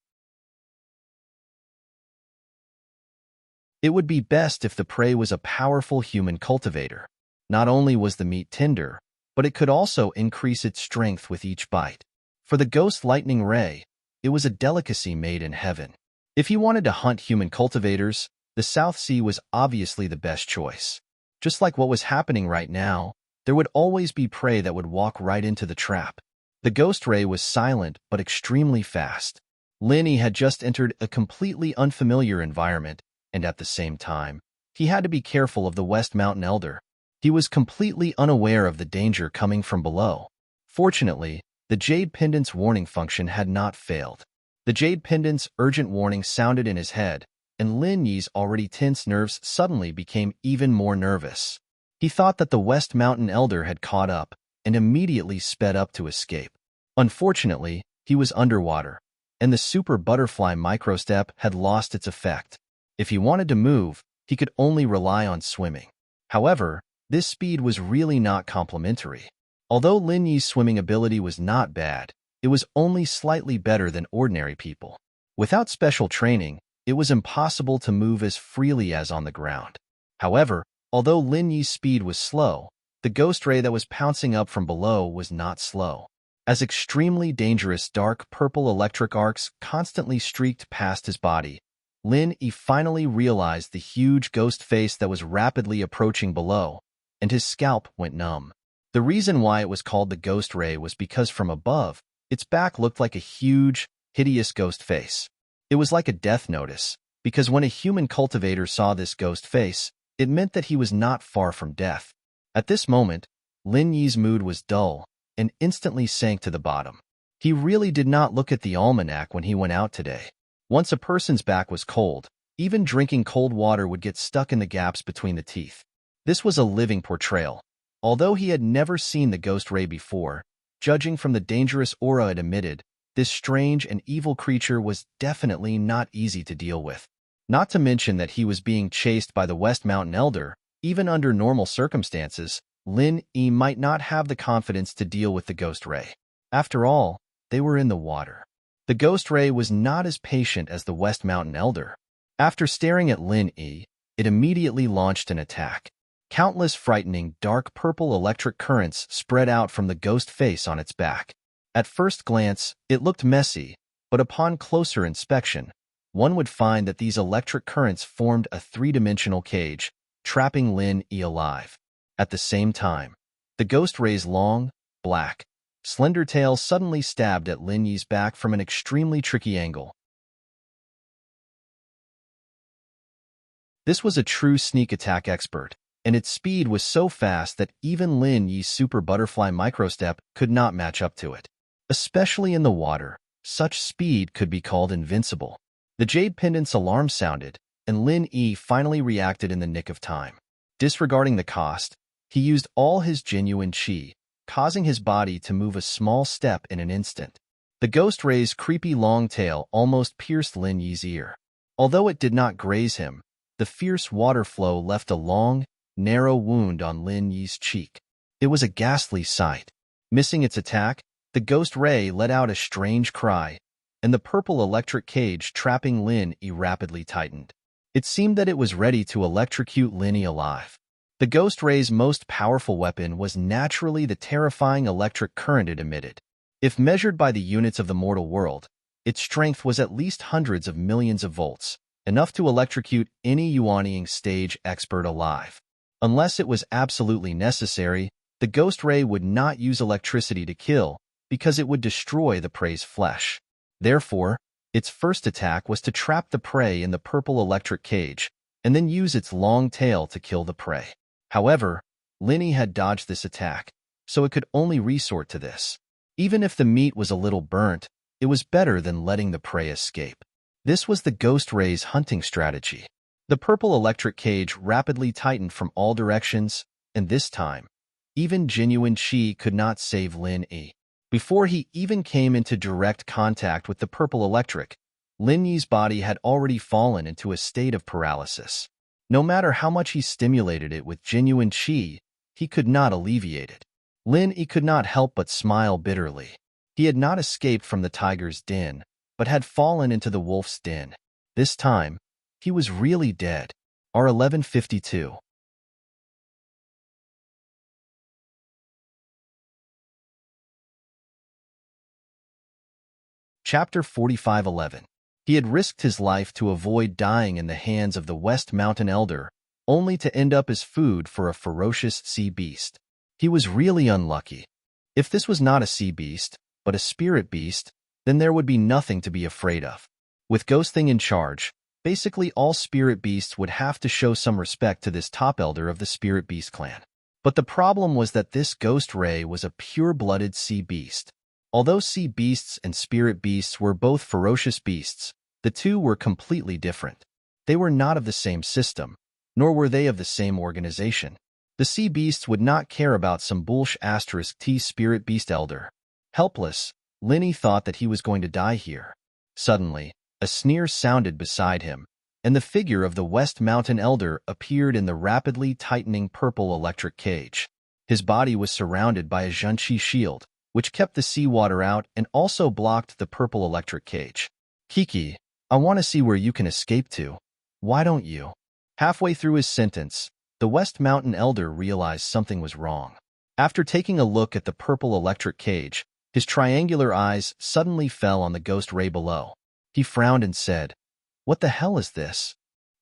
It would be best if the prey was a powerful human cultivator. Not only was the meat tender, but it could also increase its strength with each bite. For the ghost lightning ray, it was a delicacy made in heaven. If he wanted to hunt human cultivators, the South Sea was obviously the best choice. Just like what was happening right now, there would always be prey that would walk right into the trap. The ghost ray was silent but extremely fast. Lin Yi had just entered a completely unfamiliar environment, and at the same time, he had to be careful of the West Mountain Elder. He was completely unaware of the danger coming from below. Fortunately, the Jade Pendant's warning function had not failed. The Jade Pendant's urgent warning sounded in his head, and Lin Yi's already tense nerves suddenly became even more nervous. He thought that the West Mountain Elder had caught up, and immediately sped up to escape. Unfortunately, he was underwater, and the Super Butterfly Microstep had lost its effect. If he wanted to move, he could only rely on swimming. However, this speed was really not complementary. Although Lin Yi's swimming ability was not bad, it was only slightly better than ordinary people. Without special training, it was impossible to move as freely as on the ground. However, although Lin Yi's speed was slow, the ghost ray that was pouncing up from below was not slow. As extremely dangerous dark purple electric arcs constantly streaked past his body, Lin Yi finally realized the huge ghost face that was rapidly approaching below, and his scalp went numb. The reason why it was called the ghost ray was because from above, its back looked like a huge, hideous ghost face. It was like a death notice, because when a human cultivator saw this ghost face, it meant that he was not far from death. At this moment, Lin Yi's mood was dull and instantly sank to the bottom. He really did not look at the almanac when he went out today. Once a person's back was cold, even drinking cold water would get stuck in the gaps between the teeth. This was a living portrayal. Although he had never seen the ghost ray before, judging from the dangerous aura it emitted, this strange and evil creature was definitely not easy to deal with. Not to mention that he was being chased by the West Mountain Elder. Even under normal circumstances, Lin Yi might not have the confidence to deal with the ghost ray. After all, they were in the water. The ghost ray was not as patient as the West Mountain Elder. After staring at Lin Yi, it immediately launched an attack. Countless frightening dark purple electric currents spread out from the ghost face on its back. At first glance, it looked messy, but upon closer inspection, one would find that these electric currents formed a three-dimensional cage, trapping Lin Yi alive. At the same time, the ghost ray's long, black, slender tail suddenly stabbed at Lin Yi's back from an extremely tricky angle. This was a true sneak attack expert, and its speed was so fast that even Lin Yi's super butterfly microstep could not match up to it. Especially in the water, such speed could be called invincible. The jade pendant's alarm sounded, and Lin Yi finally reacted in the nick of time. Disregarding the cost, he used all his genuine chi, causing his body to move a small step in an instant. The ghost ray's creepy long tail almost pierced Lin Yi's ear. Although it did not graze him, the fierce water flow left a long, narrow wound on Lin Yi's cheek. It was a ghastly sight. Missing its attack, the ghost ray let out a strange cry, and the purple electric cage trapping Lin Yi rapidly tightened. It seemed that it was ready to electrocute Lin Yi alive. The ghost ray's most powerful weapon was naturally the terrifying electric current it emitted. If measured by the units of the mortal world, its strength was at least hundreds of millions of volts, enough to electrocute any Yuanying stage expert alive. Unless it was absolutely necessary, the ghost ray would not use electricity to kill because it would destroy the prey's flesh. Therefore, its first attack was to trap the prey in the purple electric cage and then use its long tail to kill the prey. However, Lin Yi had dodged this attack, so it could only resort to this. Even if the meat was a little burnt, it was better than letting the prey escape. This was the ghost ray's hunting strategy. The purple electric cage rapidly tightened from all directions, and this time, even genuine chi could not save Lin Yi. Before he even came into direct contact with the purple electric, Lin Yi's body had already fallen into a state of paralysis. No matter how much he stimulated it with genuine chi, he could not alleviate it. Lin Yi could not help but smile bitterly. He had not escaped from the tiger's den, but had fallen into the wolf's den. This time, he was really dead. R1152. Chapter 4511. He had risked his life to avoid dying in the hands of the West Mountain Elder, only to end up as food for a ferocious sea beast. He was really unlucky. If this was not a sea beast, but a spirit beast, then there would be nothing to be afraid of. With Ghost Thing in charge, basically all spirit beasts would have to show some respect to this top elder of the spirit beast clan. But the problem was that this ghost ray was a pure-blooded sea beast. Although sea beasts and spirit beasts were both ferocious beasts, the two were completely different. They were not of the same system, nor were they of the same organization. The sea beasts would not care about some *T spirit beast elder. Helpless, Lin Yi thought that he was going to die here. Suddenly, a sneer sounded beside him, and the figure of the West Mountain Elder appeared in the rapidly tightening purple electric cage. His body was surrounded by a Zhenqi shield, which kept the seawater out and also blocked the purple electric cage. Kiki, I want to see where you can escape to. Why don't you? Halfway through his sentence, the West Mountain Elder realized something was wrong. After taking a look at the purple electric cage, his triangular eyes suddenly fell on the ghost ray below. He frowned and said, "What the hell is this?"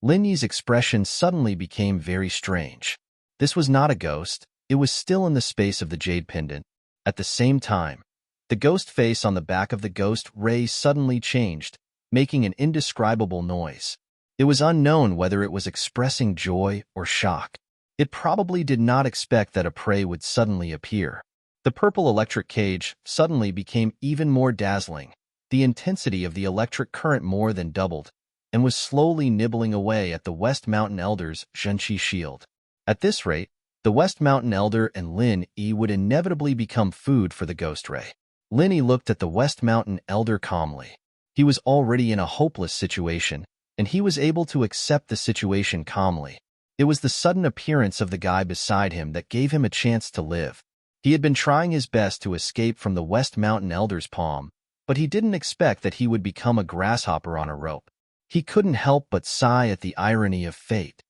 Lin Yi's expression suddenly became very strange. This was not a ghost, it was still in the space of the jade pendant. At the same time, the ghost face on the back of the ghost ray suddenly changed, making an indescribable noise. It was unknown whether it was expressing joy or shock. It probably did not expect that a prey would suddenly appear. The purple electric cage suddenly became even more dazzling. The intensity of the electric current more than doubled, and was slowly nibbling away at the West Mountain Elder's Zhenqi shield. At this rate, the West Mountain Elder and Lin Yi would inevitably become food for the ghost ray. Lin Yi looked at the West Mountain Elder calmly. He was already in a hopeless situation, and he was able to accept the situation calmly. It was the sudden appearance of the guy beside him that gave him a chance to live. He had been trying his best to escape from the West Mountain Elder's palm, but he didn't expect that he would become a grasshopper on a rope. He couldn't help but sigh at the irony of fate.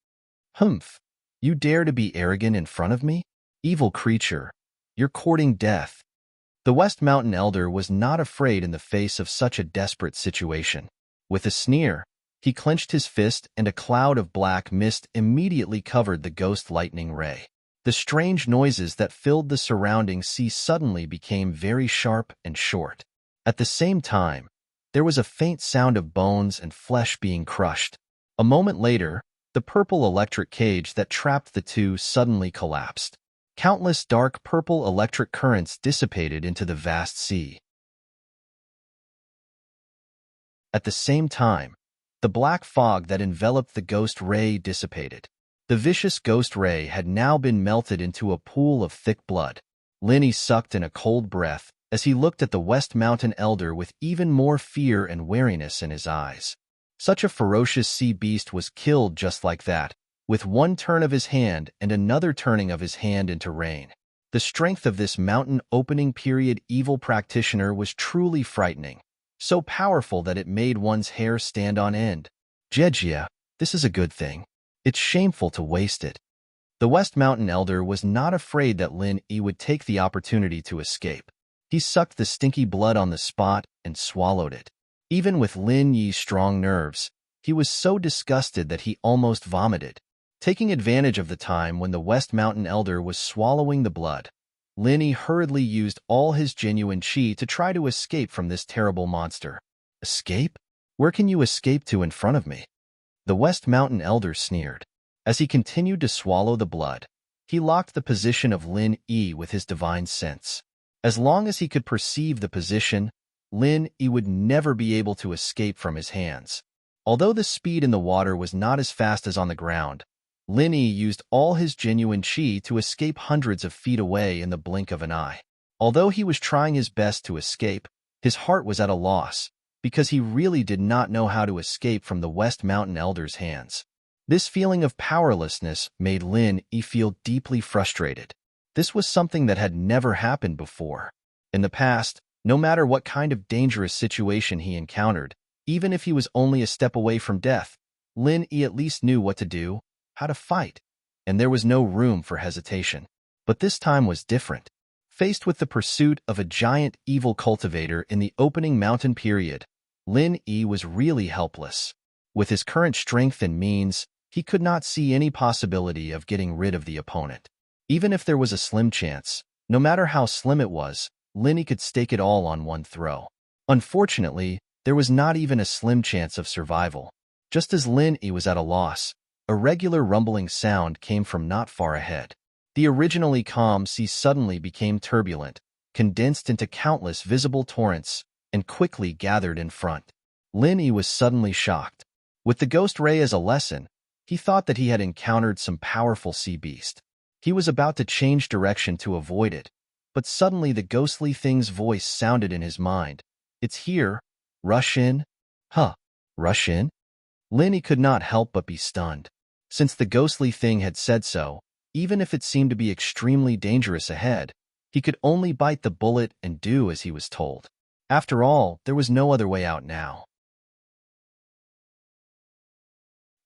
Humph! You dare to be arrogant in front of me? Evil creature, you're courting death. The West Mountain Elder was not afraid in the face of such a desperate situation. With a sneer, he clenched his fist and a cloud of black mist immediately covered the ghost lightning ray. The strange noises that filled the surrounding sea suddenly became very sharp and short. At the same time, there was a faint sound of bones and flesh being crushed. A moment later, the purple electric cage that trapped the two suddenly collapsed. Countless dark purple electric currents dissipated into the vast sea. At the same time, the black fog that enveloped the ghost ray dissipated. The vicious ghost ray had now been melted into a pool of thick blood. Linny sucked in a cold breath as he looked at the West Mountain Elder with even more fear and wariness in his eyes. Such a ferocious sea beast was killed just like that, with one turn of his hand and another turning of his hand into rain. The strength of this mountain opening period evil practitioner was truly frightening, so powerful that it made one's hair stand on end. Jejia, this is a good thing. It's shameful to waste it. The West Mountain Elder was not afraid that Lin Yi would take the opportunity to escape. He sucked the stinky blood on the spot and swallowed it. Even with Lin Yi's strong nerves, he was so disgusted that he almost vomited. Taking advantage of the time when the West Mountain Elder was swallowing the blood, Lin Yi hurriedly used all his genuine qi to try to escape from this terrible monster. Escape? Where can you escape to in front of me? The West Mountain Elder sneered. As he continued to swallow the blood, he locked the position of Lin Yi with his divine sense. As long as he could perceive the position, Lin Yi would never be able to escape from his hands. Although the speed in the water was not as fast as on the ground, Lin Yi used all his genuine qi to escape hundreds of feet away in the blink of an eye. Although he was trying his best to escape, his heart was at a loss, because he really did not know how to escape from the West Mountain Elder's hands. This feeling of powerlessness made Lin Yi feel deeply frustrated. This was something that had never happened before. In the past, no matter what kind of dangerous situation he encountered, even if he was only a step away from death, Lin Yi at least knew what to do, how to fight, and there was no room for hesitation. But this time was different. Faced with the pursuit of a giant evil cultivator in the opening mountain period, Lin Yi was really helpless. With his current strength and means, he could not see any possibility of getting rid of the opponent. Even if there was a slim chance, no matter how slim it was, Lin Yi could stake it all on one throw. Unfortunately, there was not even a slim chance of survival. Just as Lin Yi was at a loss, a regular rumbling sound came from not far ahead. The originally calm sea suddenly became turbulent, condensed into countless visible torrents, and quickly gathered in front. Lin Yi was suddenly shocked. With the ghost ray as a lesson, he thought that he had encountered some powerful sea beast. He was about to change direction to avoid it, but suddenly the ghostly thing's voice sounded in his mind. It's here. Rush in. Huh. Rush in? Lin Yi could not help but be stunned. Since the ghostly thing had said so, even if it seemed to be extremely dangerous ahead, he could only bite the bullet and do as he was told. After all, there was no other way out now.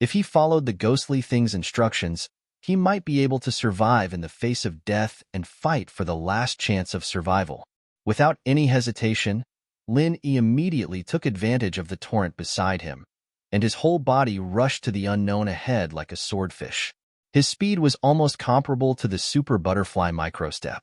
If he followed the ghostly thing's instructions, he might be able to survive in the face of death and fight for the last chance of survival. Without any hesitation, Lin Yi immediately took advantage of the torrent beside him, and his whole body rushed to the unknown ahead like a swordfish. His speed was almost comparable to the super butterfly microstep.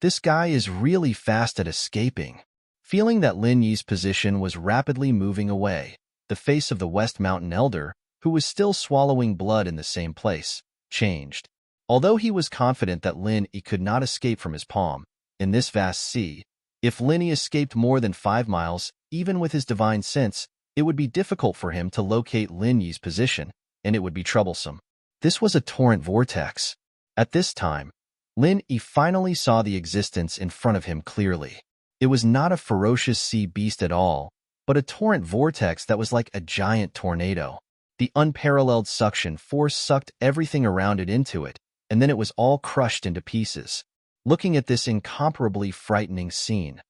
This guy is really fast at escaping. Feeling that Lin Yi's position was rapidly moving away, the face of the West Mountain Elder, who was still swallowing blood in the same place, changed. Although he was confident that Lin Yi could not escape from his palm, in this vast sea, if Lin Yi escaped more than 5 miles, even with his divine sense, it would be difficult for him to locate Lin Yi's position, and it would be troublesome. This was a torrent vortex. At this time, Lin Yi finally saw the existence in front of him clearly. It was not a ferocious sea beast at all, but a torrent vortex that was like a giant tornado. The unparalleled suction force sucked everything around it into it, and then it was all crushed into pieces. Looking at this incomparably frightening scene,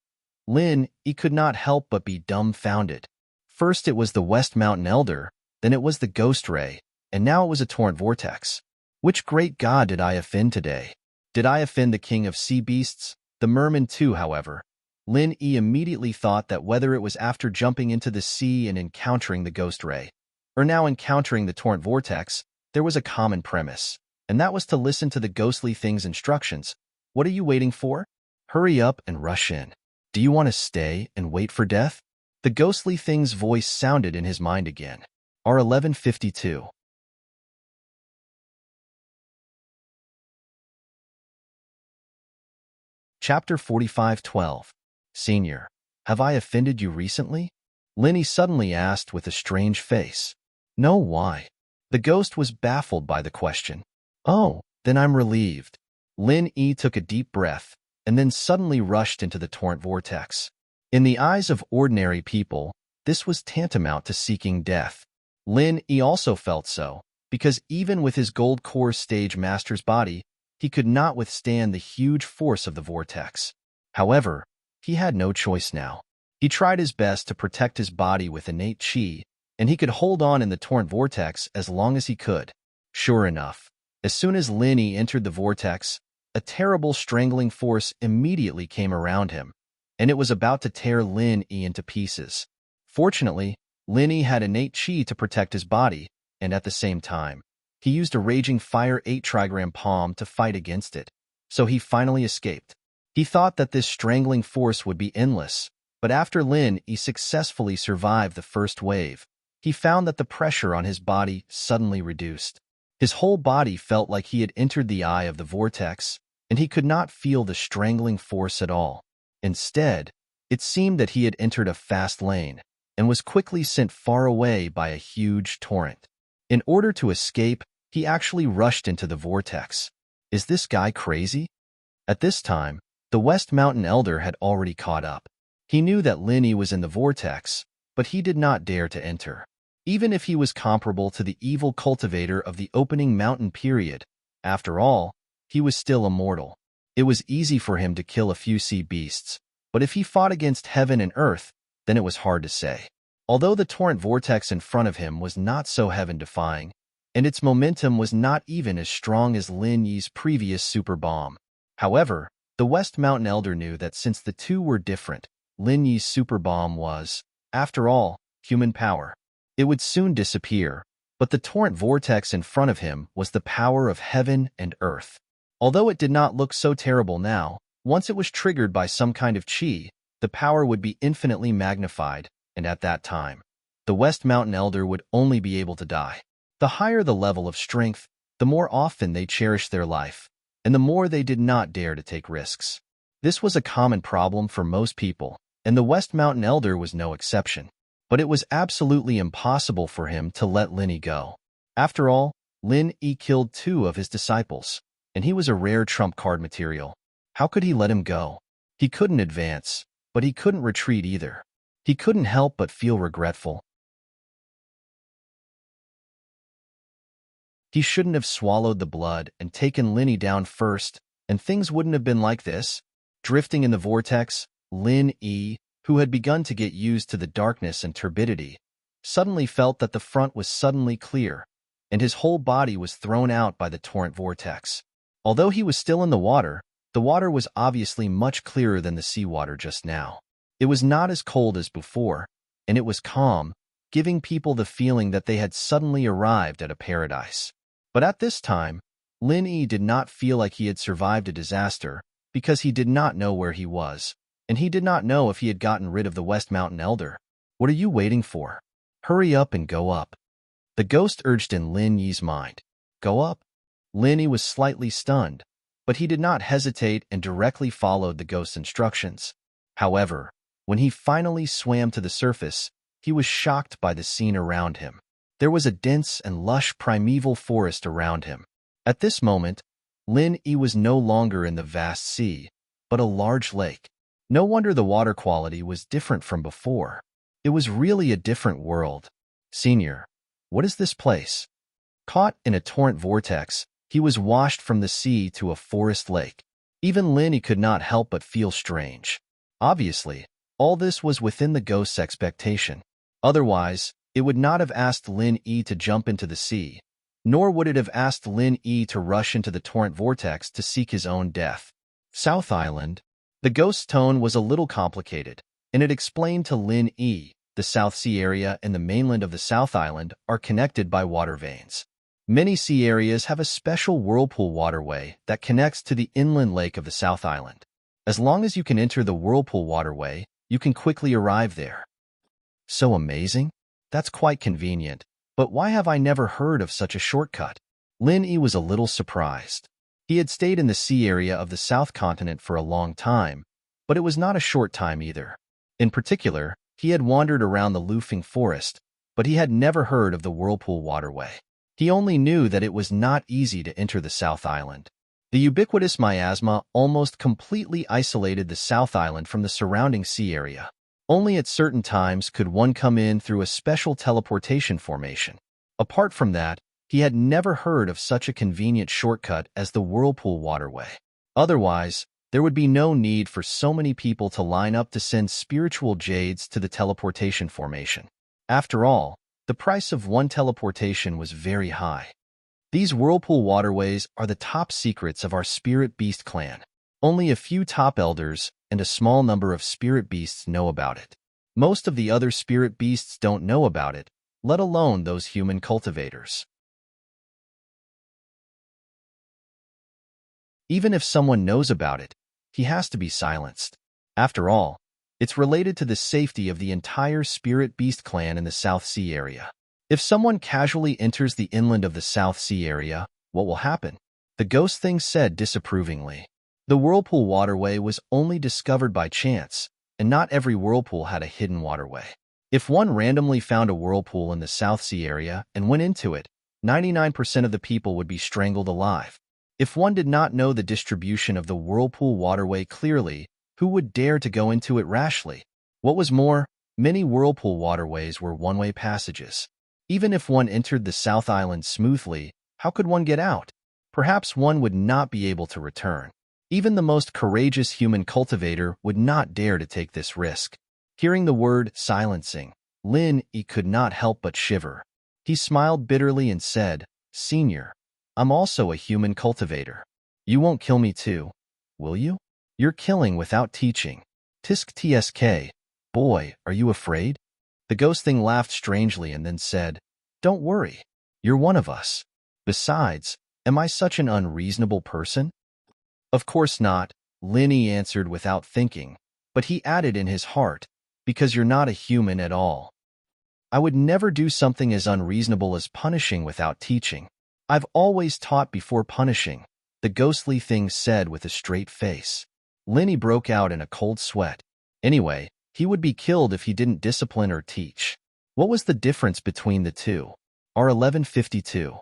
Lin Yi could not help but be dumbfounded. First it was the West Mountain Elder, then it was the Ghost Ray, and now it was a torrent vortex. Which great god did I offend today? Did I offend the king of sea beasts? The merman too, however. Lin Yi immediately thought that whether it was after jumping into the sea and encountering the Ghost Ray, or now encountering the torrent vortex, there was a common premise. and that was to listen to the ghostly thing's instructions. What are you waiting for? Hurry up and rush in. Do you want to stay and wait for death? The ghostly thing's voice sounded in his mind again. R1152. Chapter 45:12. Senior, have I offended you recently? Linny suddenly asked with a strange face. No, why? The ghost was baffled by the question. Oh, then I'm relieved. Lin Yi took a deep breath and then suddenly rushed into the torrent vortex. In the eyes of ordinary people, this was tantamount to seeking death. Lin Yi also felt so, because even with his gold core stage master's body, he could not withstand the huge force of the vortex. However, he had no choice now. He tried his best to protect his body with innate chi, and he could hold on in the torrent vortex as long as he could. Sure enough, as soon as Lin Yi entered the vortex, a terrible strangling force immediately came around him, and it was about to tear Lin Yi into pieces. Fortunately, Lin Yi had innate chi to protect his body, and at the same time, he used a raging fire 8 trigram palm to fight against it, so he finally escaped. He thought that this strangling force would be endless, but after Lin Yi successfully survived the first wave, he found that the pressure on his body suddenly reduced. His whole body felt like he had entered the eye of the vortex, and he could not feel the strangling force at all. Instead, it seemed that he had entered a fast lane and was quickly sent far away by a huge torrent. In order to escape, he actually rushed into the vortex. Is this guy crazy? At this time, the West Mountain Elder had already caught up. He knew that Lin Yi was in the vortex, but he did not dare to enter. Even if he was comparable to the evil cultivator of the opening mountain period, after all, he was still immortal. It was easy for him to kill a few sea beasts, but if he fought against heaven and earth, then it was hard to say. Although the torrent vortex in front of him was not so heaven-defying, and its momentum was not even as strong as Lin Yi's previous super bomb. However, the West Mountain Elder knew that since the two were different, Lin Yi's super bomb was, after all, human power. It would soon disappear, but the torrent vortex in front of him was the power of heaven and earth. Although it did not look so terrible now, once it was triggered by some kind of chi, the power would be infinitely magnified, and at that time, the West Mountain Elder would only be able to die. The higher the level of strength, the more often they cherished their life, and the more they did not dare to take risks. This was a common problem for most people, and the West Mountain Elder was no exception. But it was absolutely impossible for him to let Lin Yi go. After all, Lin Yi killed 2 of his disciples, and he was a rare trump card material. How could he let him go? He couldn't advance, but he couldn't retreat either. He couldn't help but feel regretful. He shouldn't have swallowed the blood and taken Lin Yi down first, and things wouldn't have been like this. Drifting in the vortex, Lin Yi, who had begun to get used to the darkness and turbidity, suddenly felt that the front was suddenly clear, and his whole body was thrown out by the torrent vortex. Although he was still in the water was obviously much clearer than the seawater just now. It was not as cold as before, and it was calm, giving people the feeling that they had suddenly arrived at a paradise. But at this time, Lin Yi did not feel like he had survived a disaster because he did not know where he was, and he did not know if he had gotten rid of the West Mountain Elder. What are you waiting for? Hurry up and go up. The ghost urged in Lin Yi's mind. Go up? Lin Yi was slightly stunned, but he did not hesitate and directly followed the ghost's instructions. However, when he finally swam to the surface, he was shocked by the scene around him. There was a dense and lush primeval forest around him. At this moment, Lin Yi was no longer in the vast sea, but a large lake. No wonder the water quality was different from before. It was really a different world. Senior, what is this place? Caught in a torrent vortex, he was washed from the sea to a forest lake. Even Lin Yi could not help but feel strange. Obviously, all this was within the ghost's expectation. Otherwise, it would not have asked Lin Yi to jump into the sea, nor would it have asked Lin Yi to rush into the torrent vortex to seek his own death. South Island. The ghost's tone was a little complicated, and it explained to Lin Yi, the South Sea area and the mainland of the South Island are connected by water veins. Many sea areas have a special whirlpool waterway that connects to the inland lake of the South Island. As long as you can enter the whirlpool waterway, you can quickly arrive there. So amazing? That's quite convenient. But why have I never heard of such a shortcut? Lin Yi was a little surprised. He had stayed in the sea area of the South Continent for a long time, but it was not a short time either. In particular, he had wandered around the Lufeng forest, but he had never heard of the whirlpool waterway. He only knew that it was not easy to enter the South Island. The ubiquitous miasma almost completely isolated the South Island from the surrounding sea area. Only at certain times could one come in through a special teleportation formation. Apart from that, he had never heard of such a convenient shortcut as the whirlpool waterway. Otherwise, there would be no need for so many people to line up to send spiritual jades to the teleportation formation. After all, the price of one teleportation was very high. These whirlpool waterways are the top secrets of our spirit beast clan. Only a few top elders and a small number of spirit beasts know about it. Most of the other spirit beasts don't know about it, let alone those human cultivators. Even if someone knows about it, he has to be silenced. After all, it's related to the safety of the entire spirit beast clan in the South Sea area. If someone casually enters the inland of the South Sea area, what will happen? The ghost thing said disapprovingly. The whirlpool waterway was only discovered by chance, and not every whirlpool had a hidden waterway. If one randomly found a whirlpool in the South Sea area and went into it, 99% of the people would be strangled alive. If one did not know the distribution of the whirlpool waterway clearly, who would dare to go into it rashly? What was more, many whirlpool waterways were one-way passages. Even if one entered the South Island smoothly, how could one get out? Perhaps one would not be able to return. Even the most courageous human cultivator would not dare to take this risk. Hearing the word silencing, Lin Yi could not help but shiver. He smiled bitterly and said, "Senior, I'm also a human cultivator. You won't kill me too, will you? You're killing without teaching. Tisk tsk. Boy, are you afraid?" The ghost thing laughed strangely and then said, "Don't worry. You're one of us. Besides, am I such an unreasonable person?" "Of course not," Lin Yi answered without thinking, but he added in his heart, "because you're not a human at all. I would never do something as unreasonable as punishing without teaching. I've always taught before punishing," the ghostly thing said with a straight face. Lin Yi broke out in a cold sweat. Anyway, he would be killed if he didn't discipline or teach. What was the difference between the two? R1152.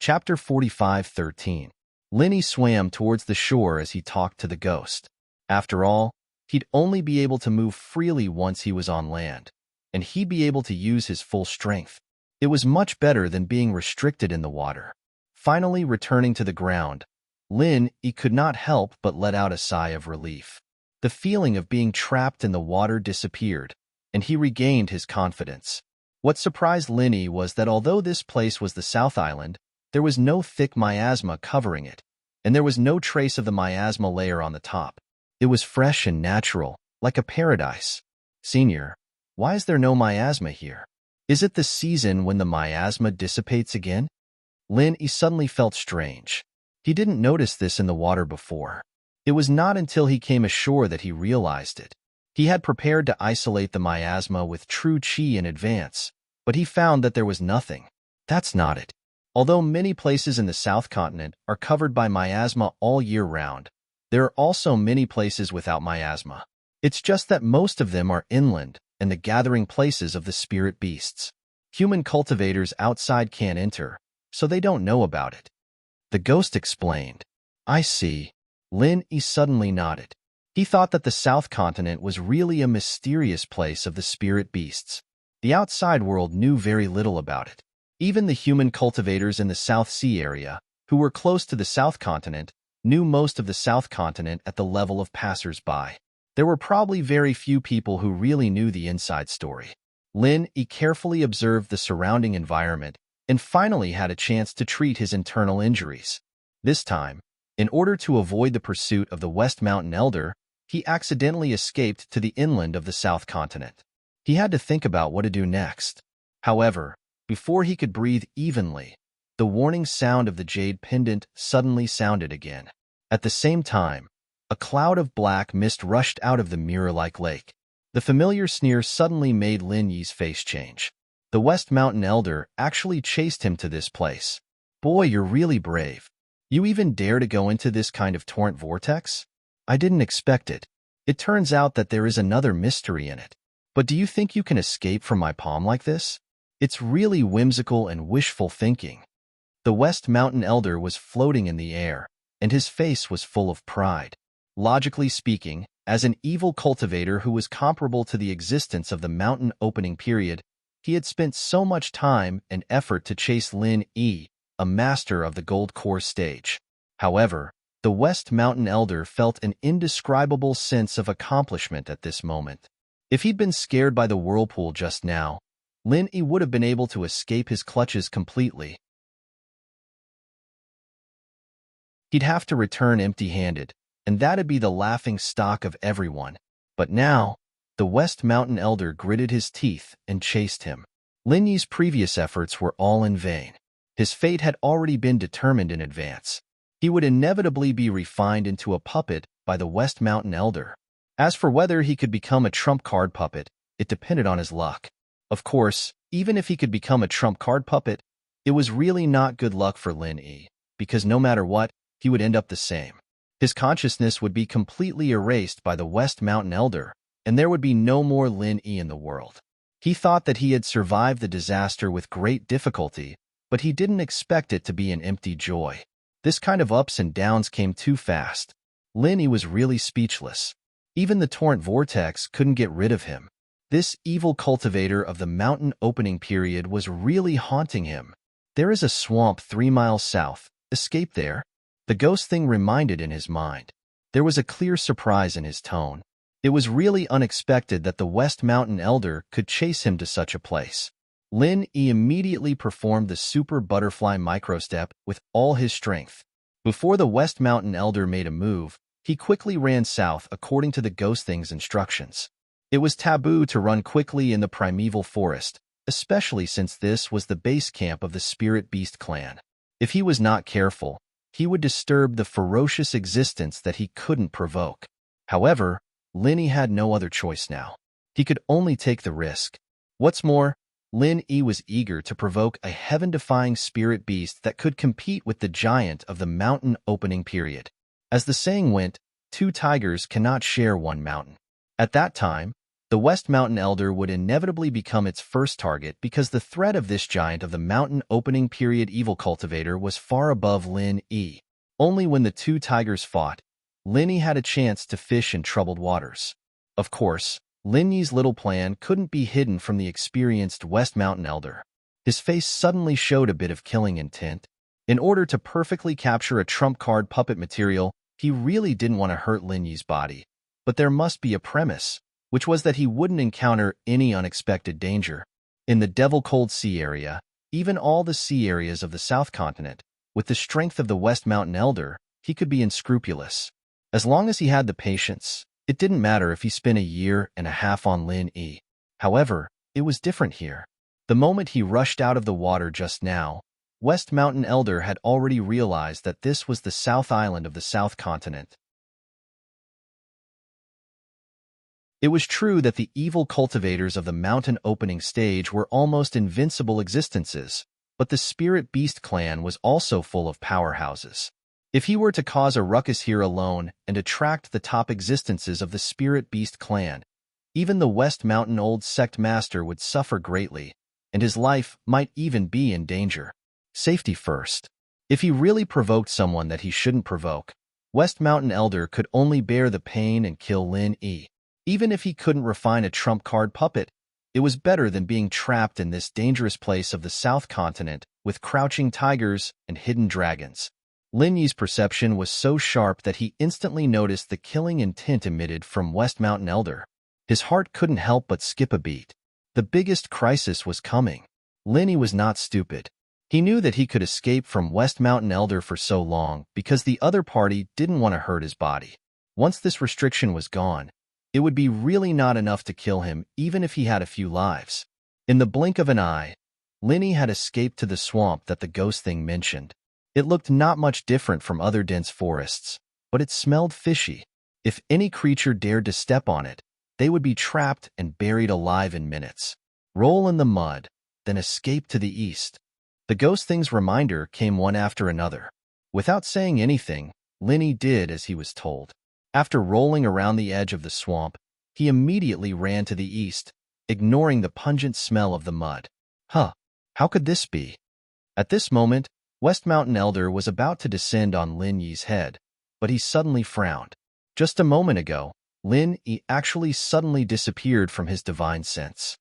Chapter 45:13. Lin Yi swam towards the shore as he talked to the ghost. After all, he'd only be able to move freely once he was on land, and he'd be able to use his full strength. It was much better than being restricted in the water. Finally returning to the ground, Lin Yi could not help but let out a sigh of relief. The feeling of being trapped in the water disappeared, and he regained his confidence. What surprised Lin Yi was that although this place was the South Island, there was no thick miasma covering it, and there was no trace of the miasma layer on the top. It was fresh and natural, like a paradise. "Senior, why is there no miasma here? Is it the season when the miasma dissipates again?" Lin Yi suddenly felt strange. He didn't notice this in the water before. It was not until he came ashore that he realized it. He had prepared to isolate the miasma with true qi in advance, but he found that there was nothing. That's not it. Although many places in the South Continent are covered by miasma all year round, there are also many places without miasma. It's just that most of them are inland and the gathering places of the spirit beasts. Human cultivators outside can't enter, so they don't know about it. The ghost explained. "I see." Lin Yi suddenly nodded. He thought that the South Continent was really a mysterious place of the spirit beasts. The outside world knew very little about it. Even the human cultivators in the South Sea area, who were close to the South Continent, knew most of the South Continent at the level of passers-by. There were probably very few people who really knew the inside story. Lin Yi carefully observed the surrounding environment and finally had a chance to treat his internal injuries. This time, in order to avoid the pursuit of the West Mountain Elder, he accidentally escaped to the inland of the South Continent. He had to think about what to do next. However, before he could breathe evenly, the warning sound of the jade pendant suddenly sounded again. At the same time, a cloud of black mist rushed out of the mirror-like lake. The familiar sneer suddenly made Lin Yi's face change. The West Mountain Elder actually chased him to this place. Boy, you're really brave. You even dare to go into this kind of torrent vortex? I didn't expect it. It turns out that there is another mystery in it. But do you think you can escape from my palm like this? It's really whimsical and wishful thinking. The West Mountain Elder was floating in the air, and his face was full of pride. Logically speaking, as an evil cultivator who was comparable to the existence of the mountain opening period, he had spent so much time and effort to chase Lin Yi, a master of the gold core stage. However, the West Mountain Elder felt an indescribable sense of accomplishment at this moment. If he'd been scared by the whirlpool just now, Lin Yi would have been able to escape his clutches completely. He'd have to return empty-handed, and that'd be the laughing stock of everyone. But now, the West Mountain Elder gritted his teeth and chased him. Lin Yi's previous efforts were all in vain. His fate had already been determined in advance. He would inevitably be refined into a puppet by the West Mountain Elder. As for whether he could become a trump card puppet, it depended on his luck. Of course, even if he could become a trump card puppet, it was really not good luck for Lin Yi, because no matter what, he would end up the same. His consciousness would be completely erased by the West Mountain Elder, and there would be no more Lin Yi in the world. He thought that he had survived the disaster with great difficulty, but he didn't expect it to be an empty joy. This kind of ups and downs came too fast. Lin Yi was really speechless. Even the torrent vortex couldn't get rid of him. This evil cultivator of the mountain opening period was really haunting him. There is a swamp 3 miles south. Escape there? The ghost thing reminded in his mind. There was a clear surprise in his tone. It was really unexpected that the West Mountain Elder could chase him to such a place. Lin Yi immediately performed the super butterfly microstep with all his strength. Before the West Mountain Elder made a move, he quickly ran south according to the ghost thing's instructions. It was taboo to run quickly in the primeval forest, especially since this was the base camp of the Spirit Beast clan. If he was not careful, he would disturb the ferocious existence that he couldn't provoke. However, Lin Yi had no other choice now. He could only take the risk. What's more, Lin Yi was eager to provoke a heaven-defying spirit beast that could compete with the giant of the mountain opening period. As the saying went, 2 tigers cannot share 1 mountain. At that time, the West Mountain Elder would inevitably become its first target because the threat of this giant of the mountain opening period evil cultivator was far above Lin Yi. Only when the 2 tigers fought, Lin Yi had a chance to fish in troubled waters. Of course, Lin Yi's little plan couldn't be hidden from the experienced West Mountain Elder. His face suddenly showed a bit of killing intent. In order to perfectly capture a trump card puppet material, he really didn't want to hurt Lin Yi's body. But there must be a premise, which was that he wouldn't encounter any unexpected danger. In the Devil Cold Sea area, even all the sea areas of the South Continent, with the strength of the West Mountain Elder, he could be unscrupulous. As long as he had the patience, it didn't matter if he spent 1.5 years on Lin Yi. However, it was different here. The moment he rushed out of the water just now, West Mountain Elder had already realized that this was the South Island of the South Continent. It was true that the evil cultivators of the mountain opening stage were almost invincible existences, but the Spirit Beast clan was also full of powerhouses. If he were to cause a ruckus here alone and attract the top existences of the Spirit Beast clan, even the West Mountain Old Sect Master would suffer greatly, and his life might even be in danger. Safety first. If he really provoked someone that he shouldn't provoke, West Mountain Elder could only bear the pain and kill Lin Yi. Even if he couldn't refine a trump card puppet, it was better than being trapped in this dangerous place of the South Continent with crouching tigers and hidden dragons. Lin Yi's perception was so sharp that he instantly noticed the killing intent emitted from West Mountain Elder. His heart couldn't help but skip a beat. The biggest crisis was coming. Lin Yi was not stupid. He knew that he could escape from West Mountain Elder for so long because the other party didn't want to hurt his body. Once this restriction was gone, it would be really not enough to kill him even if he had a few lives. In the blink of an eye, Linny had escaped to the swamp that the ghost thing mentioned. It looked not much different from other dense forests, but it smelled fishy. If any creature dared to step on it, they would be trapped and buried alive in minutes. Roll in the mud, then escape to the east. The ghost thing's reminder came one after another. Without saying anything, Linny did as he was told. After rolling around the edge of the swamp, he immediately ran to the east, ignoring the pungent smell of the mud. How could this be? At this moment, West Mountain Elder was about to descend on Lin Yi's head, but he suddenly frowned. Just a moment ago, Lin Yi actually suddenly disappeared from his divine sense.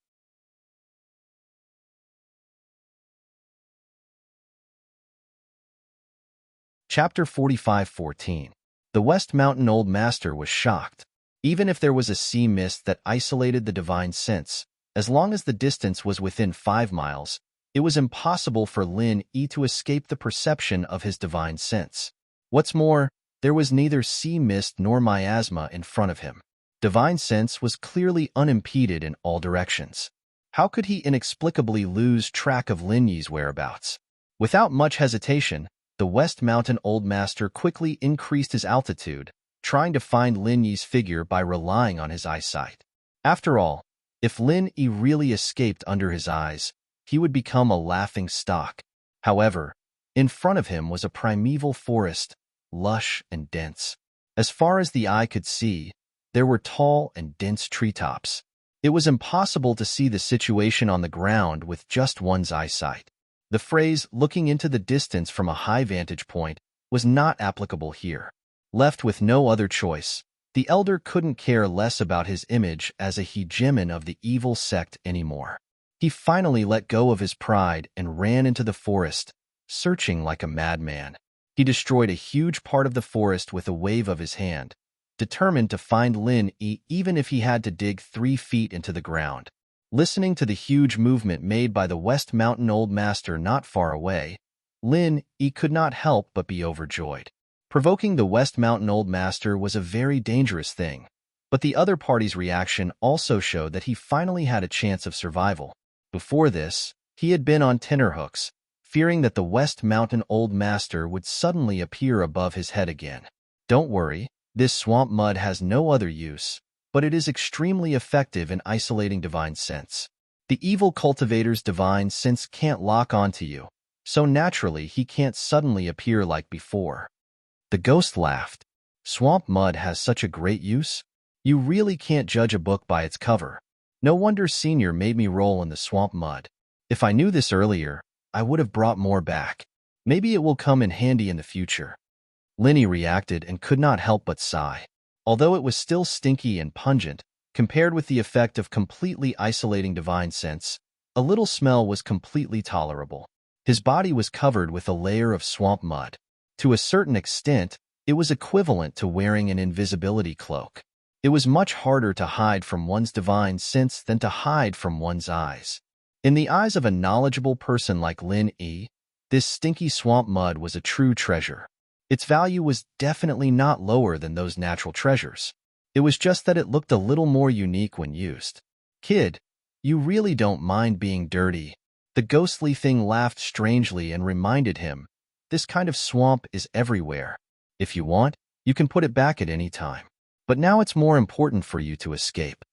Chapter 45:14. The West Mountain Old Master was shocked. Even if there was a sea mist that isolated the divine sense, as long as the distance was within 5 miles, it was impossible for Lin Yi to escape the perception of his divine sense. What's more, there was neither sea mist nor miasma in front of him. Divine sense was clearly unimpeded in all directions. How could he inexplicably lose track of Lin Yi's whereabouts? Without much hesitation, the West Mountain Old Master quickly increased his altitude, trying to find Lin Yi's figure by relying on his eyesight. After all, if Lin Yi really escaped under his eyes, he would become a laughing stock. However, in front of him was a primeval forest, lush and dense. As far as the eye could see, there were tall and dense treetops. It was impossible to see the situation on the ground with just one's eyesight. The phrase "looking into the distance from a high vantage point" was not applicable here. Left with no other choice, the elder couldn't care less about his image as a hegemon of the evil sect anymore. He finally let go of his pride and ran into the forest, searching like a madman. He destroyed a huge part of the forest with a wave of his hand, determined to find Lin Yi even if he had to dig 3 feet into the ground. Listening to the huge movement made by the West Mountain Old Master not far away, Lin Yi could not help but be overjoyed. Provoking the West Mountain Old Master was a very dangerous thing, but the other party's reaction also showed that he finally had a chance of survival. Before this, he had been on tenterhooks, fearing that the West Mountain Old Master would suddenly appear above his head again. Don't worry, this swamp mud has no other use, but it is extremely effective in isolating divine sense. The evil cultivator's divine sense can't lock onto you, so naturally he can't suddenly appear like before. The ghost laughed. Swamp mud has such a great use? You really can't judge a book by its cover. No wonder Senior made me roll in the swamp mud. If I knew this earlier, I would have brought more back. Maybe it will come in handy in the future. Linny reacted and could not help but sigh. Although it was still stinky and pungent, compared with the effect of completely isolating divine sense, a little smell was completely tolerable. His body was covered with a layer of swamp mud. To a certain extent, it was equivalent to wearing an invisibility cloak. It was much harder to hide from one's divine sense than to hide from one's eyes. In the eyes of a knowledgeable person like Lin Yi, this stinky swamp mud was a true treasure. Its value was definitely not lower than those natural treasures. It was just that it looked a little more unique when used. Kid, you really don't mind being dirty. The ghostly thing laughed strangely and reminded him, this kind of swamp is everywhere. If you want, you can put it back at any time. But now it's more important for you to escape.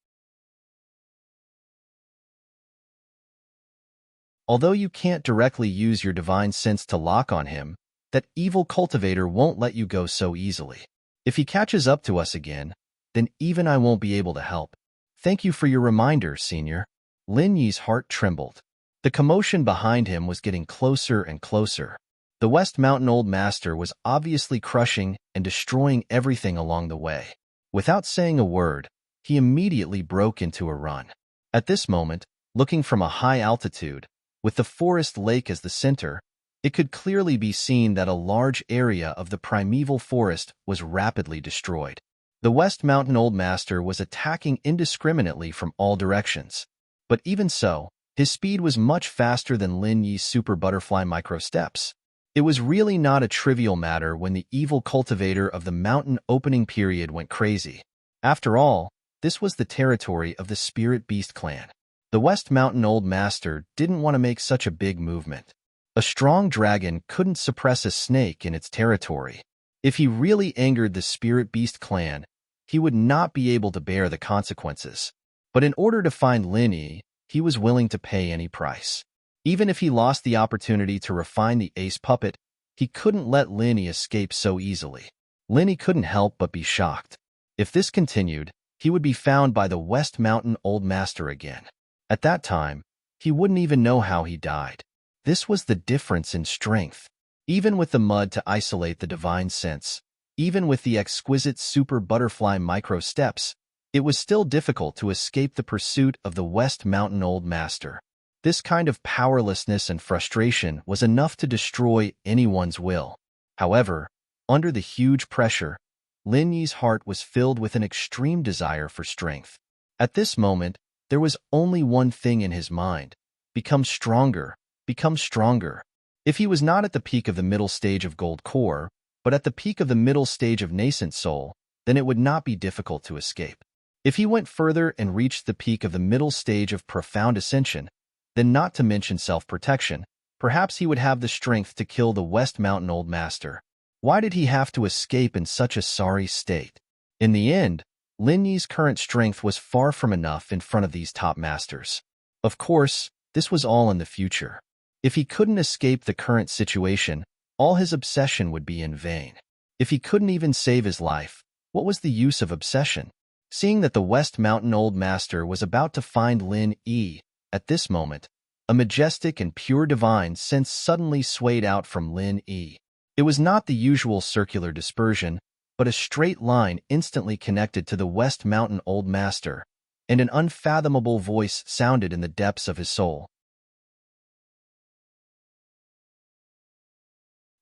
Although you can't directly use your divine sense to lock on him, that evil cultivator won't let you go so easily. If he catches up to us again, then even I won't be able to help. Thank you for your reminder, Senior. Lin Yi's heart trembled. The commotion behind him was getting closer and closer. The West Mountain Old Master was obviously crushing and destroying everything along the way. Without saying a word, he immediately broke into a run. At this moment, looking from a high altitude, with the forest lake as the center, it could clearly be seen that a large area of the primeval forest was rapidly destroyed. The West Mountain Old Master was attacking indiscriminately from all directions. But even so, his speed was much faster than Lin Yi's super butterfly micro steps. It was really not a trivial matter when the evil cultivator of the mountain opening period went crazy. After all, this was the territory of the Spirit Beast clan. The West Mountain Old Master didn't want to make such a big movement. A strong dragon couldn't suppress a snake in its territory. If he really angered the Spirit Beast clan, he would not be able to bear the consequences. But in order to find Lin Yi, he was willing to pay any price. Even if he lost the opportunity to refine the ace puppet, he couldn't let Lin Yi escape so easily. Lin Yi couldn't help but be shocked. If this continued, he would be found by the West Mountain Old Master again. At that time, he wouldn't even know how he died. This was the difference in strength. Even with the mud to isolate the divine sense, even with the exquisite super butterfly micro steps, it was still difficult to escape the pursuit of the West Mountain Old Master. This kind of powerlessness and frustration was enough to destroy anyone's will. However, under the huge pressure, Lin Yi's heart was filled with an extreme desire for strength. At this moment, there was only one thing in his mind: become stronger, become stronger. If he was not at the peak of the middle stage of Gold Core, but at the peak of the middle stage of Nascent Soul, then it would not be difficult to escape. If he went further and reached the peak of the middle stage of Profound Ascension, then not to mention self-protection, perhaps he would have the strength to kill the West Mountain Old Master. Why did he have to escape in such a sorry state? In the end, Lin Yi's current strength was far from enough in front of these top masters. Of course, this was all in the future. If he couldn't escape the current situation, all his obsession would be in vain. If he couldn't even save his life, what was the use of obsession? Seeing that the West Mountain Old Master was about to find Lin Yi, at this moment, a majestic and pure divine sense suddenly swayed out from Lin Yi. It was not the usual circular dispersion, but a straight line instantly connected to the West Mountain Old Master, and an unfathomable voice sounded in the depths of his soul.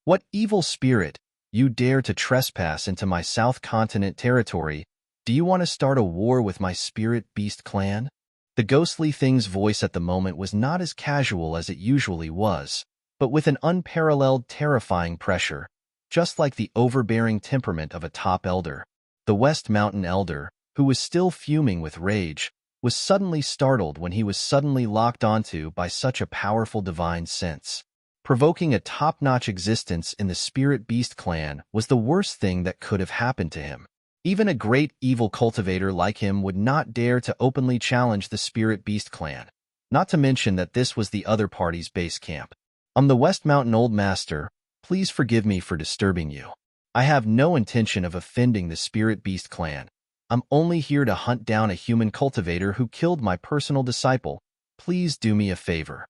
What evil spirit, you dare to trespass into my South Continent territory? Do you want to start a war with my Spirit Beast clan? The ghostly thing's voice at the moment was not as casual as it usually was, but with an unparalleled terrifying pressure, just like the overbearing temperament of a top elder. The West Mountain Elder, who was still fuming with rage, was suddenly startled when he was suddenly locked onto by such a powerful divine sense. Provoking a top-notch existence in the Spirit Beast clan was the worst thing that could have happened to him. Even a great evil cultivator like him would not dare to openly challenge the Spirit Beast clan, not to mention that this was the other party's base camp. I'm the West Mountain Old Master. Please forgive me for disturbing you. I have no intention of offending the Spirit Beast clan. I'm only here to hunt down a human cultivator who killed my personal disciple. Please do me a favor.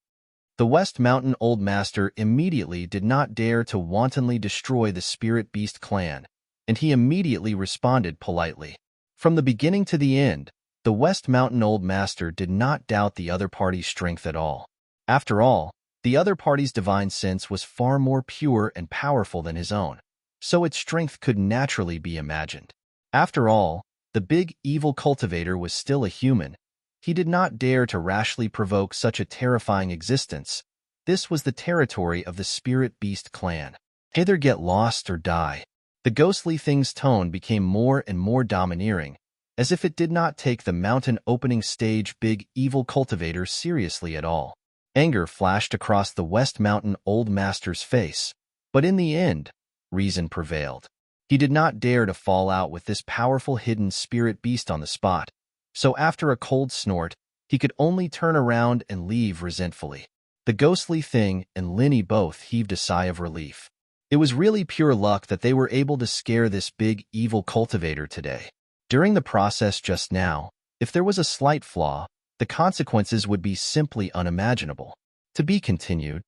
The West Mountain Old Master immediately did not dare to wantonly destroy the Spirit Beast clan, and he immediately responded politely. From the beginning to the end, the West Mountain Old Master did not doubt the other party's strength at all. After all, the other party's divine sense was far more pure and powerful than his own, so its strength could naturally be imagined. After all, the big evil cultivator was still a human. He did not dare to rashly provoke such a terrifying existence. This was the territory of the Spirit Beast clan. Either get lost or die. The ghostly thing's tone became more and more domineering, as if it did not take the mountain opening stage big evil cultivator seriously at all. Anger flashed across the West Mountain Old Master's face, but in the end, reason prevailed. He did not dare to fall out with this powerful hidden spirit beast on the spot, so after a cold snort, he could only turn around and leave resentfully. The ghostly thing and Lin Yi both heaved a sigh of relief. It was really pure luck that they were able to scare this big evil cultivator today. During the process just now, if there was a slight flaw, the consequences would be simply unimaginable. To be continued.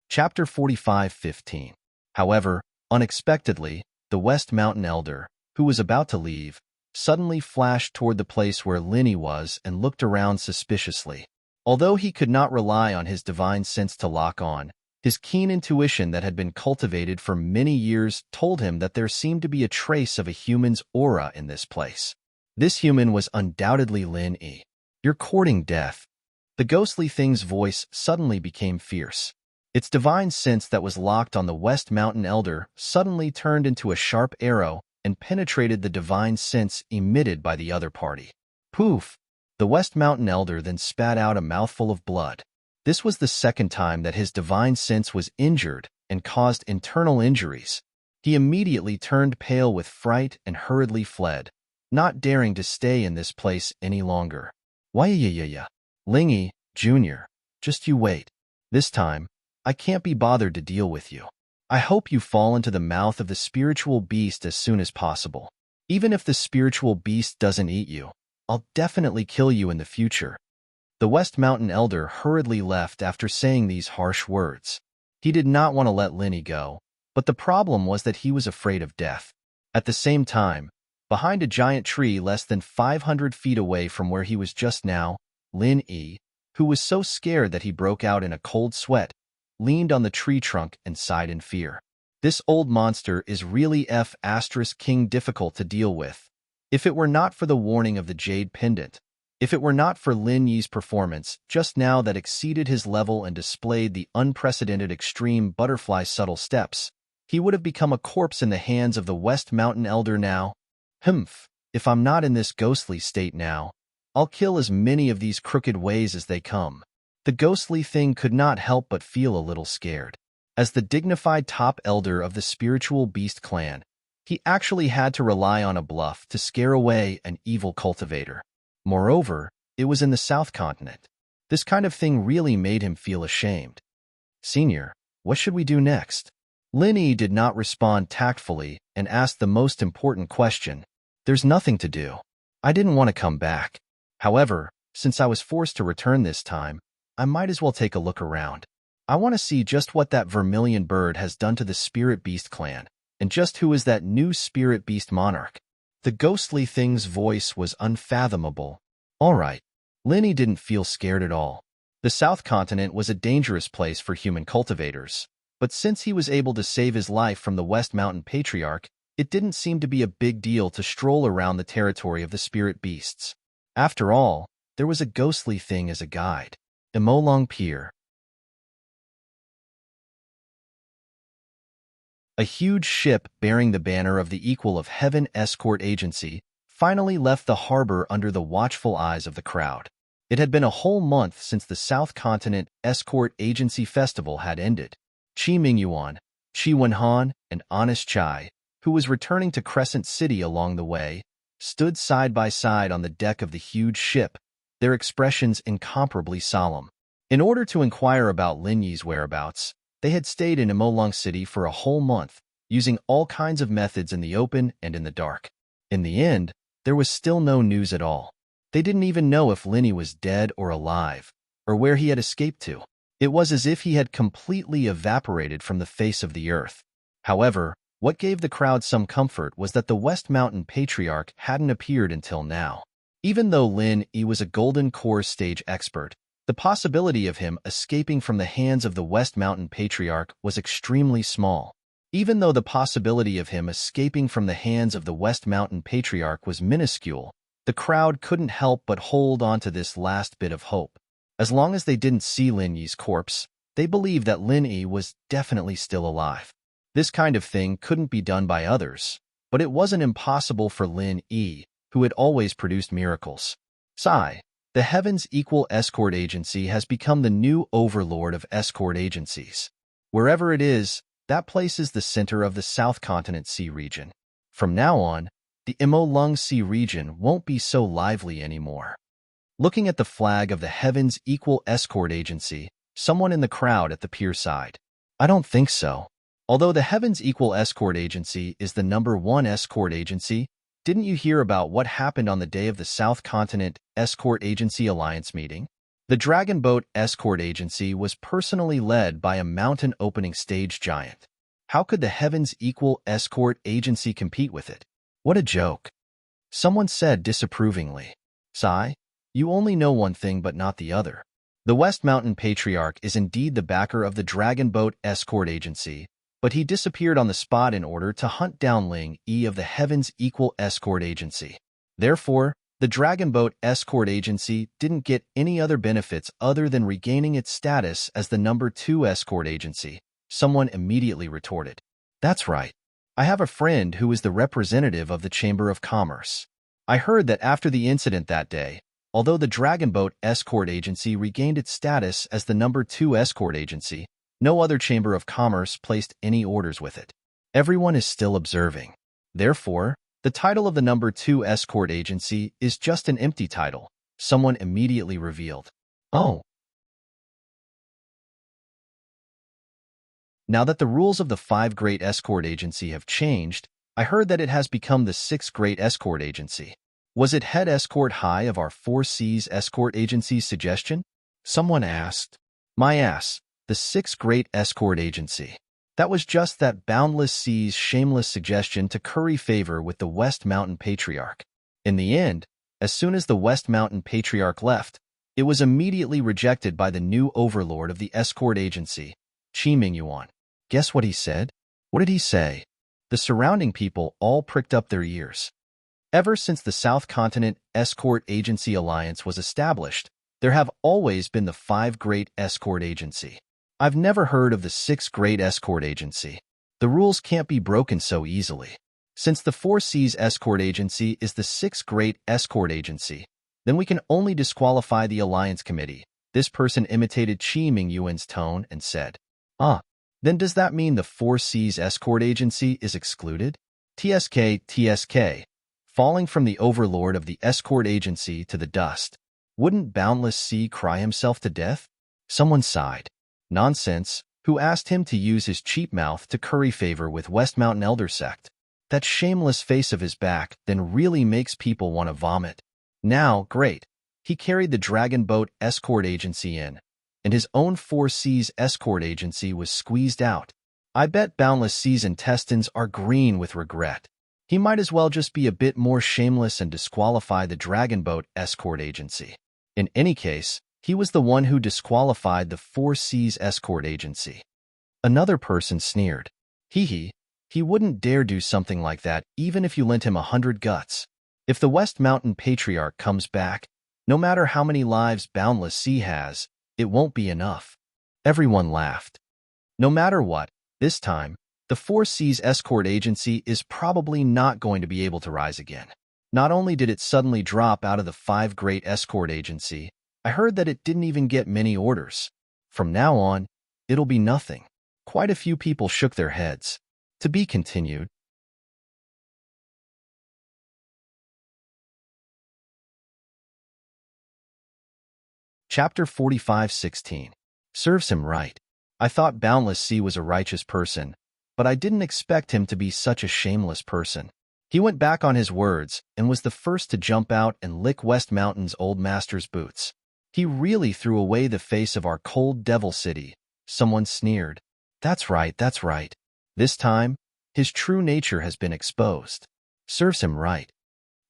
Chapter 45:15. However, unexpectedly, the West Mountain Elder, who was about to leave, suddenly flashed toward the place where Lin Yi was and looked around suspiciously. Although he could not rely on his divine sense to lock on, his keen intuition that had been cultivated for many years told him that there seemed to be a trace of a human's aura in this place. This human was undoubtedly Lin Yi. You're courting death. The ghostly thing's voice suddenly became fierce. Its divine sense that was locked on the West Mountain Elder suddenly turned into a sharp arrow and penetrated the divine sense emitted by the other party. Poof! The West Mountain Elder then spat out a mouthful of blood. This was the second time that his divine sense was injured and caused internal injuries. He immediately turned pale with fright and hurriedly fled, not daring to stay in this place any longer. Why-ya-ya-ya. Ling Yi, Jr., just you wait. This time, I can't be bothered to deal with you. I hope you fall into the mouth of the spiritual beast as soon as possible. Even if the spiritual beast doesn't eat you, I'll definitely kill you in the future. The West Mountain Elder hurriedly left after saying these harsh words. He did not want to let Lin Yi go, but the problem was that he was afraid of death. At the same time, behind a giant tree less than 500 feet away from where he was just now, Lin Yi, who was so scared that he broke out in a cold sweat, leaned on the tree trunk and sighed in fear. This old monster is really King difficult to deal with. If it were not for the warning of the jade pendant, if it were not for Lin Yi's performance just now that exceeded his level and displayed the unprecedented extreme butterfly subtle steps, he would have become a corpse in the hands of the West Mountain Elder now. Humph, if I'm not in this ghostly state now, I'll kill as many of these crooked ways as they come. The ghostly thing could not help but feel a little scared. As the dignified top elder of the spiritual beast clan, he actually had to rely on a bluff to scare away an evil cultivator. Moreover, it was in the South Continent. This kind of thing really made him feel ashamed. Senior, what should we do next? Lin Yi did not respond tactfully and asked the most important question. There's nothing to do. I didn't want to come back. However, since I was forced to return this time, I might as well take a look around. I want to see just what that vermilion bird has done to the Spirit Beast clan, and just who is that new Spirit Beast monarch. The ghostly thing's voice was unfathomable. All right. Lin Yi didn't feel scared at all. The South Continent was a dangerous place for human cultivators, but since he was able to save his life from the West Mountain Patriarch, it didn't seem to be a big deal to stroll around the territory of the Spirit Beasts. After all, there was a ghostly thing as a guide. Emolong Pier. A huge ship bearing the banner of the Equal of Heaven Escort Agency finally left the harbor under the watchful eyes of the crowd. It had been a whole month since the South Continent Escort Agency Festival had ended. Chi Mingyuan, Chi Wenhan, and Honest Chai, who was returning to Crescent City along the way, stood side by side on the deck of the huge ship, their expressions incomparably solemn. In order to inquire about Lin Yi's whereabouts, they had stayed in Emolong City for a whole month, using all kinds of methods in the open and in the dark. In the end, there was still no news at all. They didn't even know if Lin Yi was dead or alive, or where he had escaped to. It was as if he had completely evaporated from the face of the earth. However, what gave the crowd some comfort was that the West Mountain Patriarch hadn't appeared until now. Even though Lin Yi was a Golden Core stage expert, the possibility of him escaping from the hands of the West Mountain Patriarch was extremely small. Even though the possibility of him escaping from the hands of the West Mountain Patriarch was minuscule, the crowd couldn't help but hold on to this last bit of hope. As long as they didn't see Lin Yi's corpse, they believed that Lin Yi was definitely still alive. This kind of thing couldn't be done by others, but it wasn't impossible for Lin Yi, who had always produced miracles. Sai, the Heaven's Equal Escort Agency has become the new overlord of escort agencies. Wherever it is, that place is the center of the South Continent Sea region. From now on, the Emolong Sea region won't be so lively anymore. Looking at the flag of the Heaven's Equal Escort Agency, someone in the crowd at the pier sighed. I don't think so. Although the Heaven's Equal Escort Agency is the #1 escort agency, didn't you hear about what happened on the day of the South Continent Escort Agency Alliance meeting? The Dragon Boat Escort Agency was personally led by a mountain opening stage giant. How could the Heaven's Equal Escort Agency compete with it? What a joke. Someone said disapprovingly. Sai, you only know one thing but not the other. The West Mountain Patriarch is indeed the backer of the Dragon Boat Escort Agency, but he disappeared on the spot in order to hunt down Ling Yi of the Heaven's Equal Escort Agency. Therefore, the Dragon Boat Escort Agency didn't get any other benefits other than regaining its status as the number 2 escort agency. Someone immediately retorted. That's right. I have a friend who is the representative of the Chamber of Commerce. I heard that after the incident that day, although the Dragon Boat Escort Agency regained its status as the number 2 escort agency, no other Chamber of Commerce placed any orders with it. Everyone is still observing. Therefore, the title of the number 2 escort agency is just an empty title, someone immediately revealed. Oh. Now that the rules of the 5 Great Escort Agency have changed, I heard that it has become the 6th Great Escort Agency. Was it head escort high of our 4 Seas Escort Agency's suggestion? Someone asked. My ass, the 6th Great Escort Agency. That was just that Boundless Sea's shameless suggestion to curry favor with the West Mountain Patriarch. In the end, as soon as the West Mountain Patriarch left, it was immediately rejected by the new overlord of the escort agency, Qi Mingyuan. Guess what he said? What did he say? The surrounding people all pricked up their ears. Ever since the South Continent Escort Agency Alliance was established, there have always been the 5 Great Escort Agency. I've never heard of the 6th Great Escort Agency. The rules can't be broken so easily. Since the 4 Seas Escort Agency is the 6th Great Escort Agency, then we can only disqualify the Alliance Committee. This person imitated Qi Mingyuan's tone and said, then does that mean the 4 Seas Escort Agency is excluded? TSK, falling from the overlord of the escort agency to the dust. Wouldn't Boundless Sea cry himself to death? Someone sighed. Nonsense. Who asked him to use his cheap mouth to curry favor with West Mountain Elder Sect? That shameless face of his back then really makes people want to vomit. Now, great. He carried the Dragon Boat Escort Agency in, and his own 4 Seas Escort Agency was squeezed out. I bet Boundless Sea's intestines are green with regret. He might as well just be a bit more shameless and disqualify the Dragon Boat Escort Agency. In any case, he was the one who disqualified the 4 Seas Escort Agency. Another person sneered. He wouldn't dare do something like that even if you lent him 100 guts. If the West Mountain Patriarch comes back, no matter how many lives Boundless Sea has, it won't be enough. Everyone laughed. No matter what, this time, the 4 Seas Escort Agency is probably not going to be able to rise again. Not only did it suddenly drop out of the 5 Great Escort Agency, I heard that it didn't even get many orders. From now on, it'll be nothing. Quite a few people shook their heads. To be continued. Chapter 45:16. Serves him right. I thought Boundless Sea was a righteous person, but I didn't expect him to be such a shameless person. He went back on his words and was the first to jump out and lick West Mountain's old master's boots. He really threw away the face of our cold devil city. Someone sneered. That's right. This time, his true nature has been exposed. Serves him right.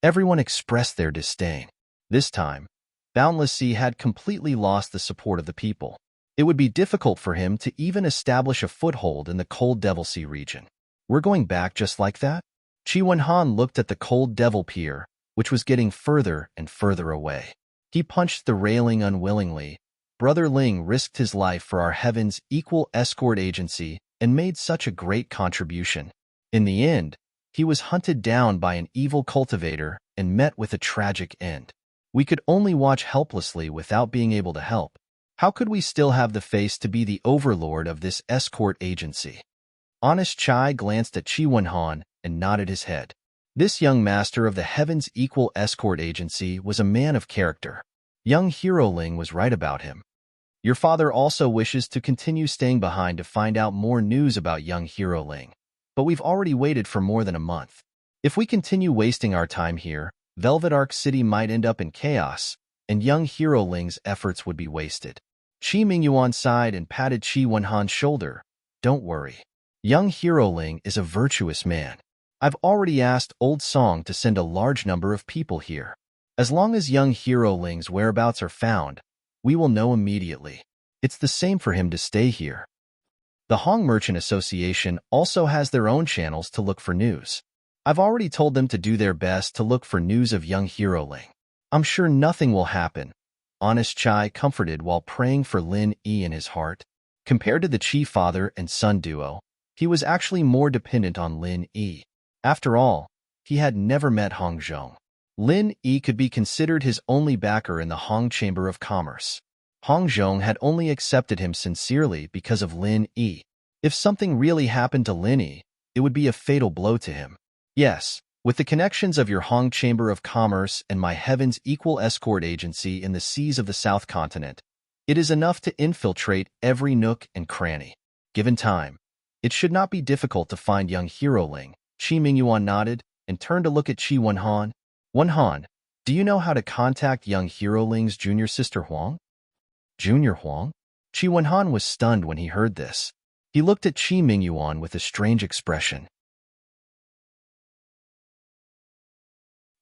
Everyone expressed their disdain. This time, Boundless Sea had completely lost the support of the people. It would be difficult for him to even establish a foothold in the Cold Devil Sea region. We're going back just like that? Qi Wenhan looked at the Cold Devil Pier, which was getting further and further away. He punched the railing unwillingly. Brother Ling risked his life for our heaven's equal escort agency and made such a great contribution. In the end, he was hunted down by an evil cultivator and met with a tragic end. We could only watch helplessly without being able to help. How could we still have the face to be the overlord of this escort agency? Honest Chai glanced at Qi Wenhan and nodded his head. This young master of the Heaven's Equal Escort Agency was a man of character. Young Hero Ling was right about him. Your father also wishes to continue staying behind to find out more news about young Hero Ling, but we've already waited for more than a month. If we continue wasting our time here, Velvet Arc City might end up in chaos, and young Hero Ling's efforts would be wasted. Qi Mingyuan sighed and patted Qi Wenhan's shoulder. Don't worry. Young Hero Ling is a virtuous man. I've already asked Old Song to send a large number of people here. As long as young Hero Ling's whereabouts are found, we will know immediately. It's the same for him to stay here. The Hong Merchant Association also has their own channels to look for news. I've already told them to do their best to look for news of young Hero Ling. I'm sure nothing will happen. Honest Chai comforted while praying for Lin Yi in his heart. Compared to the Chi father and son duo, he was actually more dependent on Lin Yi. After all, he had never met Hong Zhong. Lin Yi could be considered his only backer in the Hong Chamber of Commerce. Hong Zhong had only accepted him sincerely because of Lin Yi. If something really happened to Lin Yi, it would be a fatal blow to him. Yes, with the connections of your Hong Chamber of Commerce and my Heaven's Equal Escort Agency in the seas of the South Continent, it is enough to infiltrate every nook and cranny. Given time, it should not be difficult to find young Hero Ling. Qi Mingyuan nodded and turned to look at Qi Wenhan. Wenhan, do you know how to contact young Hero Ling's junior sister Huang? Junior Huang? Qi Wenhan was stunned when he heard this. He looked at Qi Mingyuan with a strange expression.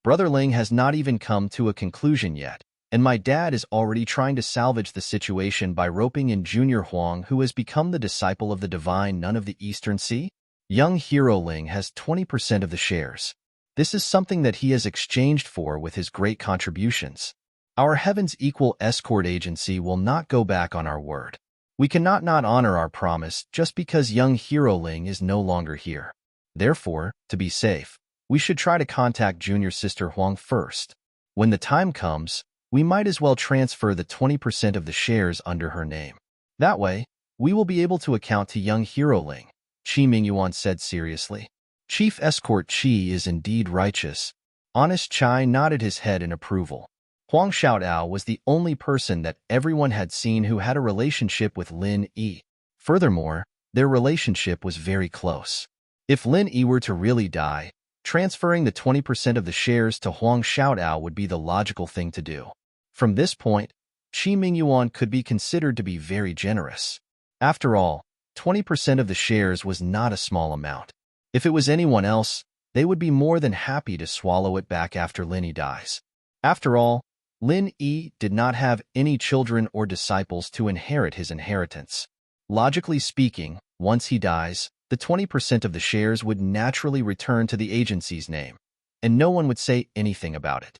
Brother Ling has not even come to a conclusion yet, and my dad is already trying to salvage the situation by roping in Junior Huang, who has become the disciple of the divine nun of the Eastern Sea. Young Hero Ling has 20% of the shares. This is something that he has exchanged for with his great contributions. Our Heaven's Equal Escort Agency will not go back on our word. We cannot not honor our promise just because young Hero Ling is no longer here. Therefore, to be safe, we should try to contact junior sister Huang first. When the time comes, we might as well transfer the 20% of the shares under her name. That way, we will be able to account to young Hero Ling, Qi Mingyuan said seriously. Chief Escort Qi is indeed righteous. Honest Chai nodded his head in approval. Huang Xiaotao was the only person that everyone had seen who had a relationship with Lin Yi. Furthermore, their relationship was very close. If Lin Yi were to really die, transferring the 20% of the shares to Huang Xiaotao would be the logical thing to do. From this point, Qi Mingyuan could be considered to be very generous. After all, 20% of the shares was not a small amount. If it was anyone else, they would be more than happy to swallow it back after Lin Yi dies. After all, Lin Yi did not have any children or disciples to inherit his inheritance. Logically speaking, once he dies, the 20% of the shares would naturally return to the agency's name, and no one would say anything about it.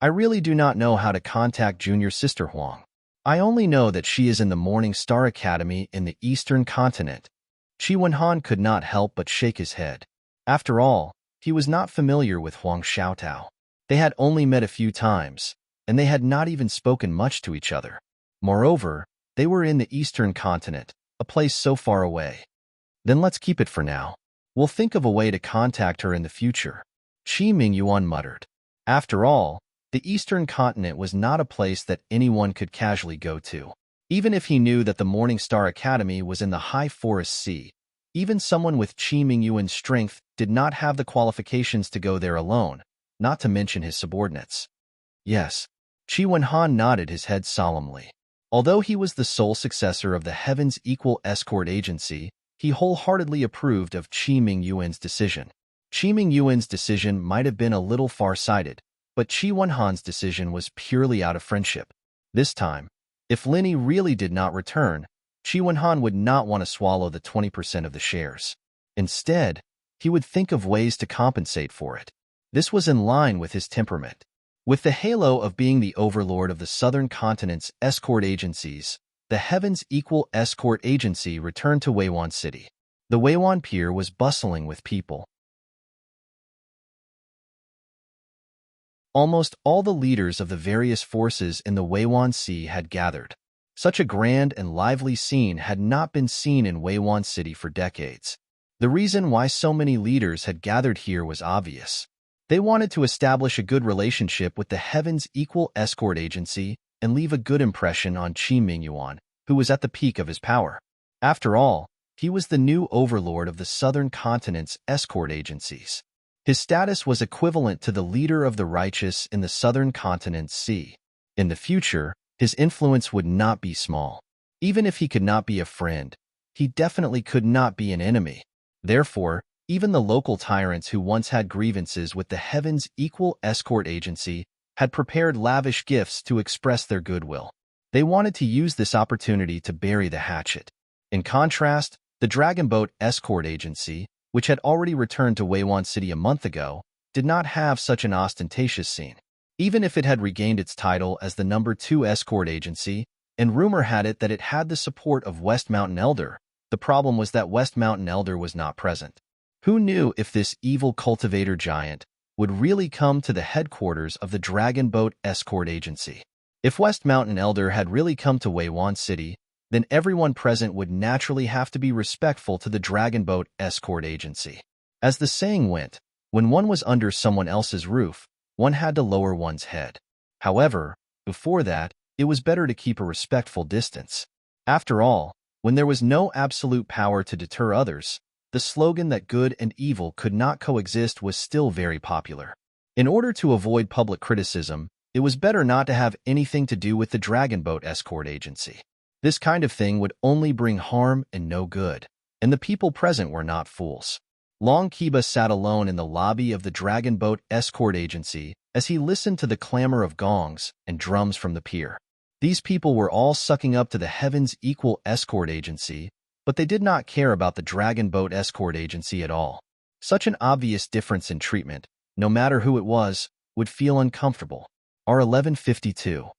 I really do not know how to contact junior sister Huang. I only know that she is in the Morning Star Academy in the Eastern Continent. Qi Wenhan could not help but shake his head. After all, he was not familiar with Huang Xiaotao. They had only met a few times, and they had not even spoken much to each other. Moreover, they were in the Eastern Continent, a place so far away. Then let's keep it for now. We'll think of a way to contact her in the future, Qi Mingyuan muttered. After all, the Eastern Continent was not a place that anyone could casually go to. Even if he knew that the Morning Star Academy was in the High Forest Sea, even someone with Qi Mingyuan's strength did not have the qualifications to go there alone, not to mention his subordinates. Yes, Qi Wenhan nodded his head solemnly. Although he was the sole successor of the Heaven's Equal Escort Agency, he wholeheartedly approved of Qi Mingyuan's decision. Qi Mingyuan's decision might have been a little far-sighted, but Qi Wenhan's decision was purely out of friendship. This time, if Lin Yi really did not return, Qi Wenhan would not want to swallow the 20% of the shares. Instead, he would think of ways to compensate for it. This was in line with his temperament. With the halo of being the overlord of the Southern Continent's escort agencies, the Heaven's Equal Escort Agency returned to Weiwan City. The Weiwan Pier was bustling with people. Almost all the leaders of the various forces in the Weiwan Sea had gathered. Such a grand and lively scene had not been seen in Weiwan City for decades. The reason why so many leaders had gathered here was obvious. They wanted to establish a good relationship with the Heaven's Equal Escort Agency and leave a good impression on Qi Mingyuan, who was at the peak of his power. After all, he was the new overlord of the Southern Continent's escort agencies. His status was equivalent to the leader of the righteous in the Southern Continent's sea. In the future, his influence would not be small. Even if he could not be a friend, he definitely could not be an enemy. Therefore, even the local tyrants who once had grievances with the Heaven's Equal Escort Agency had prepared lavish gifts to express their goodwill. They wanted to use this opportunity to bury the hatchet. In contrast, the Dragon Boat Escort Agency, which had already returned to Waywan City a month ago, did not have such an ostentatious scene. Even if it had regained its title as the #2 escort agency, and rumor had it that it had the support of West Mountain Elder, the problem was that West Mountain Elder was not present. Who knew if this evil cultivator giant would really come to the headquarters of the Dragon Boat Escort Agency? If West Mountain Elder had really come to Waywan City, then everyone present would naturally have to be respectful to the Dragon Boat Escort Agency. As the saying went, when one was under someone else's roof, one had to lower one's head. However, before that, it was better to keep a respectful distance. After all, when there was no absolute power to deter others, the slogan that good and evil could not coexist was still very popular. In order to avoid public criticism, it was better not to have anything to do with the Dragon Boat Escort Agency. This kind of thing would only bring harm and no good, and the people present were not fools. Long Kiba sat alone in the lobby of the Dragon Boat Escort Agency as he listened to the clamor of gongs and drums from the pier. These people were all sucking up to the Heavens Equal Escort Agency, but they did not care about the Dragon Boat Escort Agency at all. Such an obvious difference in treatment, no matter who it was, would feel uncomfortable. R1152.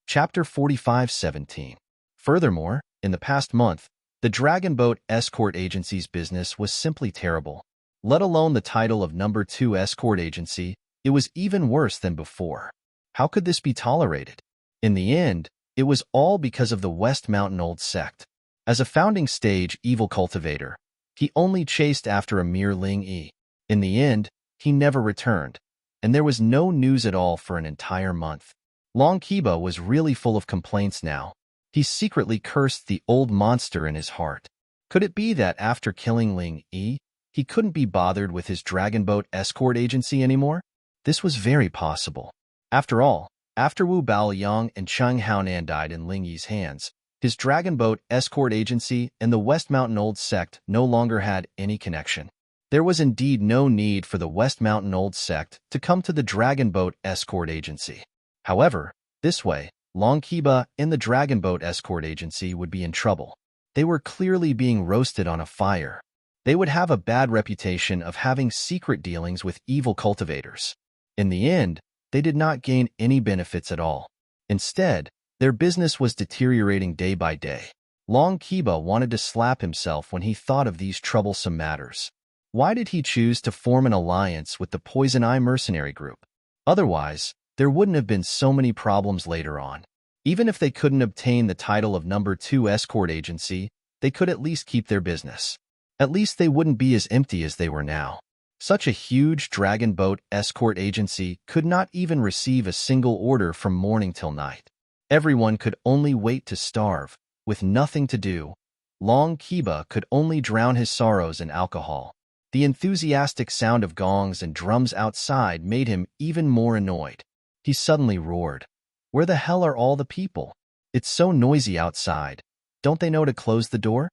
Chapter 45:17. Furthermore, in the past month, the Dragon Boat Escort Agency's business was simply terrible. Let alone the title of #2 Escort Agency, it was even worse than before. How could this be tolerated? In the end, it was all because of the West Mountain Old Sect. As a founding stage evil cultivator, he only chased after a mere Ling Yi. In the end, he never returned, and there was no news at all for an entire month. Long Kiba was really full of complaints now. He secretly cursed the old monster in his heart. Could it be that after killing Ling Yi, he couldn't be bothered with his Dragon Boat Escort Agency anymore? This was very possible. After all, after Wu Baoyang and Cheng Haonan died in Ling Yi's hands, his Dragon Boat Escort Agency and the West Mountain Old Sect no longer had any connection. There was indeed no need for the West Mountain Old Sect to come to the Dragon Boat Escort Agency. However, this way, Long Kiba and the Dragon Boat Escort Agency would be in trouble. They were clearly being roasted on a fire. They would have a bad reputation of having secret dealings with evil cultivators. In the end, they did not gain any benefits at all. Instead, their business was deteriorating day by day. Long Kiba wanted to slap himself when he thought of these troublesome matters. Why did he choose to form an alliance with the Poison Eye mercenary group? Otherwise, there wouldn't have been so many problems later on. Even if they couldn't obtain the title of #2 Escort Agency, they could at least keep their business. At least they wouldn't be as empty as they were now. Such a huge Dragon Boat Escort Agency could not even receive a single order from morning till night. Everyone could only wait to starve, with nothing to do. Long Kiba could only drown his sorrows in alcohol. The enthusiastic sound of gongs and drums outside made him even more annoyed. He suddenly roared, "Where the hell are all the people? It's so noisy outside. Don't they know to close the door?"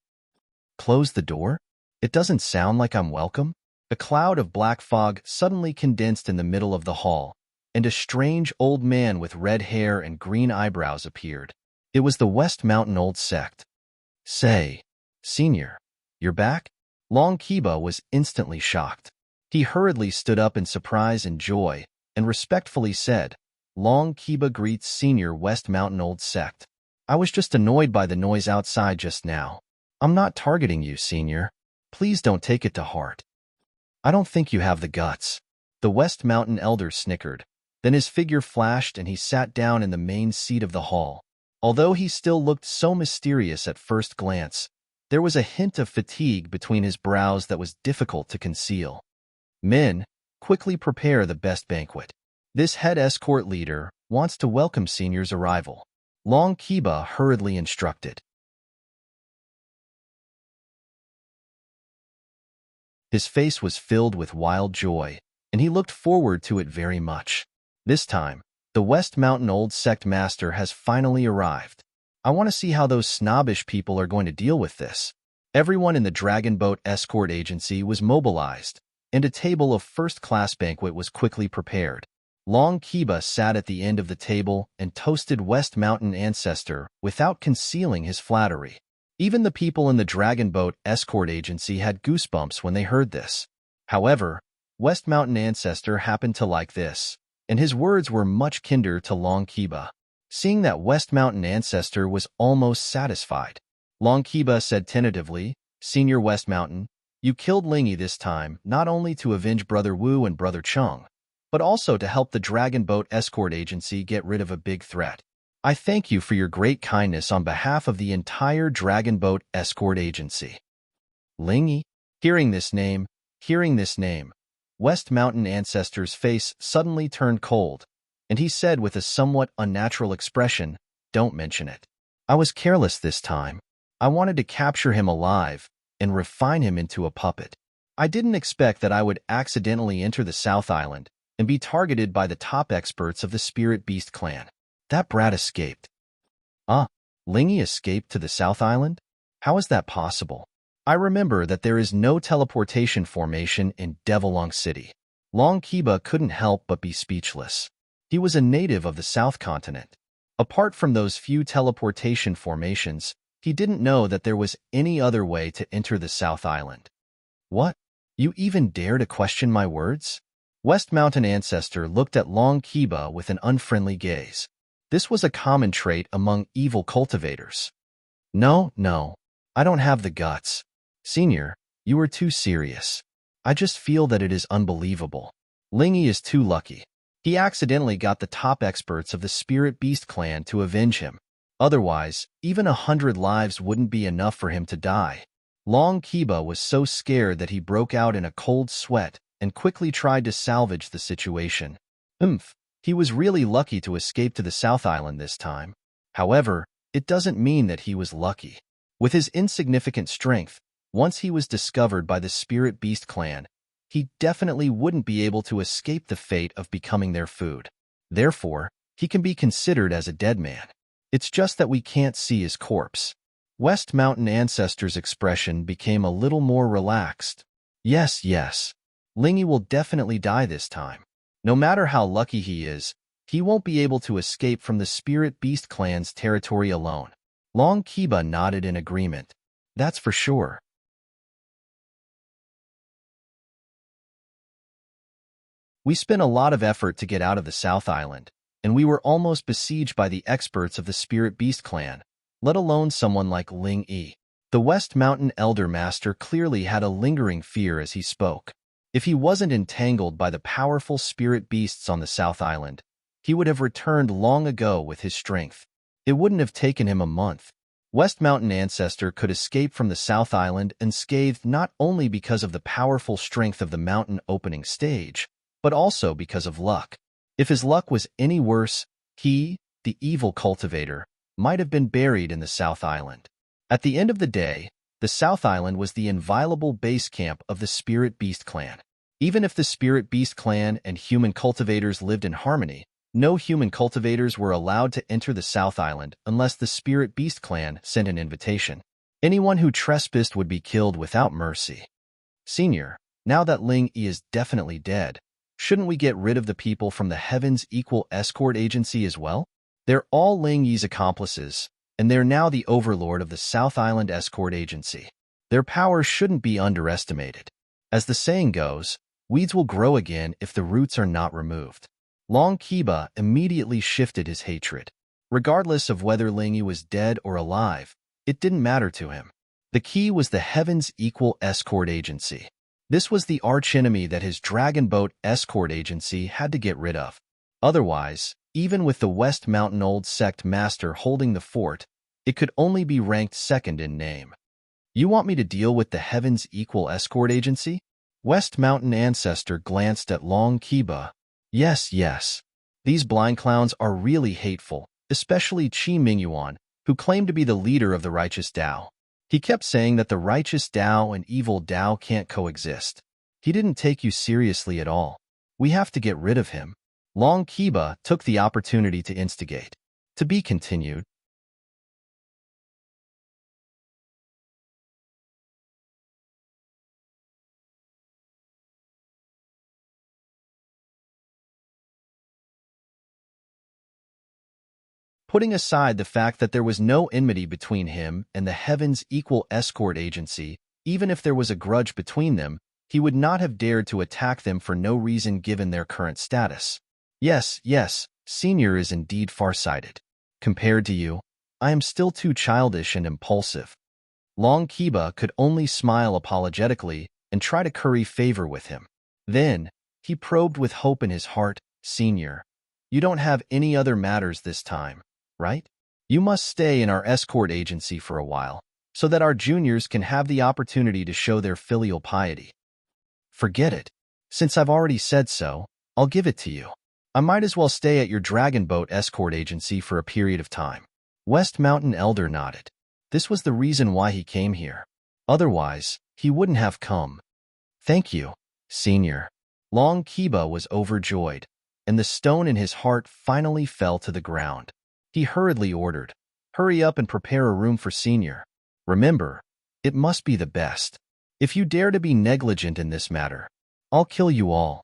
Close the door? It doesn't sound like I'm welcome. A cloud of black fog suddenly condensed in the middle of the hall, and a strange old man with red hair and green eyebrows appeared. It was the West Mountain Old Sect. "Say, Senior, you're back?" Long Kiba was instantly shocked. He hurriedly stood up in surprise and joy, and respectfully said, "Long Kiba greets Senior West Mountain Old Sect. I was just annoyed by the noise outside just now. I'm not targeting you, Senior. Please don't take it to heart. I don't think you have the guts." The West Mountain Elder snickered. Then his figure flashed and he sat down in the main seat of the hall. Although he still looked so mysterious at first glance, there was a hint of fatigue between his brows that was difficult to conceal. "Men, quickly prepare the best banquet. This head escort leader wants to welcome Senior's arrival," Long Kiba hurriedly instructed. His face was filled with wild joy, and he looked forward to it very much. This time, the West Mountain Old Sect Master has finally arrived. I want to see how those snobbish people are going to deal with this. Everyone in the Dragon Boat Escort Agency was mobilized, and a table of first-class banquet was quickly prepared. Long Kiba sat at the end of the table and toasted West Mountain Ancestor without concealing his flattery. Even the people in the Dragon Boat escort agency had goosebumps when they heard this. However, West Mountain Ancestor happened to like this, and his words were much kinder to Long Kiba. Seeing that West Mountain Ancestor was almost satisfied, Long Kiba said tentatively, "Senior West Mountain, you killed Lingy this time not only to avenge Brother Wu and Brother Chung, but also to help the Dragon Boat escort agency get rid of a big threat. I thank you for your great kindness on behalf of the entire Dragon Boat escort agency." Lingy? Hearing this name, West Mountain Ancestor's face suddenly turned cold, and he said with a somewhat unnatural expression, "Don't mention it. I was careless this time. I wanted to capture him alive and refine him into a puppet. I didn't expect that I would accidentally enter the South Island and be targeted by the top experts of the Spirit Beast clan. That brat escaped." Ah, Lingy escaped to the South Island? How is that possible? I remember that there is no teleportation formation in Devilong City. Long Kiba couldn't help but be speechless. He was a native of the South Continent. Apart from those few teleportation formations, he didn't know that there was any other way to enter the South Island. What? You even dare to question my words? West Mountain Ancestor looked at Long Kiba with an unfriendly gaze. This was a common trait among evil cultivators. No, I don't have the guts. Senior, you are too serious. I just feel that it is unbelievable. Lingy is too lucky. He accidentally got the top experts of the Spirit Beast clan to avenge him. Otherwise, even 100 lives wouldn't be enough for him to die. Long Kiba was so scared that he broke out in a cold sweat and quickly tried to salvage the situation. He was really lucky to escape to the South Island this time. However, it doesn't mean that he was lucky. With his insignificant strength, once he was discovered by the Spirit Beast clan, he definitely wouldn't be able to escape the fate of becoming their food. Therefore, he can be considered as a dead man. It's just that we can't see his corpse. West Mountain Ancestor's expression became a little more relaxed. Yes, Lingy will definitely die this time. No matter how lucky he is, he won't be able to escape from the Spirit Beast clan's territory alone. Long Kiba nodded in agreement. That's for sure. We spent a lot of effort to get out of the South Island, and we were almost besieged by the experts of the Spirit Beast clan, let alone someone like Ling Yi. The West Mountain Elder Master clearly had a lingering fear as he spoke. If he wasn't entangled by the powerful spirit beasts on the South Island, he would have returned long ago with his strength. It wouldn't have taken him a month. West Mountain Ancestor could escape from the South Island unscathed not only because of the powerful strength of the mountain opening stage, but also because of luck. If his luck was any worse, he, the evil cultivator, might have been buried in the South Island. At the end of the day, the South Island was the inviolable base camp of the Spirit Beast clan. Even if the Spirit Beast clan and human cultivators lived in harmony, no human cultivators were allowed to enter the South Island unless the Spirit Beast clan sent an invitation. Anyone who trespassed would be killed without mercy. Senior, now that Ling Yi is definitely dead, shouldn't we get rid of the people from the Heaven's Equal Escort Agency as well? They're all Ling Yi's accomplices, and they're now the overlord of the South Island Escort Agency. Their power shouldn't be underestimated. As the saying goes, weeds will grow again if the roots are not removed. Long Kiba immediately shifted his hatred. Regardless of whether Ling Yi was dead or alive, it didn't matter to him. The key was the Heaven's Equal Escort Agency. This was the archenemy that his Dragon Boat Escort Agency had to get rid of. Otherwise, even with the West Mountain Old Sect Master holding the fort, it could only be ranked second in name. You want me to deal with the Heaven's Equal Escort Agency? West Mountain Ancestor glanced at Long Kiba. Yes. These blind clowns are really hateful, especially Qi Mingyuan, who claimed to be the leader of the righteous Tao. He kept saying that the righteous Tao and evil Tao can't coexist. He didn't take you seriously at all. We have to get rid of him. Long Kiba took the opportunity to instigate. To be continued. Putting aside the fact that there was no enmity between him and the Heaven's Equal escort agency, even if there was a grudge between them, he would not have dared to attack them for no reason given their current status. Yes, yes, Senior is indeed farsighted. Compared to you, I am still too childish and impulsive. Long Kiba could only smile apologetically and try to curry favor with him. Then, he probed with hope in his heart, Senior, you don't have any other matters this time, right? You must stay in our escort agency for a while, so that our juniors can have the opportunity to show their filial piety. Forget it. Since I've already said so, I'll give it to you. I might as well stay at your dragon boat escort agency for a period of time. West Mountain Elder nodded. This was the reason why he came here. Otherwise, he wouldn't have come. Thank you, Senior. Long Kiba was overjoyed, and the stone in his heart finally fell to the ground. He hurriedly ordered, hurry up and prepare a room for Senior. Remember, it must be the best. If you dare to be negligent in this matter, I'll kill you all.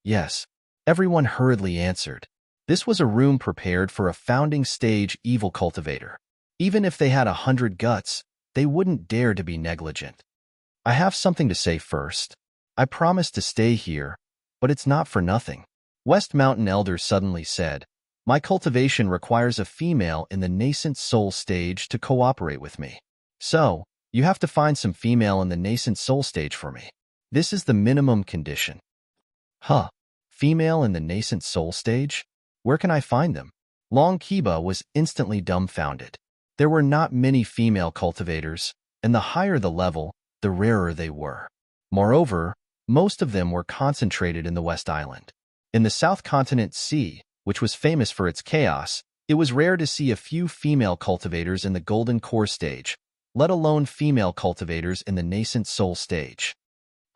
Yes, everyone hurriedly answered. This was a room prepared for a founding stage evil cultivator. Even if they had 100 guts, they wouldn't dare to be negligent. I have something to say first. I promised to stay here, but it's not for nothing. West Mountain Elder suddenly said, my cultivation requires a female in the nascent soul stage to cooperate with me. So, you have to find some female in the nascent soul stage for me. This is the minimum condition. Huh. Female in the nascent soul stage? Where can I find them? Long Kiba was instantly dumbfounded. There were not many female cultivators, and the higher the level, the rarer they were. Moreover, most of them were concentrated in the West Island. In the South Continent Sea, which was famous for its chaos, it was rare to see a few female cultivators in the Golden Core stage, let alone female cultivators in the nascent soul stage.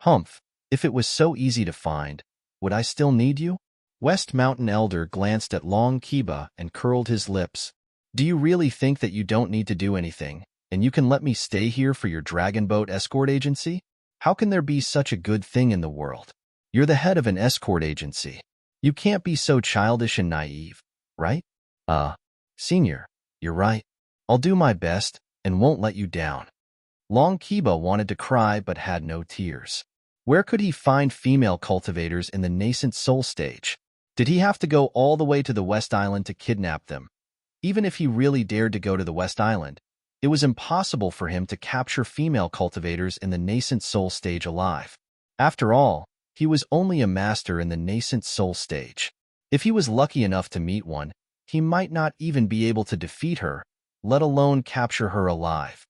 Humph, if it was so easy to find, would I still need you? West Mountain Elder glanced at Long Kiba and curled his lips. Do you really think that you don't need to do anything, and you can let me stay here for your dragon boat escort agency? How can there be such a good thing in the world? You're the head of an escort agency. You can't be so childish and naive, right? Senior, you're right. I'll do my best and won't let you down. Long Kiba wanted to cry but had no tears. Where could he find female cultivators in the nascent soul stage? Did he have to go all the way to the West Island to kidnap them? Even if he really dared to go to the West Island, it was impossible for him to capture female cultivators in the nascent soul stage alive. After all, he was only a master in the nascent soul stage. If he was lucky enough to meet one, he might not even be able to defeat her, let alone capture her alive.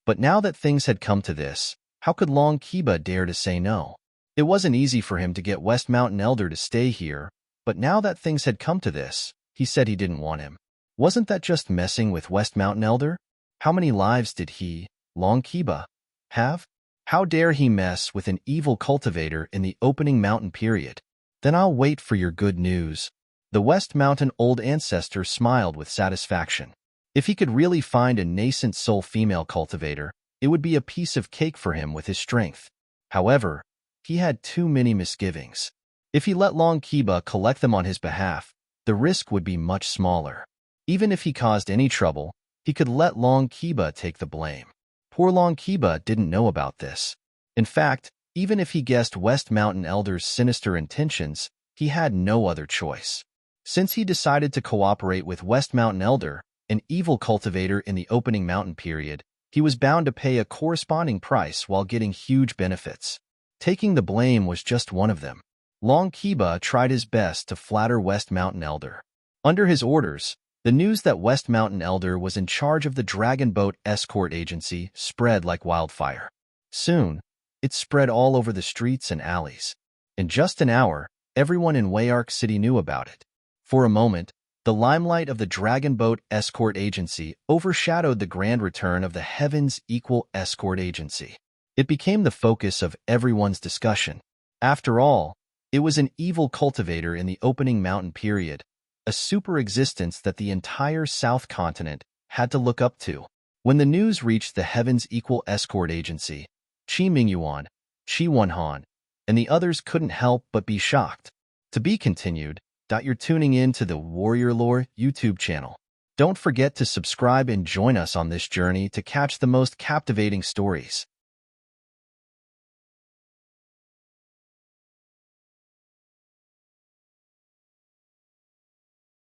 But now that things had come to this, how could Long Kiba dare to say no? It wasn't easy for him to get West Mountain Elder to stay here, but now that things had come to this, he said he didn't want him. Wasn't that just messing with West Mountain Elder? How many lives did he, Long Kiba, have? How dare he mess with an evil cultivator in the opening mountain period? Then I'll wait for your good news. The West Mountain Old Ancestor smiled with satisfaction. If he could really find a nascent soul female cultivator, it would be a piece of cake for him with his strength. However, he had too many misgivings. If he let Long Kiba collect them on his behalf, the risk would be much smaller. Even if he caused any trouble, he could let Long Kiba take the blame. Poor Long Kiba didn't know about this. In fact, even if he guessed West Mountain Elder's sinister intentions, he had no other choice. Since he decided to cooperate with West Mountain Elder, an evil cultivator in the opening mountain period, he was bound to pay a corresponding price while getting huge benefits. Taking the blame was just one of them. Long Kiba tried his best to flatter West Mountain Elder. Under his orders, the news that West Mountain Elder was in charge of the Dragon Boat Escort Agency spread like wildfire. Soon, it spread all over the streets and alleys. In just an hour, everyone in Wayark City knew about it. For a moment, the limelight of the Dragon Boat Escort Agency overshadowed the grand return of the Heaven's Equal Escort Agency. It became the focus of everyone's discussion. After all, it was an evil cultivator in the opening mountain period, a super existence that the entire South Continent had to look up to. When the news reached the Heaven's Equal Escort Agency, Qi Mingyuan, Qi Wenhan, and the others couldn't help but be shocked. To be continued, you're tuning in to the Warrior Lore YouTube channel. Don't forget to subscribe and join us on this journey to catch the most captivating stories.